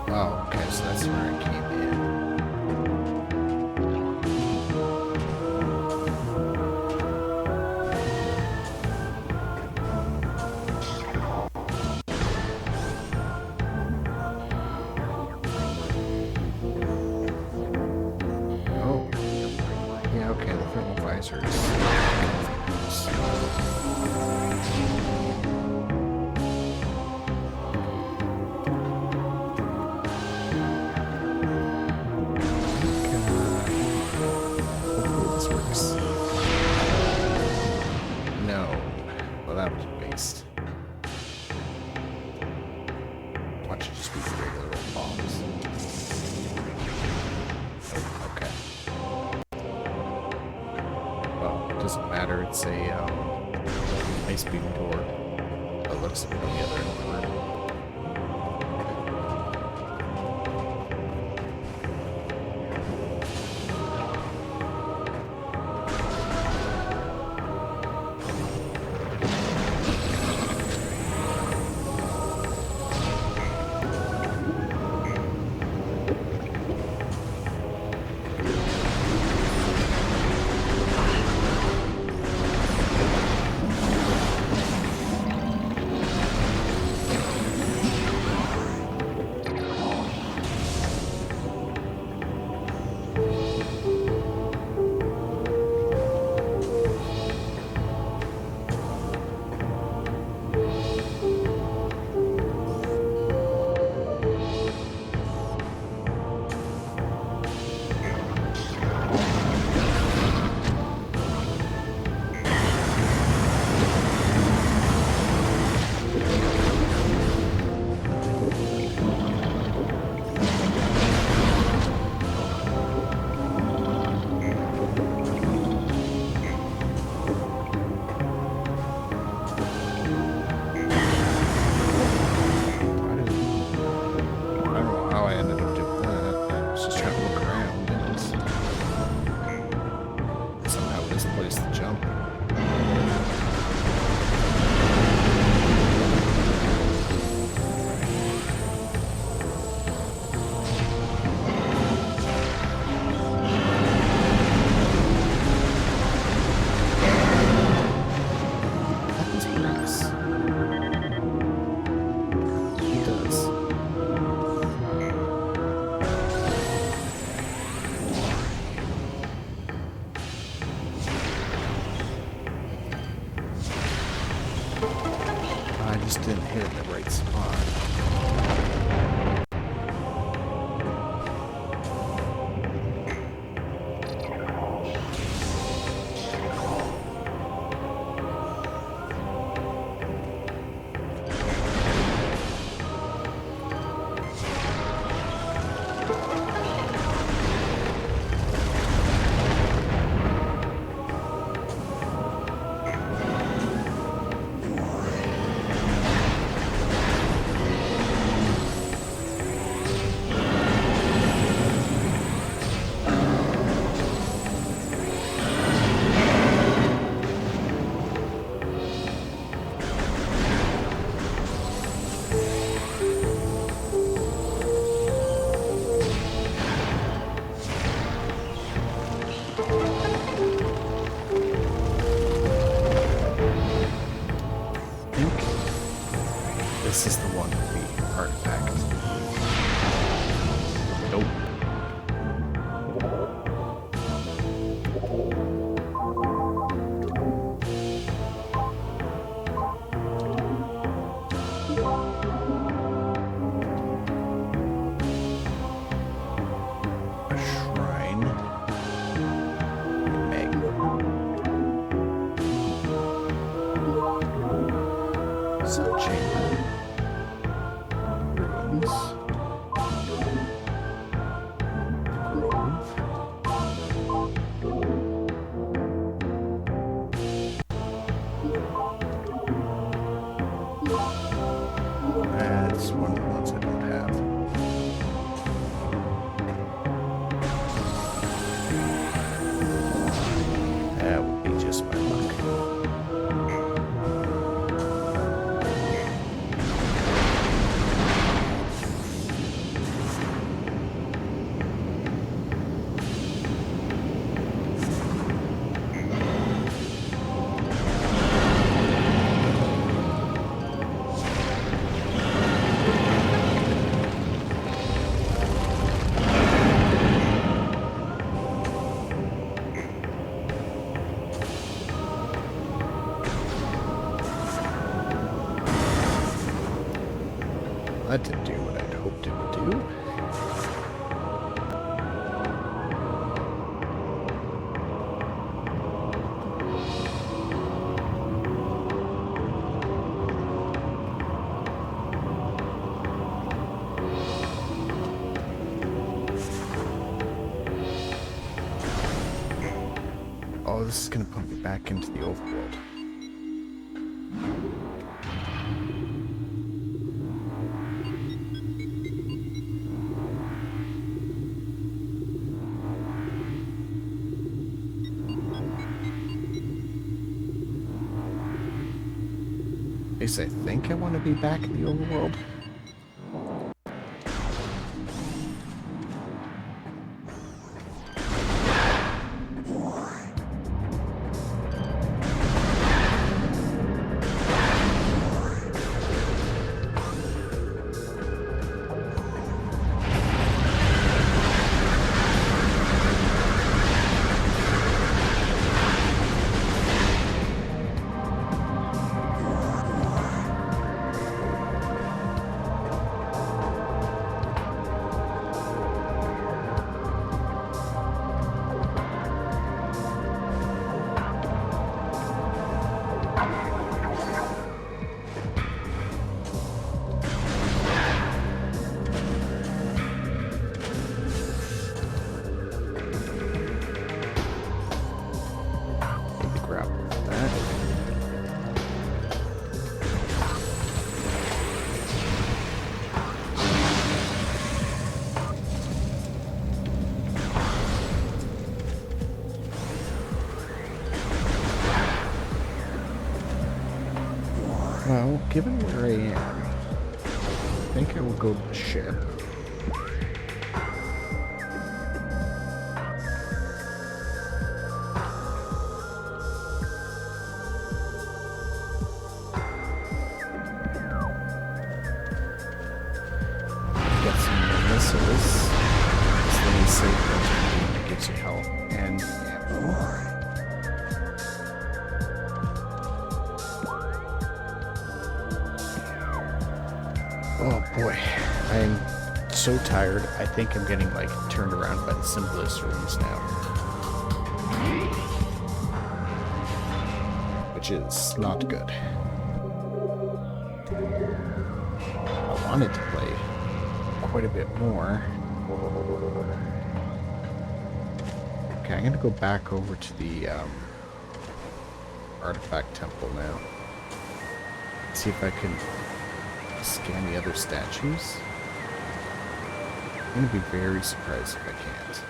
Oh, okay, so that's where I came in. Okay, the thermal visors. it's a high-speed door. It looks to be on the other end of the room. Didn't hit it in the right spot. This is the one with the artifact. Nope. A shrine. Magma. Sun chamber. That's one of the ones I don't have. That would be just my luck. That didn't do what I'd hoped it would do. Oh, this this is gonna put me back into the overworld. At least I think I want to be back in the overworld. Well, given where I am, I think I will go to the ship. Get some more missiles. So let me save that that gives you health and ammo. Oh boy, I am so tired. I think I'm getting like turned around by the simplest rooms now. Which is not good. I wanted to play quite a bit more. Okay, I'm gonna go back over to the artifact temple now. See if I can scan the other statues. I'm gonna be very surprised if I can't.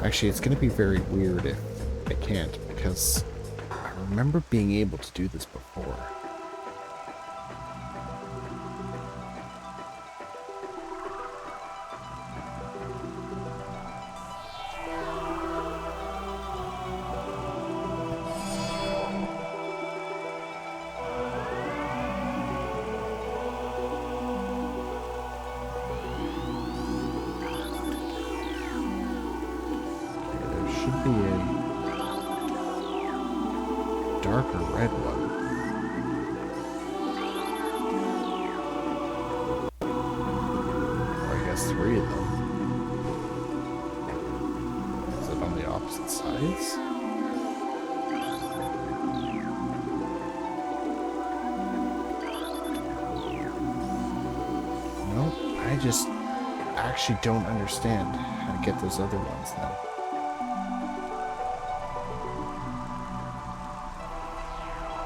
Actually, it's going to be very weird if I can't, because I remember being able to do this before. Should be a darker red one. Or I guess 3 of them. Is it on the opposite sides? Nope, I just actually don't understand how to get those other ones now.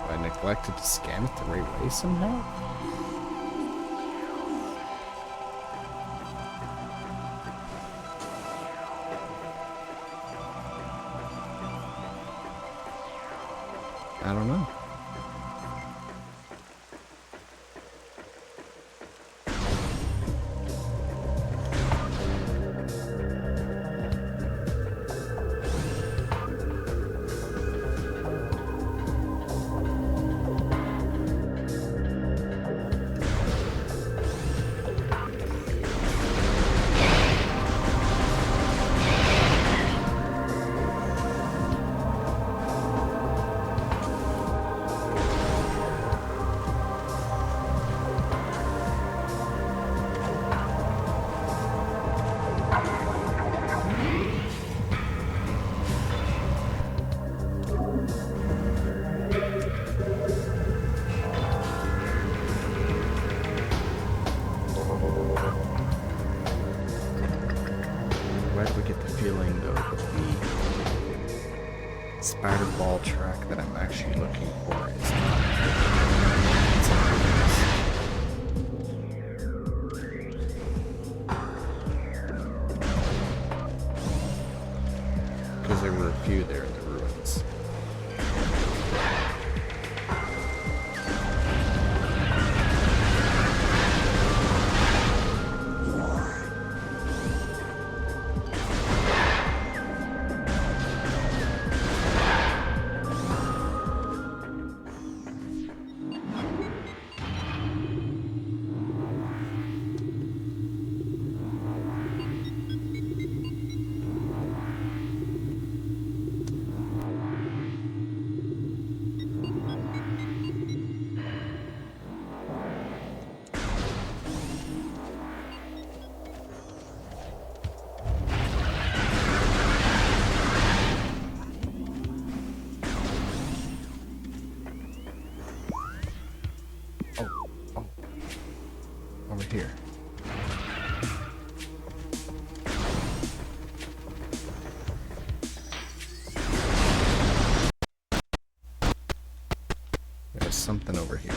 I neglected to scan it the right way somehow? I don't know. trilogy looking for is not. Because there were a few there in the ruins. Over here. There's something over here.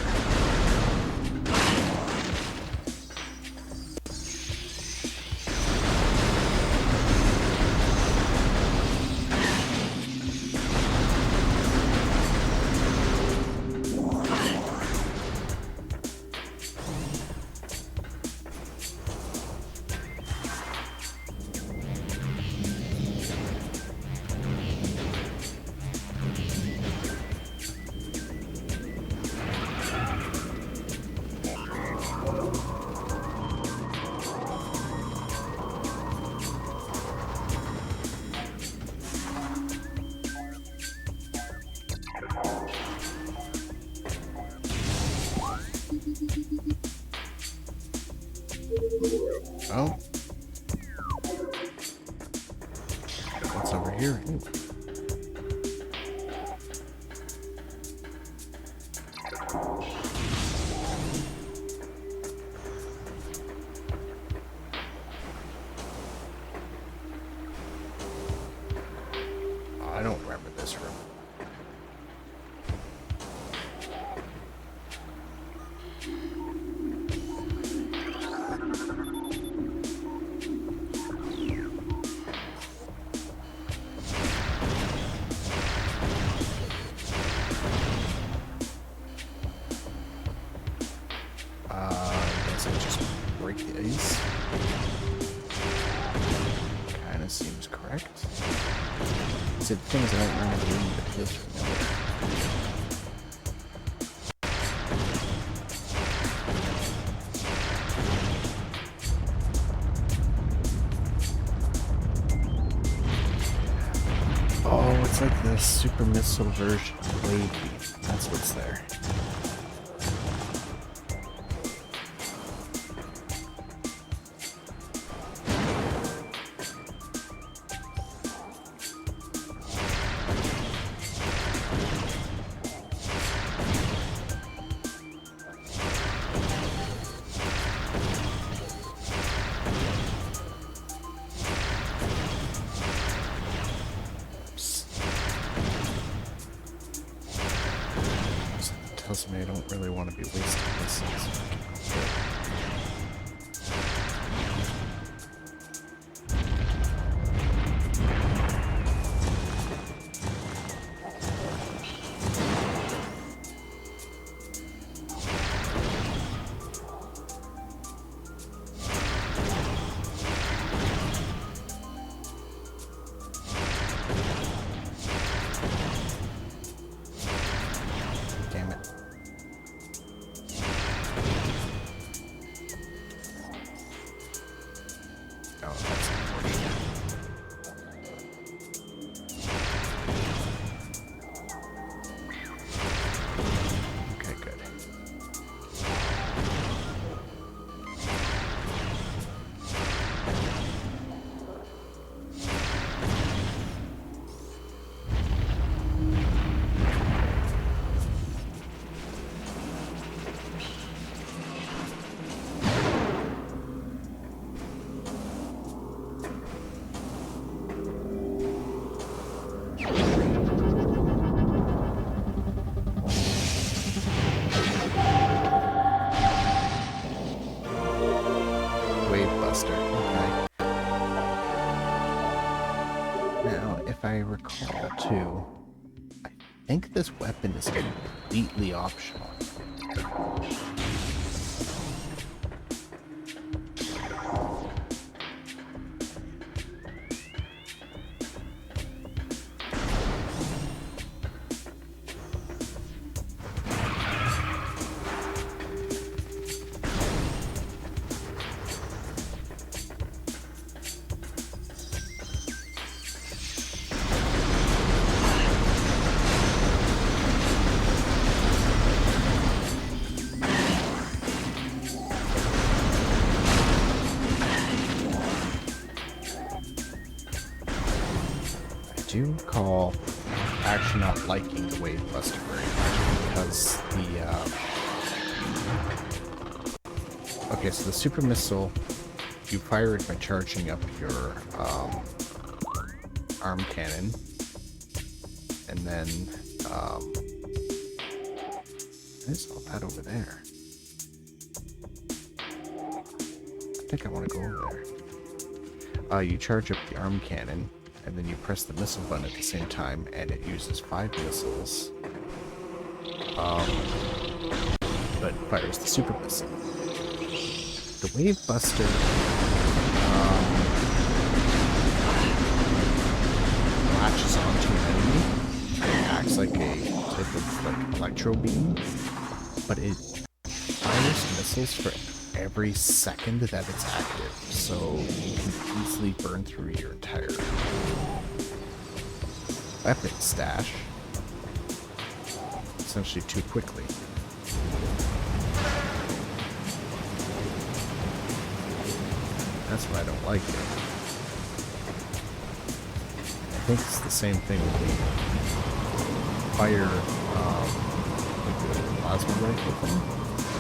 Oh. What's over here? Ooh. I don't remember this room. Just break the ice. Kinda seems correct. It's the things I don't remember doing, but it feels familiar. Oh, it's like the super missile version of Blade. That's what's there. Tells me I don't really want to be wasting this. Damn it. recall too, I think this weapon is completely optional. I do recall actually not liking the Wave Buster very much because okay, so the super missile, you fire it by charging up your arm cannon, and then there's all that over there. I think I want to go over there. You charge up the arm cannon, and then you press the missile button at the same time, and it uses 5 missiles, but fires the super missile. The Wave Buster latches onto an enemy and acts like a type of like electro beam, but it fires missiles for every second that it's active, so you can easily burn through your entire weapon stash essentially too quickly. That's why I don't like it. I think it's the same thing with the fire, like the plasma rifle thing,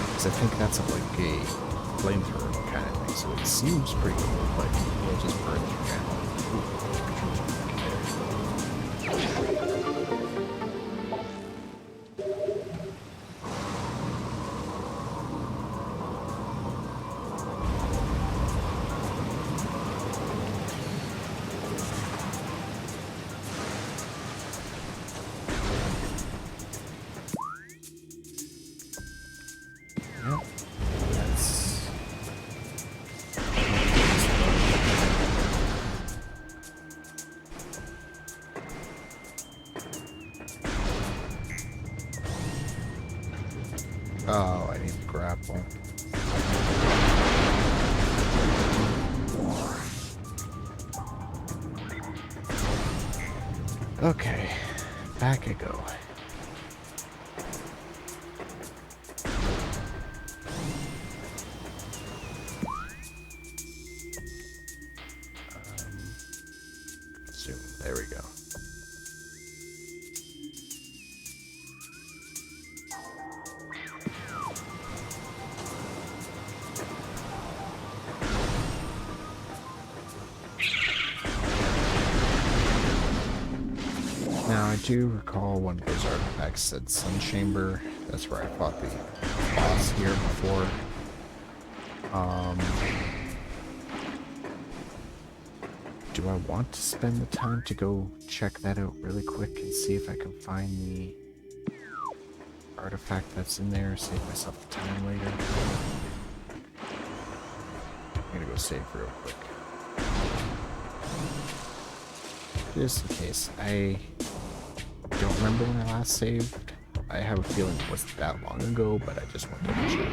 because I think that's like a flamethrower kind of thing, so it seems pretty cool, but you'll just burn through ammo. Oh, I need to grapple. Okay, back I go. Zoom. There we go. Now, I do recall one of those artifacts said Sun Chamber. That's where I fought the boss here before. Do I want to spend the time to go check that out really quick and see if I can find the artifact that's in there, save myself the time later? I'm gonna go save real quick. Just in case. I don't remember when I last saved. I have a feeling it wasn't that long ago, but I just want to check.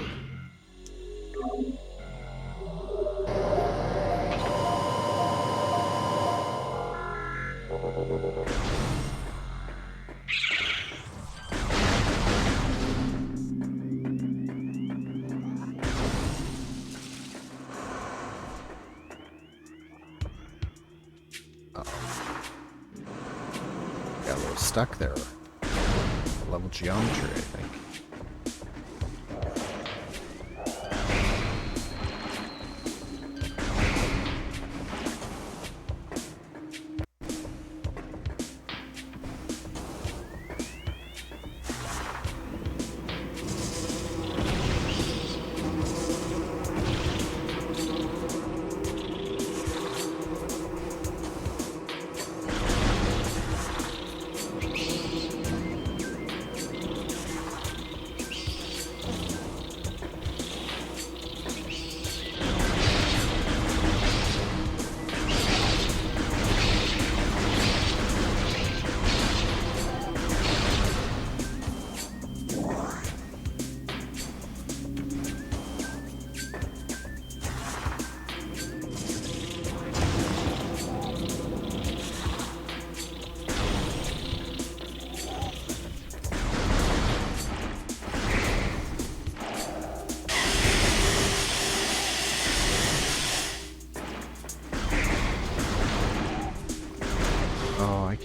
Got a little stuck there. Level geometry, I think.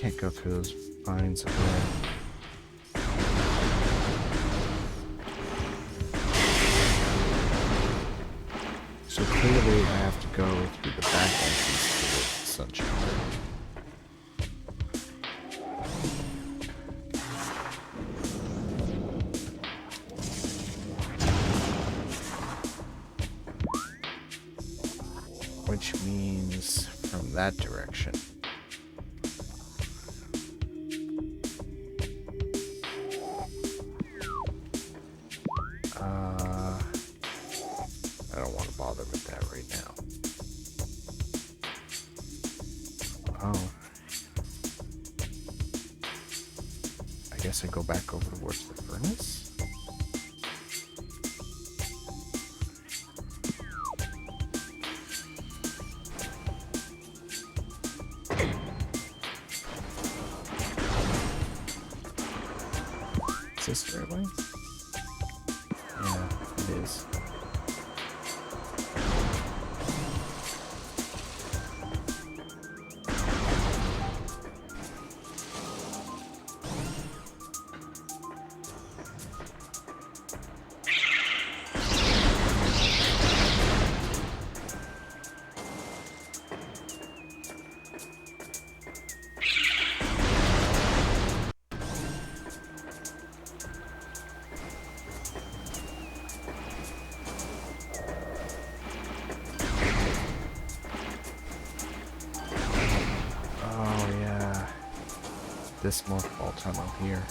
can't go through those vines over there. So clearly I have to go through the back entrance to the sun chamber. Which means from that direction. I don't want to bother with that right now. Oh. I guess I go back over towards the furnace? Is this the right way? Yeah, it is. This mothball tunnel here.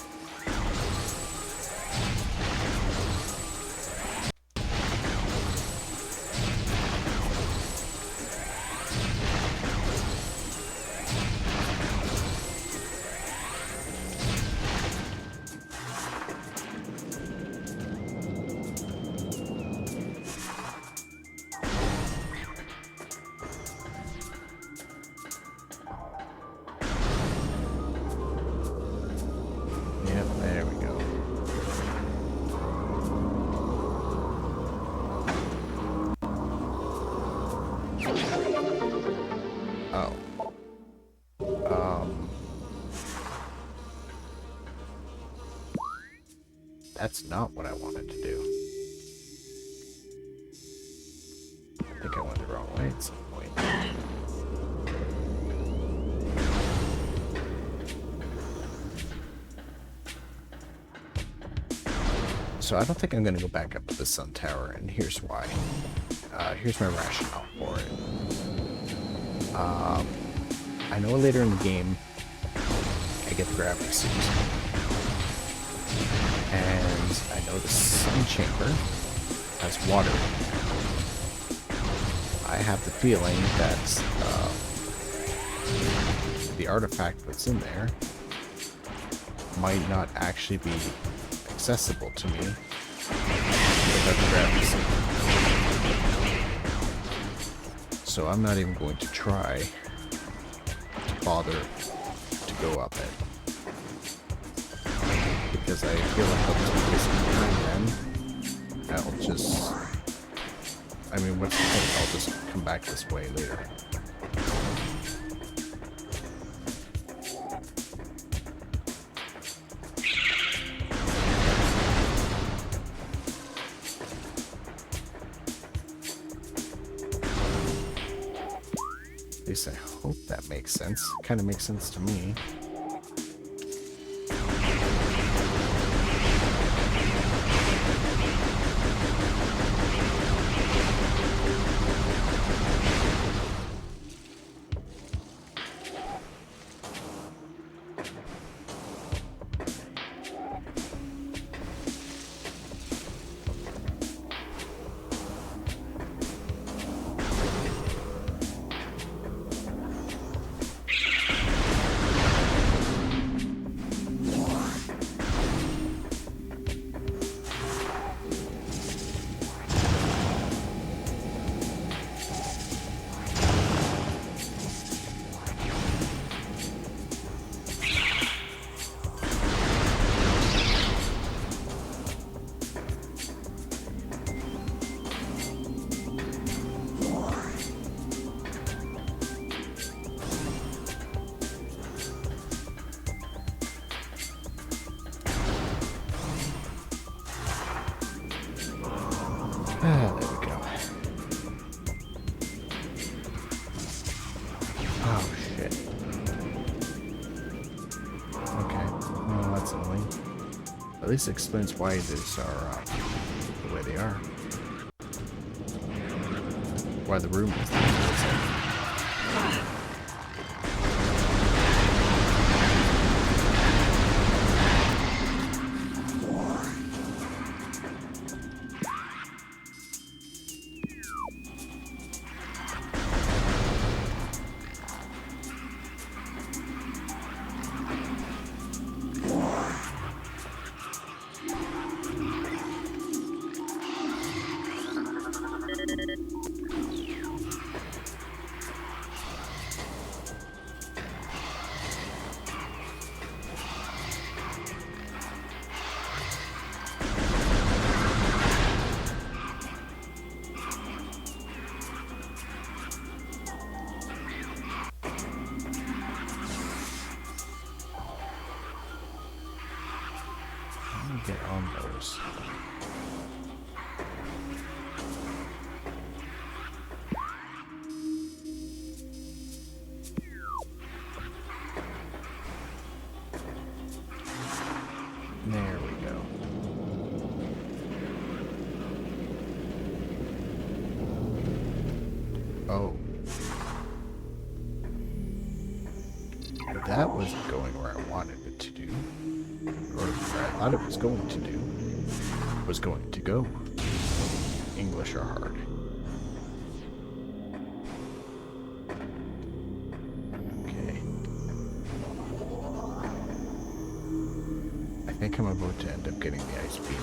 That's not what I wanted to do. I think I went the wrong way at some point. So I don't think I'm going to go back up to the sun tower, and here's why. Here's my rationale for it. I know later in the game, I get the gravity suit. And I know the sun chamber has water. I have the feeling that the artifact that's in there might not actually be accessible to me without the gravity suit. So I'm not even going to try to bother to go up it. Because I feel like I'll just be wasting time then. I'll just... I mean, what's the point? I'll just come back this way later. At least I hope that makes sense. Kind of makes sense to me. There we go. Oh, shit. Okay. Well, that's annoying. At least it explains why these are the way they are. Why the room is the way it is. Get on those. There we go. Oh. That wasn't going where I wanted it to do. Or where I thought it was going to do. Was going to go. English are hard. Okay. I think I'm about to end up getting the ice beam.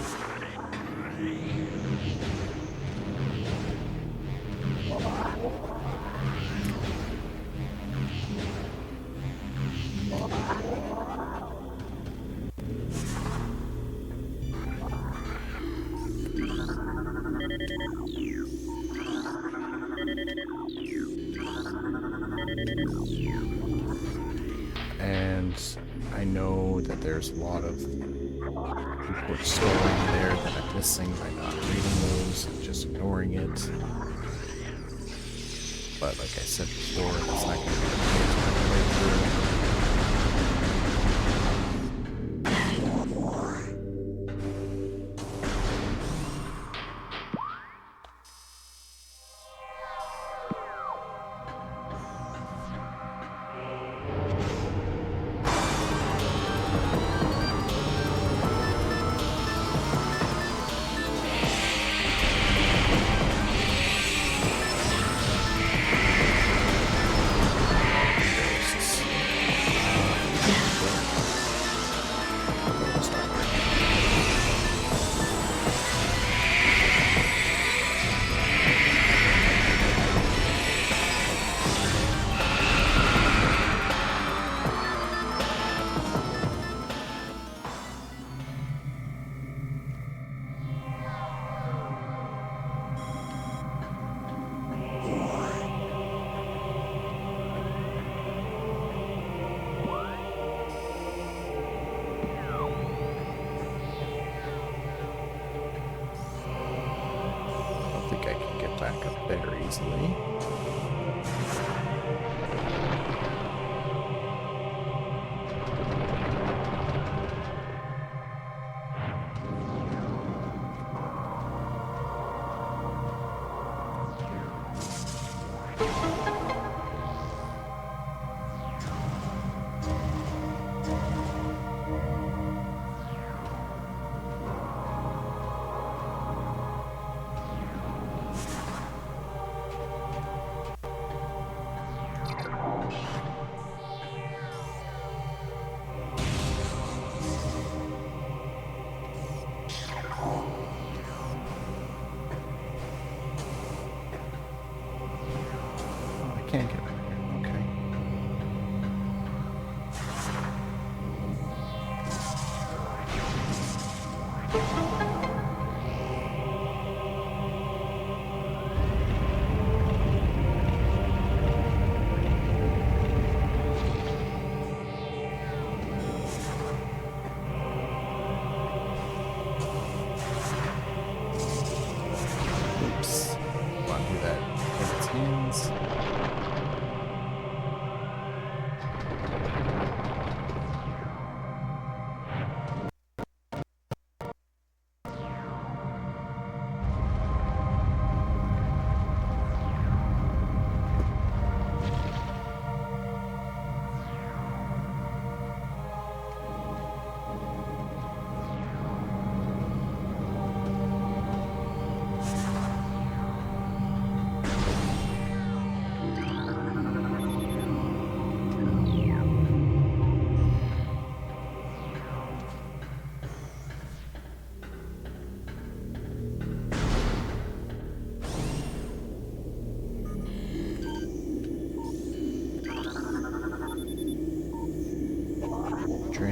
And I know that there's a lot of important story there that I'm missing by not reading those and just ignoring it. But like I said before, it's not going to be a playthrough. Back up there easily. Can't get back here. Okay.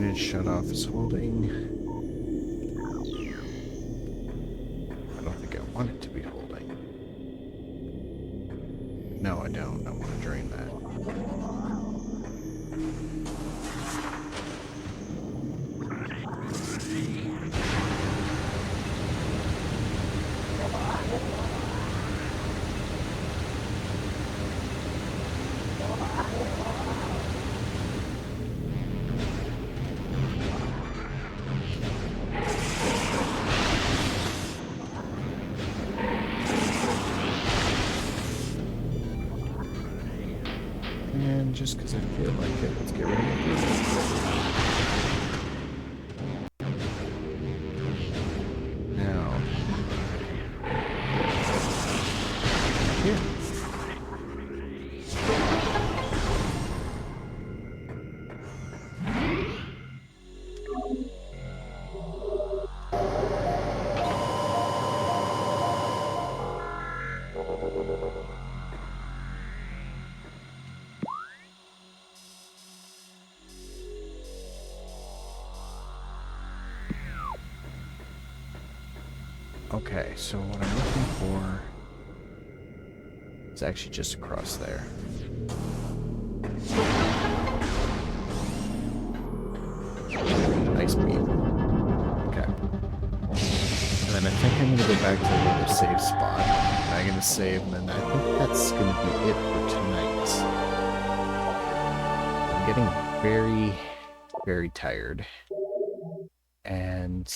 Manage shut off is holding. I don't think I want it to be holding. No, I don't. I want to drain that. And just because I feel like it, let's get rid of it. Now, here. Okay, so what I'm looking for is actually just across there. Nice beam. Okay. And then I think I'm gonna go back to the other save spot. And I'm gonna save, and then I think that's gonna be it for tonight. I'm getting very, very tired. And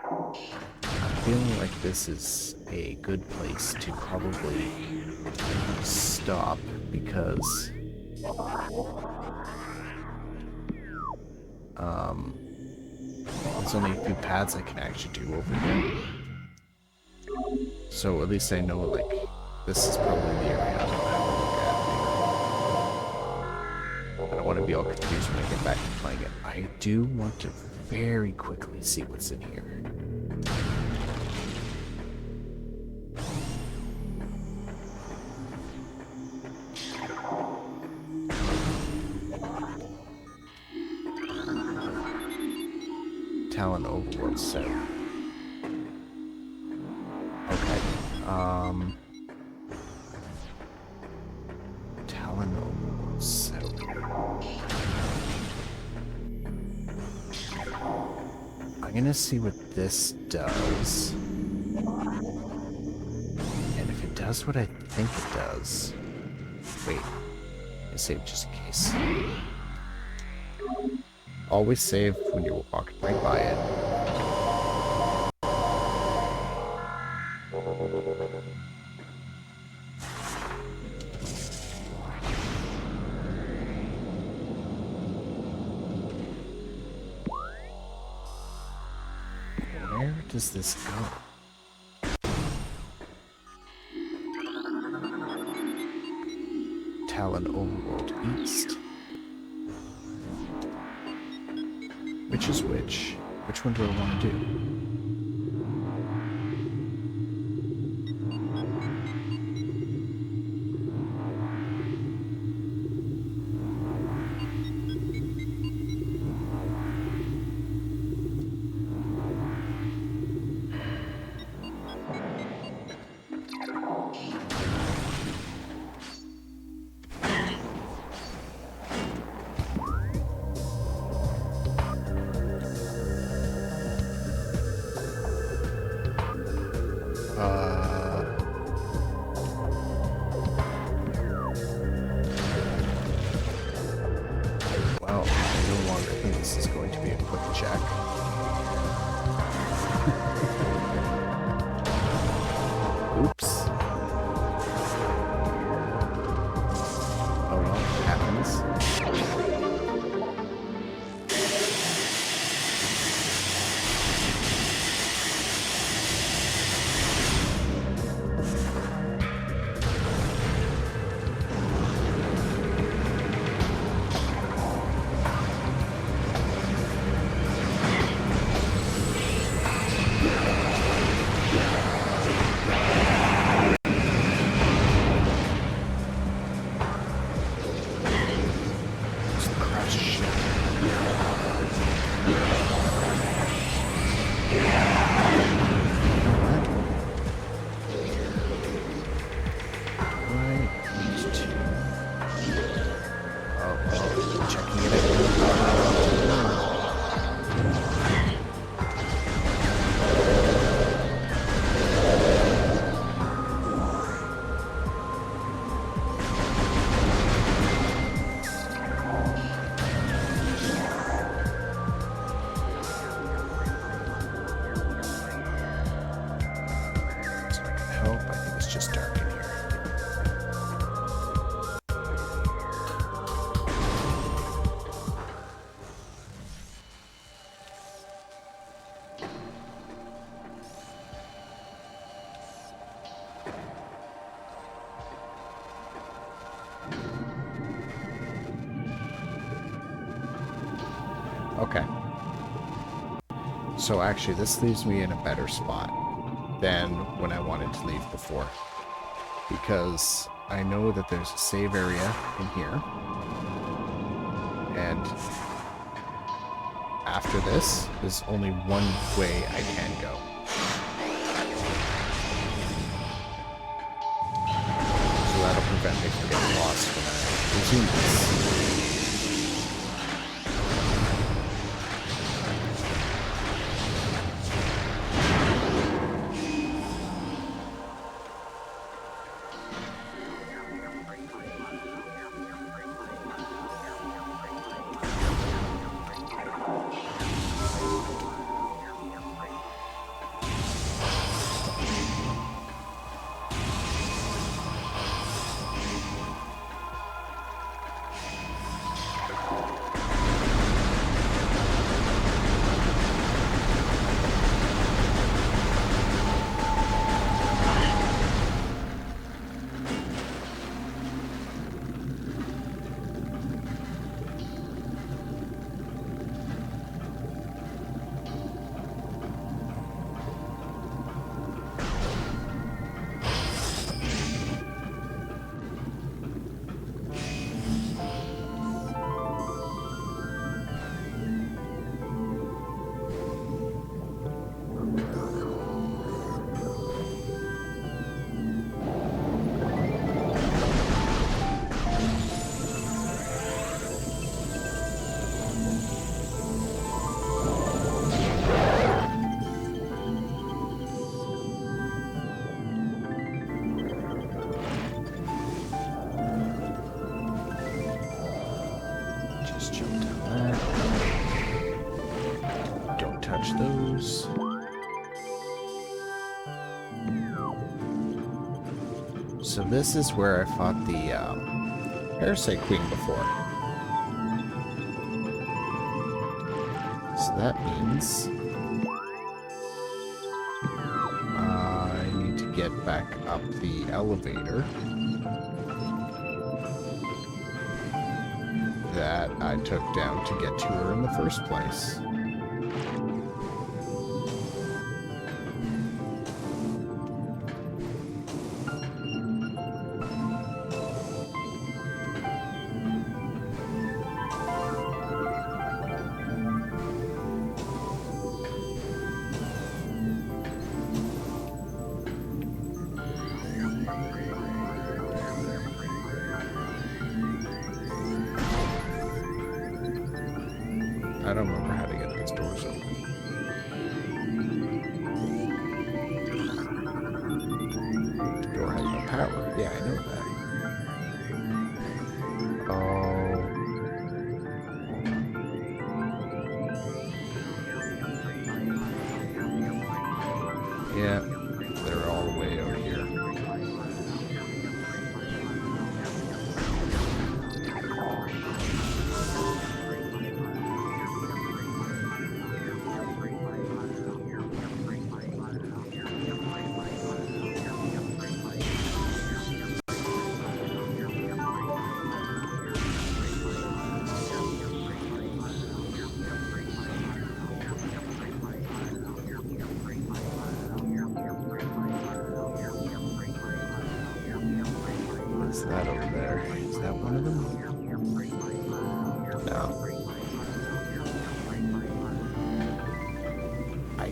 I'm feeling like this is a good place to probably stop because there's only a few paths I can actually do over here. So at least I know, like, this is probably the area I'm gonna have to look at. I don't want to be all confused when I get back to playing it. I do want to very quickly see what's in here. Talon Overworld set. Okay. Talon Overworld set. I'm gonna see what this does. And if it does what I think it does. Wait. I save just in case. Always save when you're walking right by it. Where does this go? Talon Overworld East. Which is which? Which one do I want to do? Well, I no longer think this is going to be a quick check. Oops. Oh well, it happens. Oh, I think it's just dark in here. Okay. So actually, this leaves me in a better spot than when I wanted to leave before. Because I know that there's a save area in here. And after this, there's only one way I can go. So that'll prevent me from getting lost when I resume this. Those. So this is where I fought the Parasite Queen before. So that means I need to get back up the elevator that I took down to get to her in the first place. I don't remember how to get those doors open. The door has no power. Yeah, I know that. Oh. Yeah, they're all the way over here. What's that over there? Is that one of them? No. I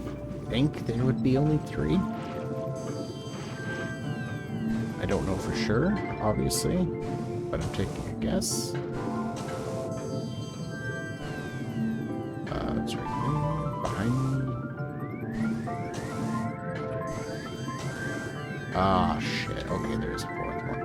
think there would be only 3. I don't know for sure, obviously, but I'm taking a guess. It's right there, behind me. Ah, shit. Okay, there's a 4th one.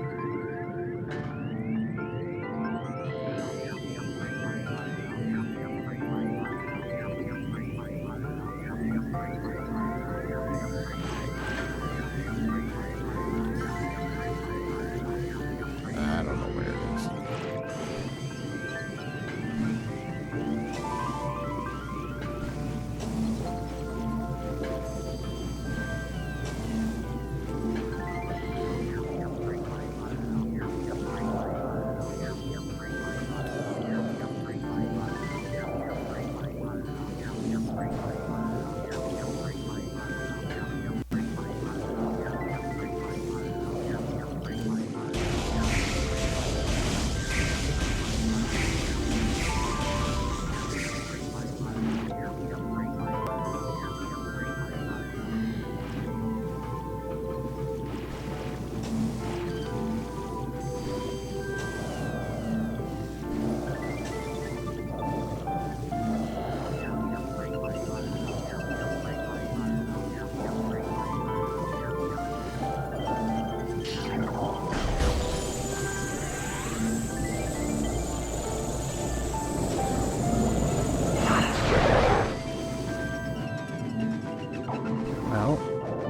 Well,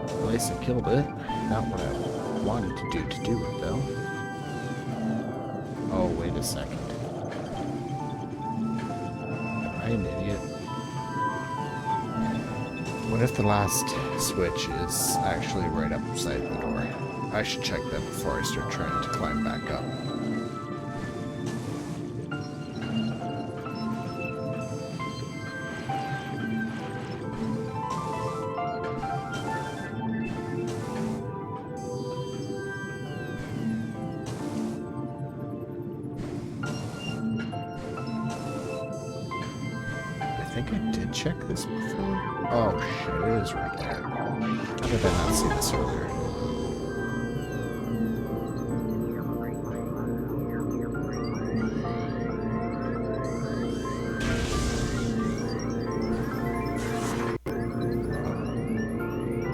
at least I killed it. Not what I wanted to do it, though. Oh, wait a second. Am I an idiot? What if the last switch is actually right up beside the door? I should check that before I start trying to climb back up. I think I did check this before. Oh shit, it is right there. How did I not see this earlier?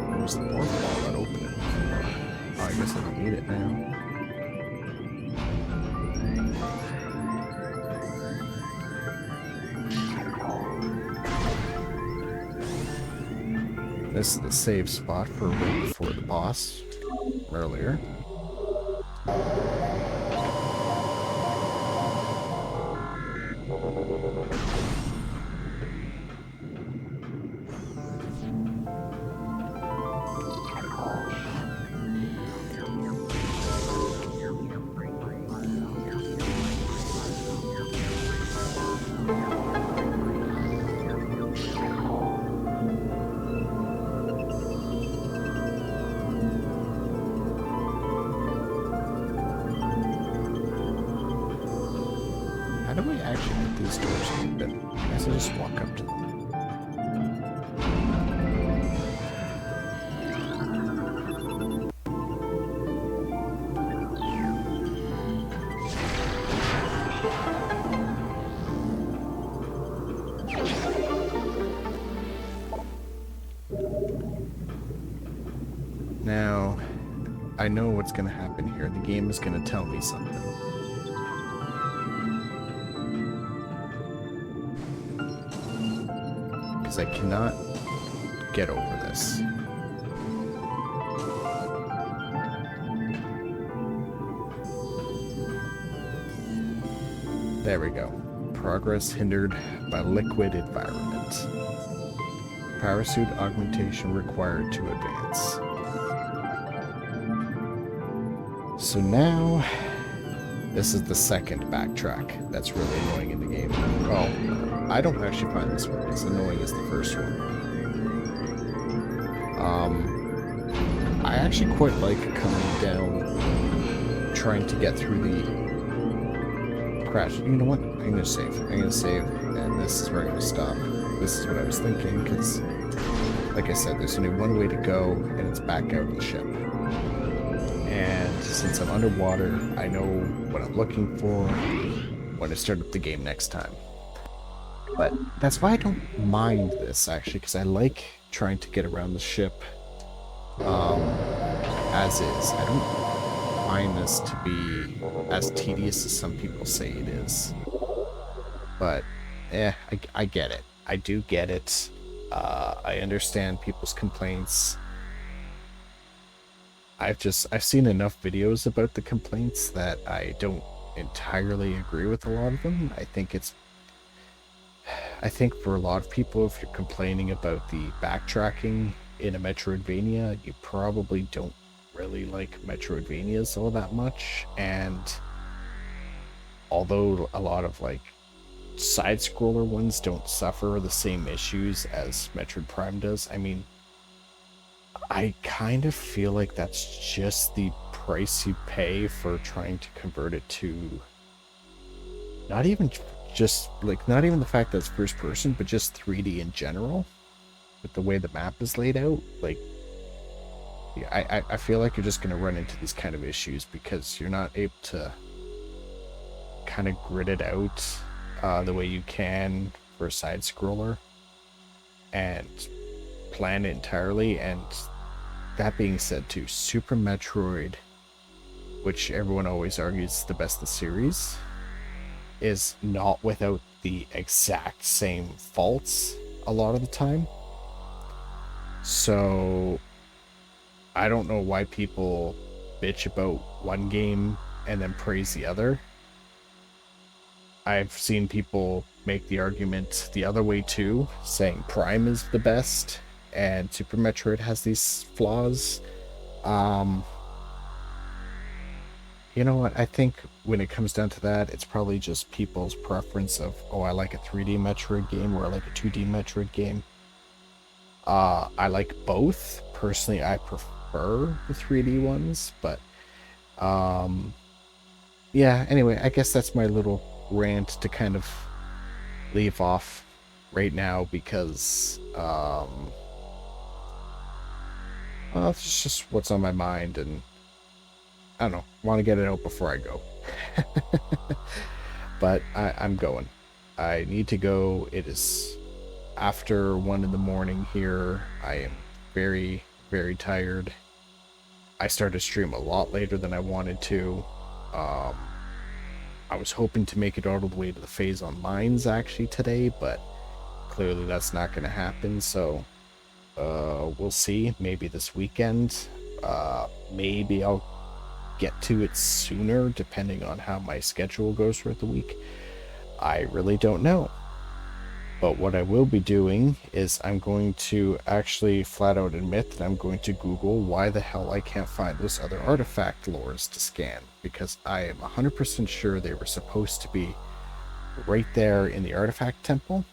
Where's the fourth wall that opened it? Oh, I guess I don't need it now. This is the save spot for right before the boss from earlier. How do we actually get these doors open? I guess I just walk up to them. Now, I know what's going to happen here. The game is going to tell me something. Because I cannot get over this. There we go. Progress hindered by liquid environment. Parachute augmentation required to advance. So now, this is the second backtrack that's really annoying in the game. Oh, I don't actually find this one as annoying as the first one. I actually quite like coming down, trying to get through the crash. You know what? I'm gonna save. And this is where I'm gonna stop. This is what I was thinking, because, like I said, there's only one way to go, and it's back out of the ship. And since I'm underwater, I know what I'm looking for when I start up the game next time. But that's why I don't mind this, actually, because I like trying to get around the ship as is. I don't find this to be as tedious as some people say it is. But, I get it. I do get it. I understand people's complaints. I've seen enough videos about the complaints that I don't entirely agree with a lot of them. I think for a lot of people, if you're complaining about the backtracking in a Metroidvania, you probably don't really like Metroidvanias all that much. And although a lot of like side-scroller ones don't suffer the same issues as Metroid Prime does, I mean, I kind of feel like that's just the price you pay for trying to convert it to not even the fact that it's first person, but just 3D in general, with the way the map is laid out. Like, I feel like you're just going to run into these kind of issues because you're not able to kind of grid it out the way you can for a side scroller and plan it entirely. And that being said, too, Super Metroid, which everyone always argues is the best of the series, is not without the exact same faults a lot of the time. So I don't know why people bitch about one game and then praise the other. I've seen people make the argument the other way too, saying Prime is the best and Super Metroid has these flaws. Um, you know what? I think when it comes down to that, it's probably just people's preference of, oh, I like a 3D Metroid game or I like a 2D Metroid game. I like both. Personally, I prefer the 3D ones, but um, yeah, anyway, I guess that's my little rant to kind of leave off right now because well, it's just what's on my mind, and I don't know, want to get it out before I go. But I'm going. I need to go. It is after 1 in the morning here. I am very, very tired. I started stream a lot later than I wanted to. Um, I was hoping to make it all the way to the phase on mines actually today, but clearly that's not going to happen. So we'll see. Maybe this weekend. Maybe I'll get to it sooner, depending on how my schedule goes for the week. I really don't know. But what I will be doing is I'm going to actually flat out admit that I'm going to Google why the hell I can't find those other artifact lores to scan, because I am 100% sure they were supposed to be right there in the artifact temple,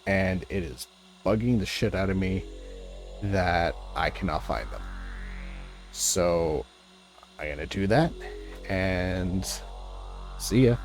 and it is bugging the shit out of me that I cannot find them. So I'm gonna do that, and see ya.